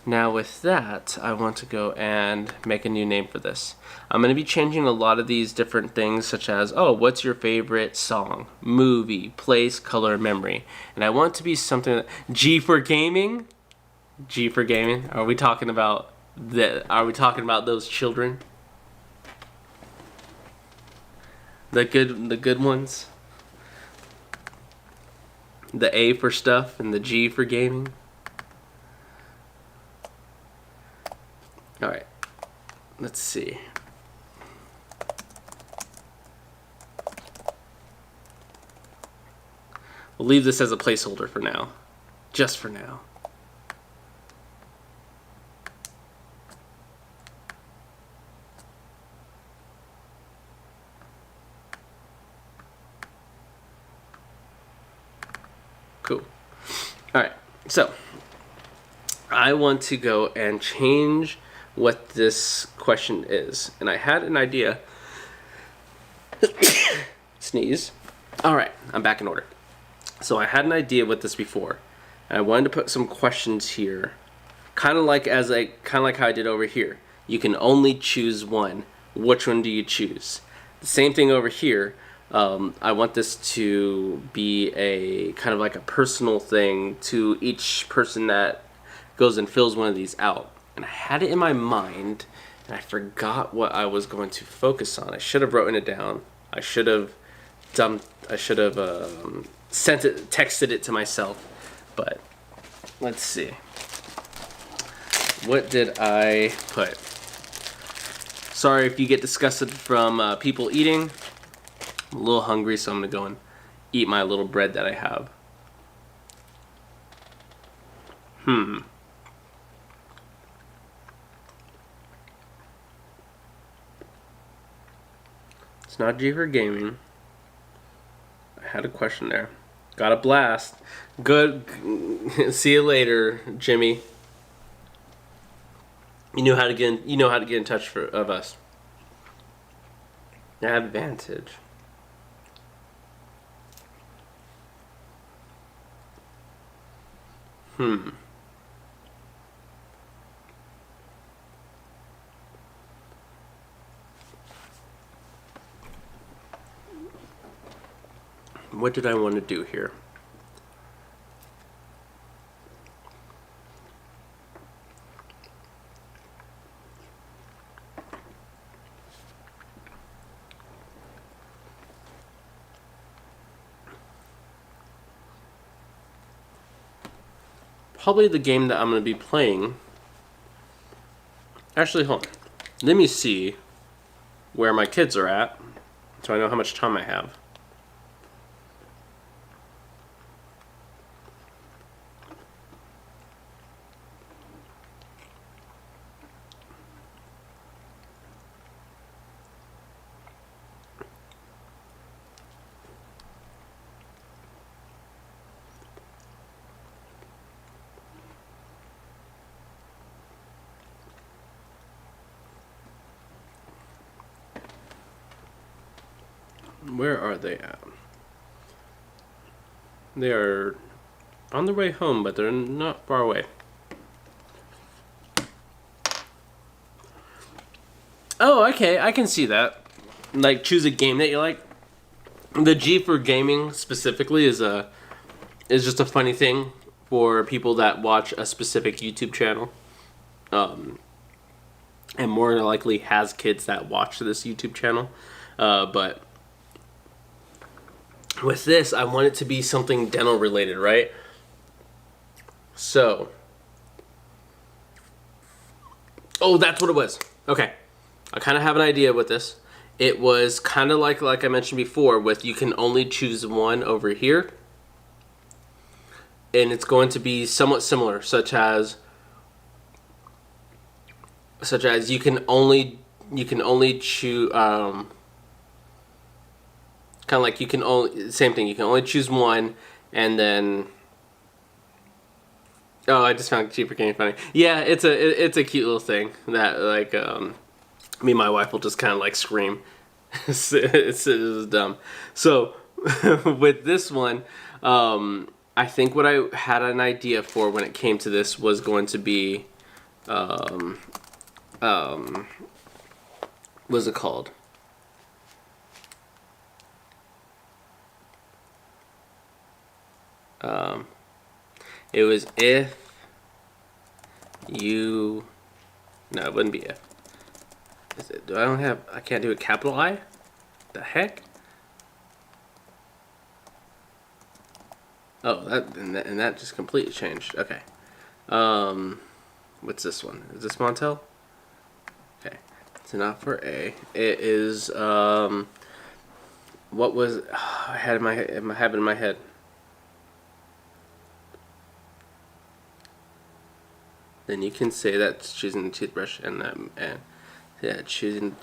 Now with that, I want to go and make a new name for this. I'm going to be changing a lot of these different things, such as, oh, what's your favorite song, movie, place, color, memory. And I want it to be something that, G for gaming? G for gaming? Are we talking about those children? The good ones? The A for stuff and the G for gaming? Alright, let's see. We'll leave this as a placeholder for now. Just for now. Cool. Alright, so I want to go and change what this question is. And I had an idea. Sneeze. All right, I'm back in order. So I had an idea with this before. And I wanted to put some questions here, kind of like how I did over here. You can only choose one. Which one do you choose? The same thing over here. I want this to be a kind of like a personal thing to each person that goes and fills one of these out. And I had it in my mind, and I forgot what I was going to focus on. I should have written it down. I should have texted it to myself. But let's see. What did I put? Sorry if you get disgusted from people eating. I'm a little hungry, so I'm gonna go and eat my little bread that I have. It's not G for gaming. I had a question there. Got a blast. Good. See you later, Jimmy. You know how to get in touch of us. Advantage. What did I want to do here? Probably the game that I'm going to be playing. Actually, hold on. Let me see where my kids are at, so I know how much time I have. Where are they at? They are on their way home, but they're not far away. Oh, okay, I can see that. Like, choose a game that you like. The G for gaming specifically is just a funny thing for people that watch a specific YouTube channel, and more than likely has kids that watch this YouTube channel. But with this, I want it to be something dental related, right? So, oh, that's what it was. Okay, I kind of have an idea with this. It was kind of like I mentioned before, with you can only choose one over here, and it's going to be somewhat similar, such as you can only choose kind of like you can only, same thing, you can only choose one, and then, oh, I just found cheaper game funny. Yeah, it's a cute little thing that, like, me and my wife will just kind of like scream. it's dumb. So with this one, I think what I had an idea for when it came to this was going to be, what's it called? It was if you, no, it wouldn't be if. Is it, I can't do a capital I? The heck? Oh, and that just completely changed. Okay. What's this one? Is this Montel? Okay. It's not for A. It is, what was, I had in my head. Then you can say that's choosing the toothbrush and yeah, choosing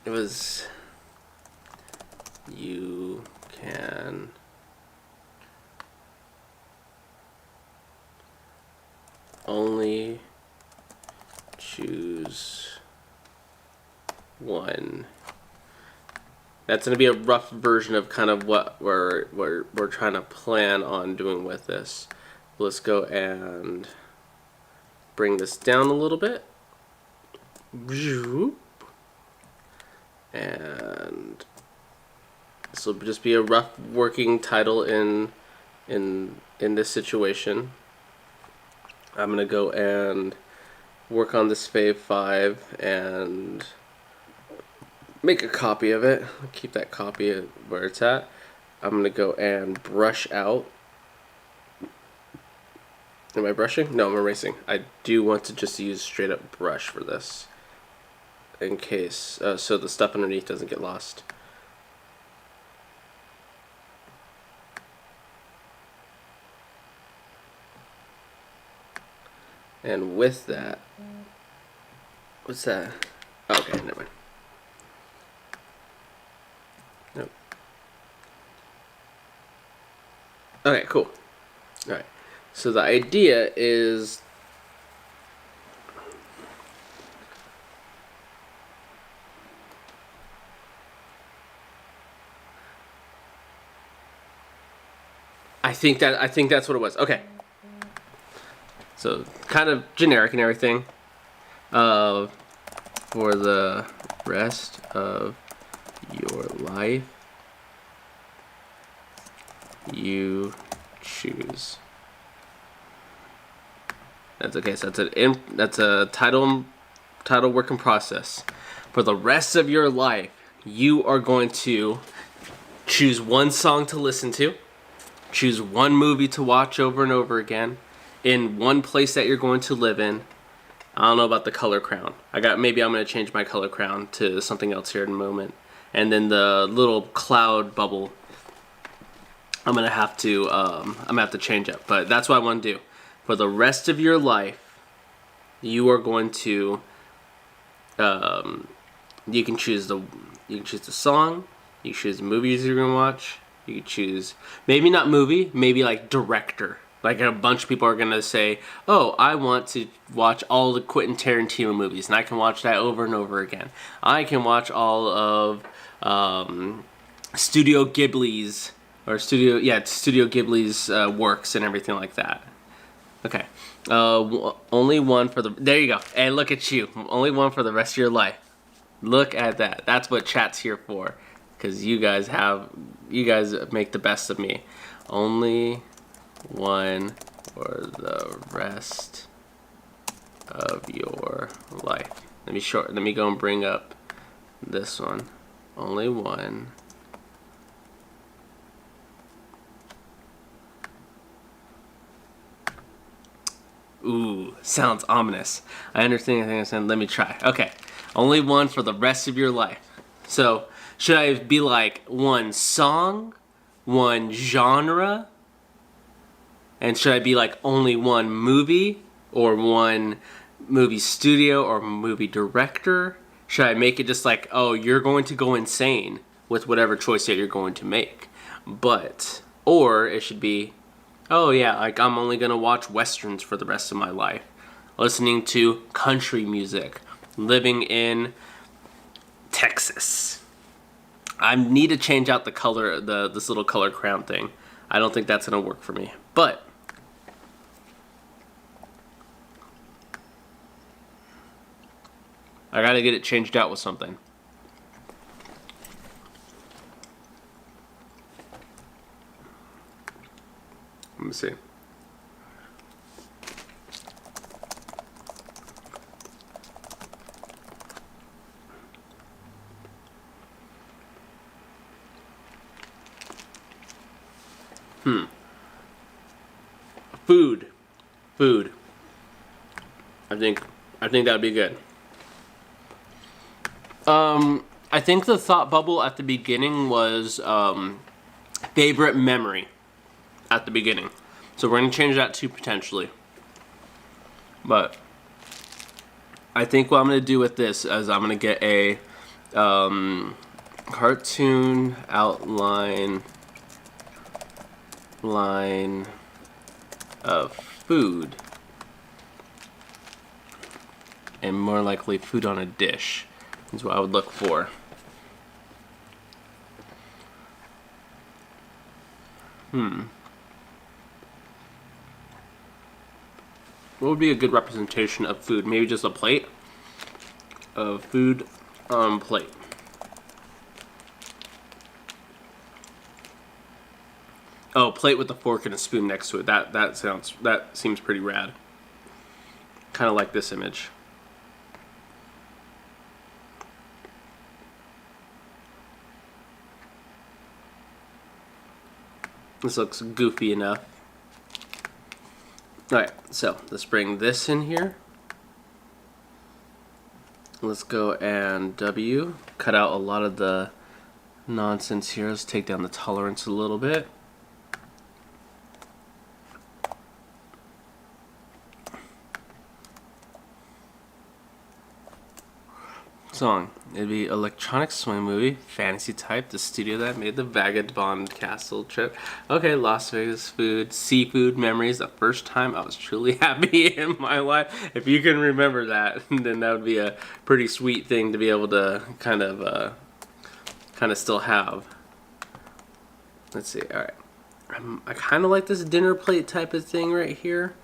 it was, you can choose one. That's going to be a rough version of kind of what we're trying to plan on doing with this. Let's go and bring this down a little bit. And this will just be a rough working title in this situation. I'm going to go and work on this Fave 5 and make a copy of it. Keep that copy where it's at. I'm going to go and brush out. Am I brushing? No, I'm erasing. I do want to just use straight up brush for this, in case, so the stuff underneath doesn't get lost. And with that, what's that? Oh, okay, never mind. Nope. Okay, cool. Alright, so the idea is I think that's what it was. Okay. So kind of generic and everything. For the rest of your life, you choose. That's okay. So that's a title work in process. For the rest of your life, you are going to choose one song to listen to, choose one movie to watch over and over again, in one place that you're going to live in. I don't know about the color crown. Maybe I'm going to change my color crown to something else here in a moment. And then the little cloud bubble, I'm gonna have to change up. But that's what I want to do. For the rest of your life, you are going to you can choose the song, you can choose the movies you're gonna watch, you can choose maybe not movie, maybe like director. Like a bunch of people are gonna say, "Oh, I want to watch all the Quentin Tarantino movies, and I can watch that over and over again. I can watch all of Studio Ghibli's works and everything like that." Okay, only one for the. There you go. Hey, look at you. Only one for the rest of your life. Look at that. That's what chat's here for, because you guys make the best of me. Only one for the rest of your life. Let me go and bring up this one. Only one. Ooh, sounds ominous. I understand. Let me try. Okay. Only one for the rest of your life. So, should I be like one song, one genre? And should I be like only one movie, or one movie studio, or movie director? Should I make it just like, oh, you're going to go insane with whatever choice that you're going to make? Or it should be, oh yeah, like I'm only going to watch westerns for the rest of my life. Listening to country music. Living in Texas. I need to change out the color, this little color crown thing. I don't think that's going to work for me. But I gotta get it changed out with something. Let me see. Food. I think that'd be good. I think the thought bubble at the beginning was favorite memory at the beginning. So we're going to change that to potentially. But I think what I'm going to do with this is I'm going to get a cartoon outline of food. and more likely food on a dish is what I would look for. What would be a good representation of food? Maybe just a plate of food on plate. Oh, plate with a fork and a spoon next to it. That seems pretty rad. Kind of like this image. This looks goofy enough. Alright, so let's bring this in here. Let's go and W. Cut out a lot of the nonsense here. Let's take down the tolerance a little bit. Song. It'd be electronic swing movie, fantasy type, the studio that made the Vagabond Castle trip. Okay, Las Vegas food, seafood memories, the first time I was truly happy in my life. If you can remember that, then that would be a pretty sweet thing to be able to kind of still have. Let's see, alright. I kind of like this dinner plate type of thing right here,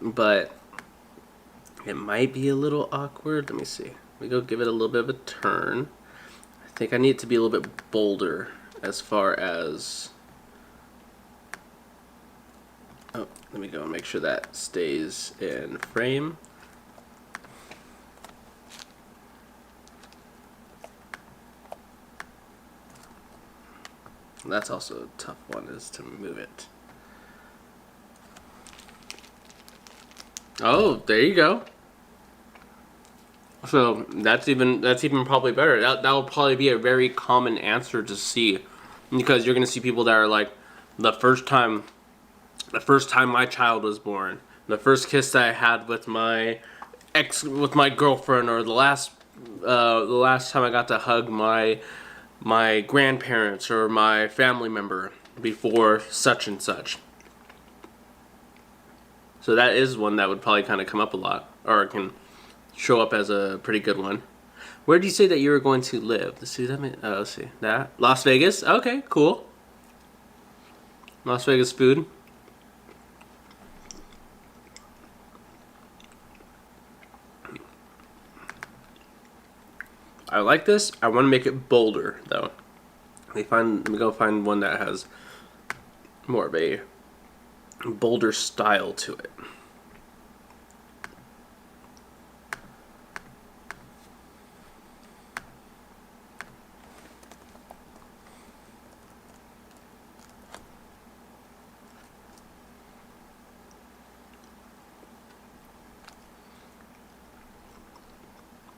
but it might be a little awkward. Let me see. We go give it a little bit of a turn. I think I need it to be a little bit bolder as far as... Oh, let me go and make sure that stays in frame. That's also a tough one, is to move it. Oh, there you go. So that's even probably better. That will probably be a very common answer to see, because you're gonna see people that are like, the first time my child was born, the first kiss that I had with my girlfriend, or the last time I got to hug my grandparents or my family member before such and such. So that is one that would probably kind of come up a lot, or it can show up as a pretty good one. Where did you say that you were going to live? Let's see that. Let's see that. Las Vegas. Okay, cool. Las Vegas food. I like this. I want to make it bolder though. Let me go find one that has more of a bolder style to it.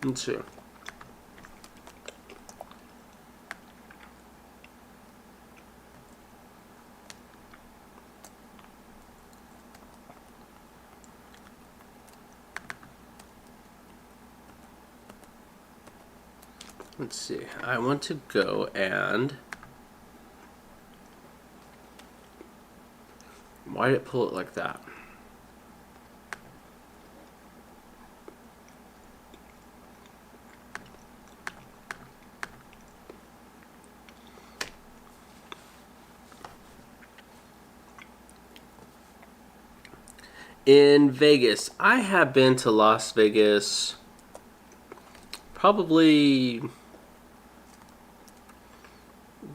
Let's see. Let's see. I want to go and... Why did it pull it like that? In Vegas, I have been to Las Vegas probably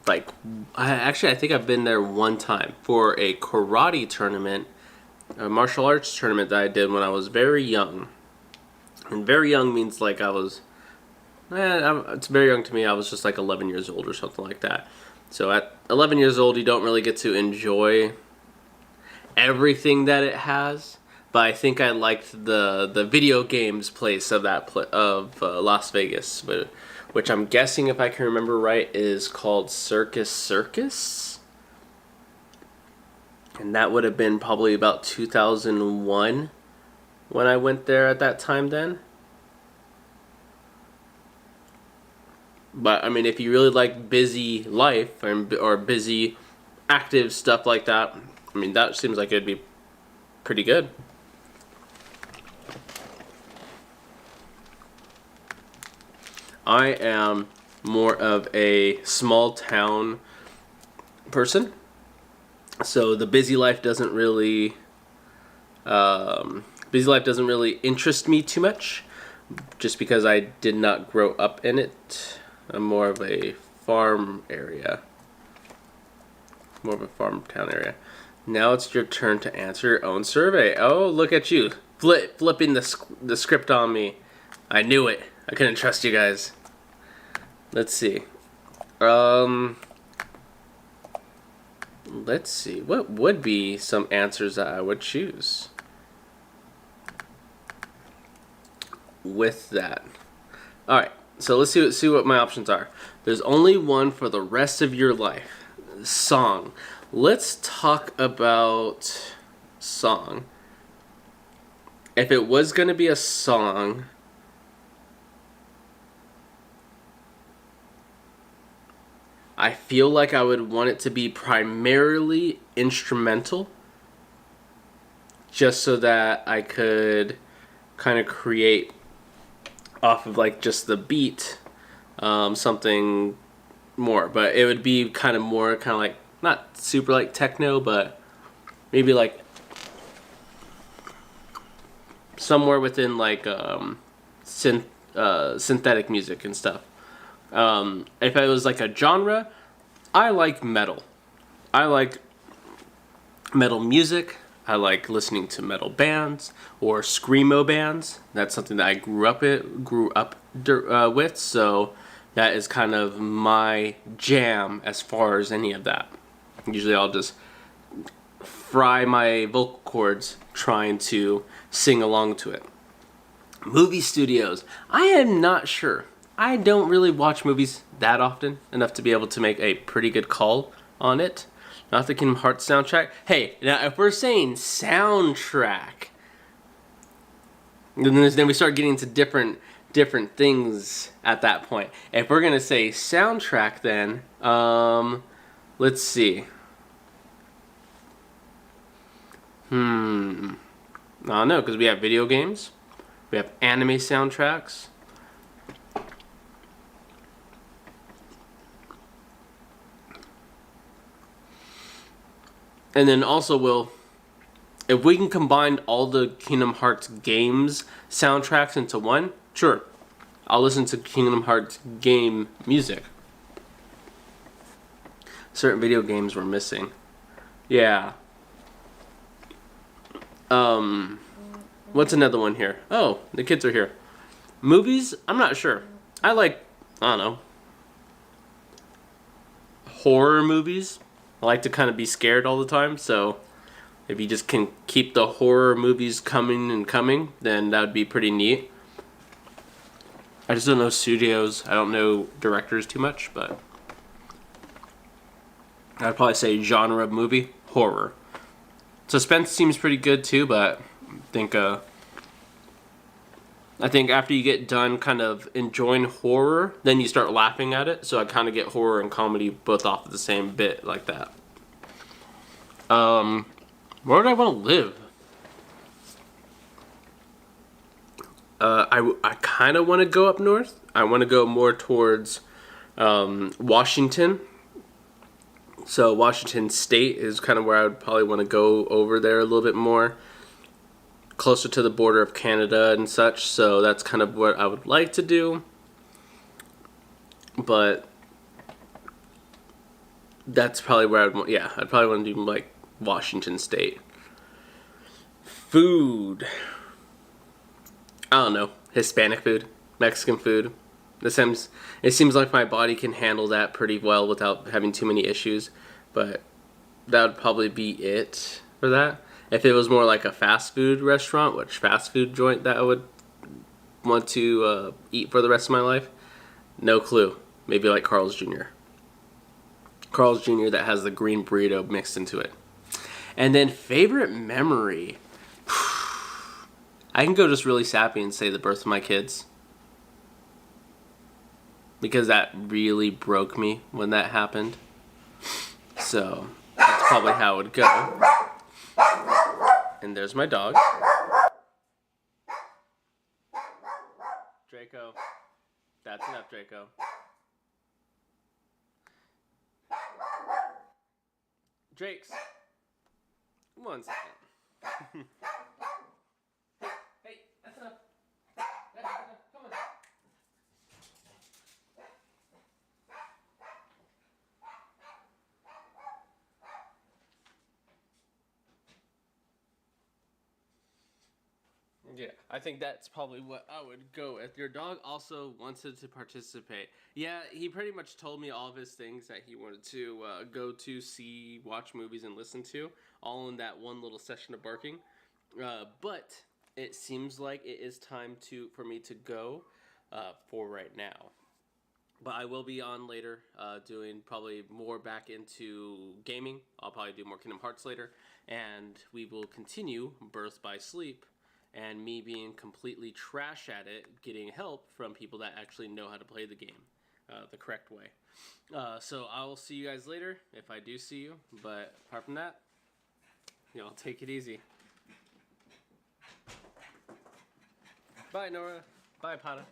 like, I think I've been there one time for a karate tournament, a martial arts tournament that I did when I was very young. And very young means like I was, it's very young to me. I was just like 11 years old or something like that. So at 11 years old, you don't really get to enjoy everything that it has. But I think I liked the video games place of Las Vegas, which I'm guessing, if I can remember right, is called Circus. And that would have been probably about 2001 when I went there at that time then. But I mean, if you really like busy life or busy active stuff like that, I mean, that seems like it'd be pretty good. I am more of a small town person, so the busy life doesn't really interest me too much, just because I did not grow up in it. I'm more of a farm area, more of a farm town area. Now it's your turn to answer your own survey. Oh, look at you, flipping the script on me. I knew it. I couldn't trust you guys. Let's see. Let's see. What would be some answers that I would choose with that? All right. So let's see what my options are. There's only one for the rest of your life. Song. Let's talk about song. If it was going to be a song, I feel like I would want it to be primarily instrumental, just so that I could kind of create off of like just the beat something more. But it would be kind of like not super like techno, but maybe like somewhere within like synthetic music and stuff. If it was like a genre, I like metal. I like metal music. I like listening to metal bands or screamo bands. That's something that I grew up with. So that is kind of my jam as far as any of that. Usually, I'll just fry my vocal cords trying to sing along to it. Movie studios. I am not sure. I don't really watch movies that often enough to be able to make a pretty good call on it. Not the Kingdom Hearts soundtrack. Hey, now if we're saying soundtrack, then we start getting into different things at that point. If we're gonna say soundtrack, then let's see. I don't know, because we have video games, we have anime soundtracks. And then also, if we can combine all the Kingdom Hearts games soundtracks into one, sure, I'll listen to Kingdom Hearts game music. Certain video games were missing. Yeah. What's another one here? Oh, the kids are here. Movies? I'm not sure. I don't know, horror movies. I like to kind of be scared all the time, so if you just can keep the horror movies coming and coming, then that would be pretty neat. I just don't know studios. I don't know directors too much, but I'd probably say genre of movie, horror. Suspense seems pretty good too, but I think after you get done kind of enjoying horror, then you start laughing at it. So I kind of get horror and comedy both off of the same bit like that. Where do I want to live? I kind of want to go up north. I want to go more towards Washington. So Washington State is kind of where I would probably want to go over there a little bit more. Closer to the border of Canada and such. So that's kind of what I would like to do. But that's probably where I'd probably want to do like Washington State. Food. I don't know. Hispanic food, Mexican food. It seems like my body can handle that pretty well without having too many issues. But that would probably be it for that. If it was more like a fast food restaurant, which fast food joint that I would want to eat for the rest of my life, no clue. Maybe like Carl's Jr. Carl's Jr. that has the green burrito mixed into it. And then favorite memory. I can go just really sappy and say the birth of my kids. Because that really broke me when that happened. So, that's probably how it would go. And there's my dog. Draco. That's enough, Draco. Drakes. 1 second. Hey, that's enough. That's enough. Come on. Yeah, I think that's probably what I would go with. Your dog also wanted to participate. Yeah, he pretty much told me all of his things that he wanted to go to, see, watch movies, and listen to, all in that one little session of barking. But it seems like it is time for me to go for right now. But I will be on later, doing probably more back into gaming. I'll probably do more Kingdom Hearts later, and we will continue Birth by Sleep, and me being completely trash at it, getting help from people that actually know how to play the game the correct way. So I will see you guys later if I do see you. But apart from that, y'all take it easy. Bye, Nora. Bye, Pata.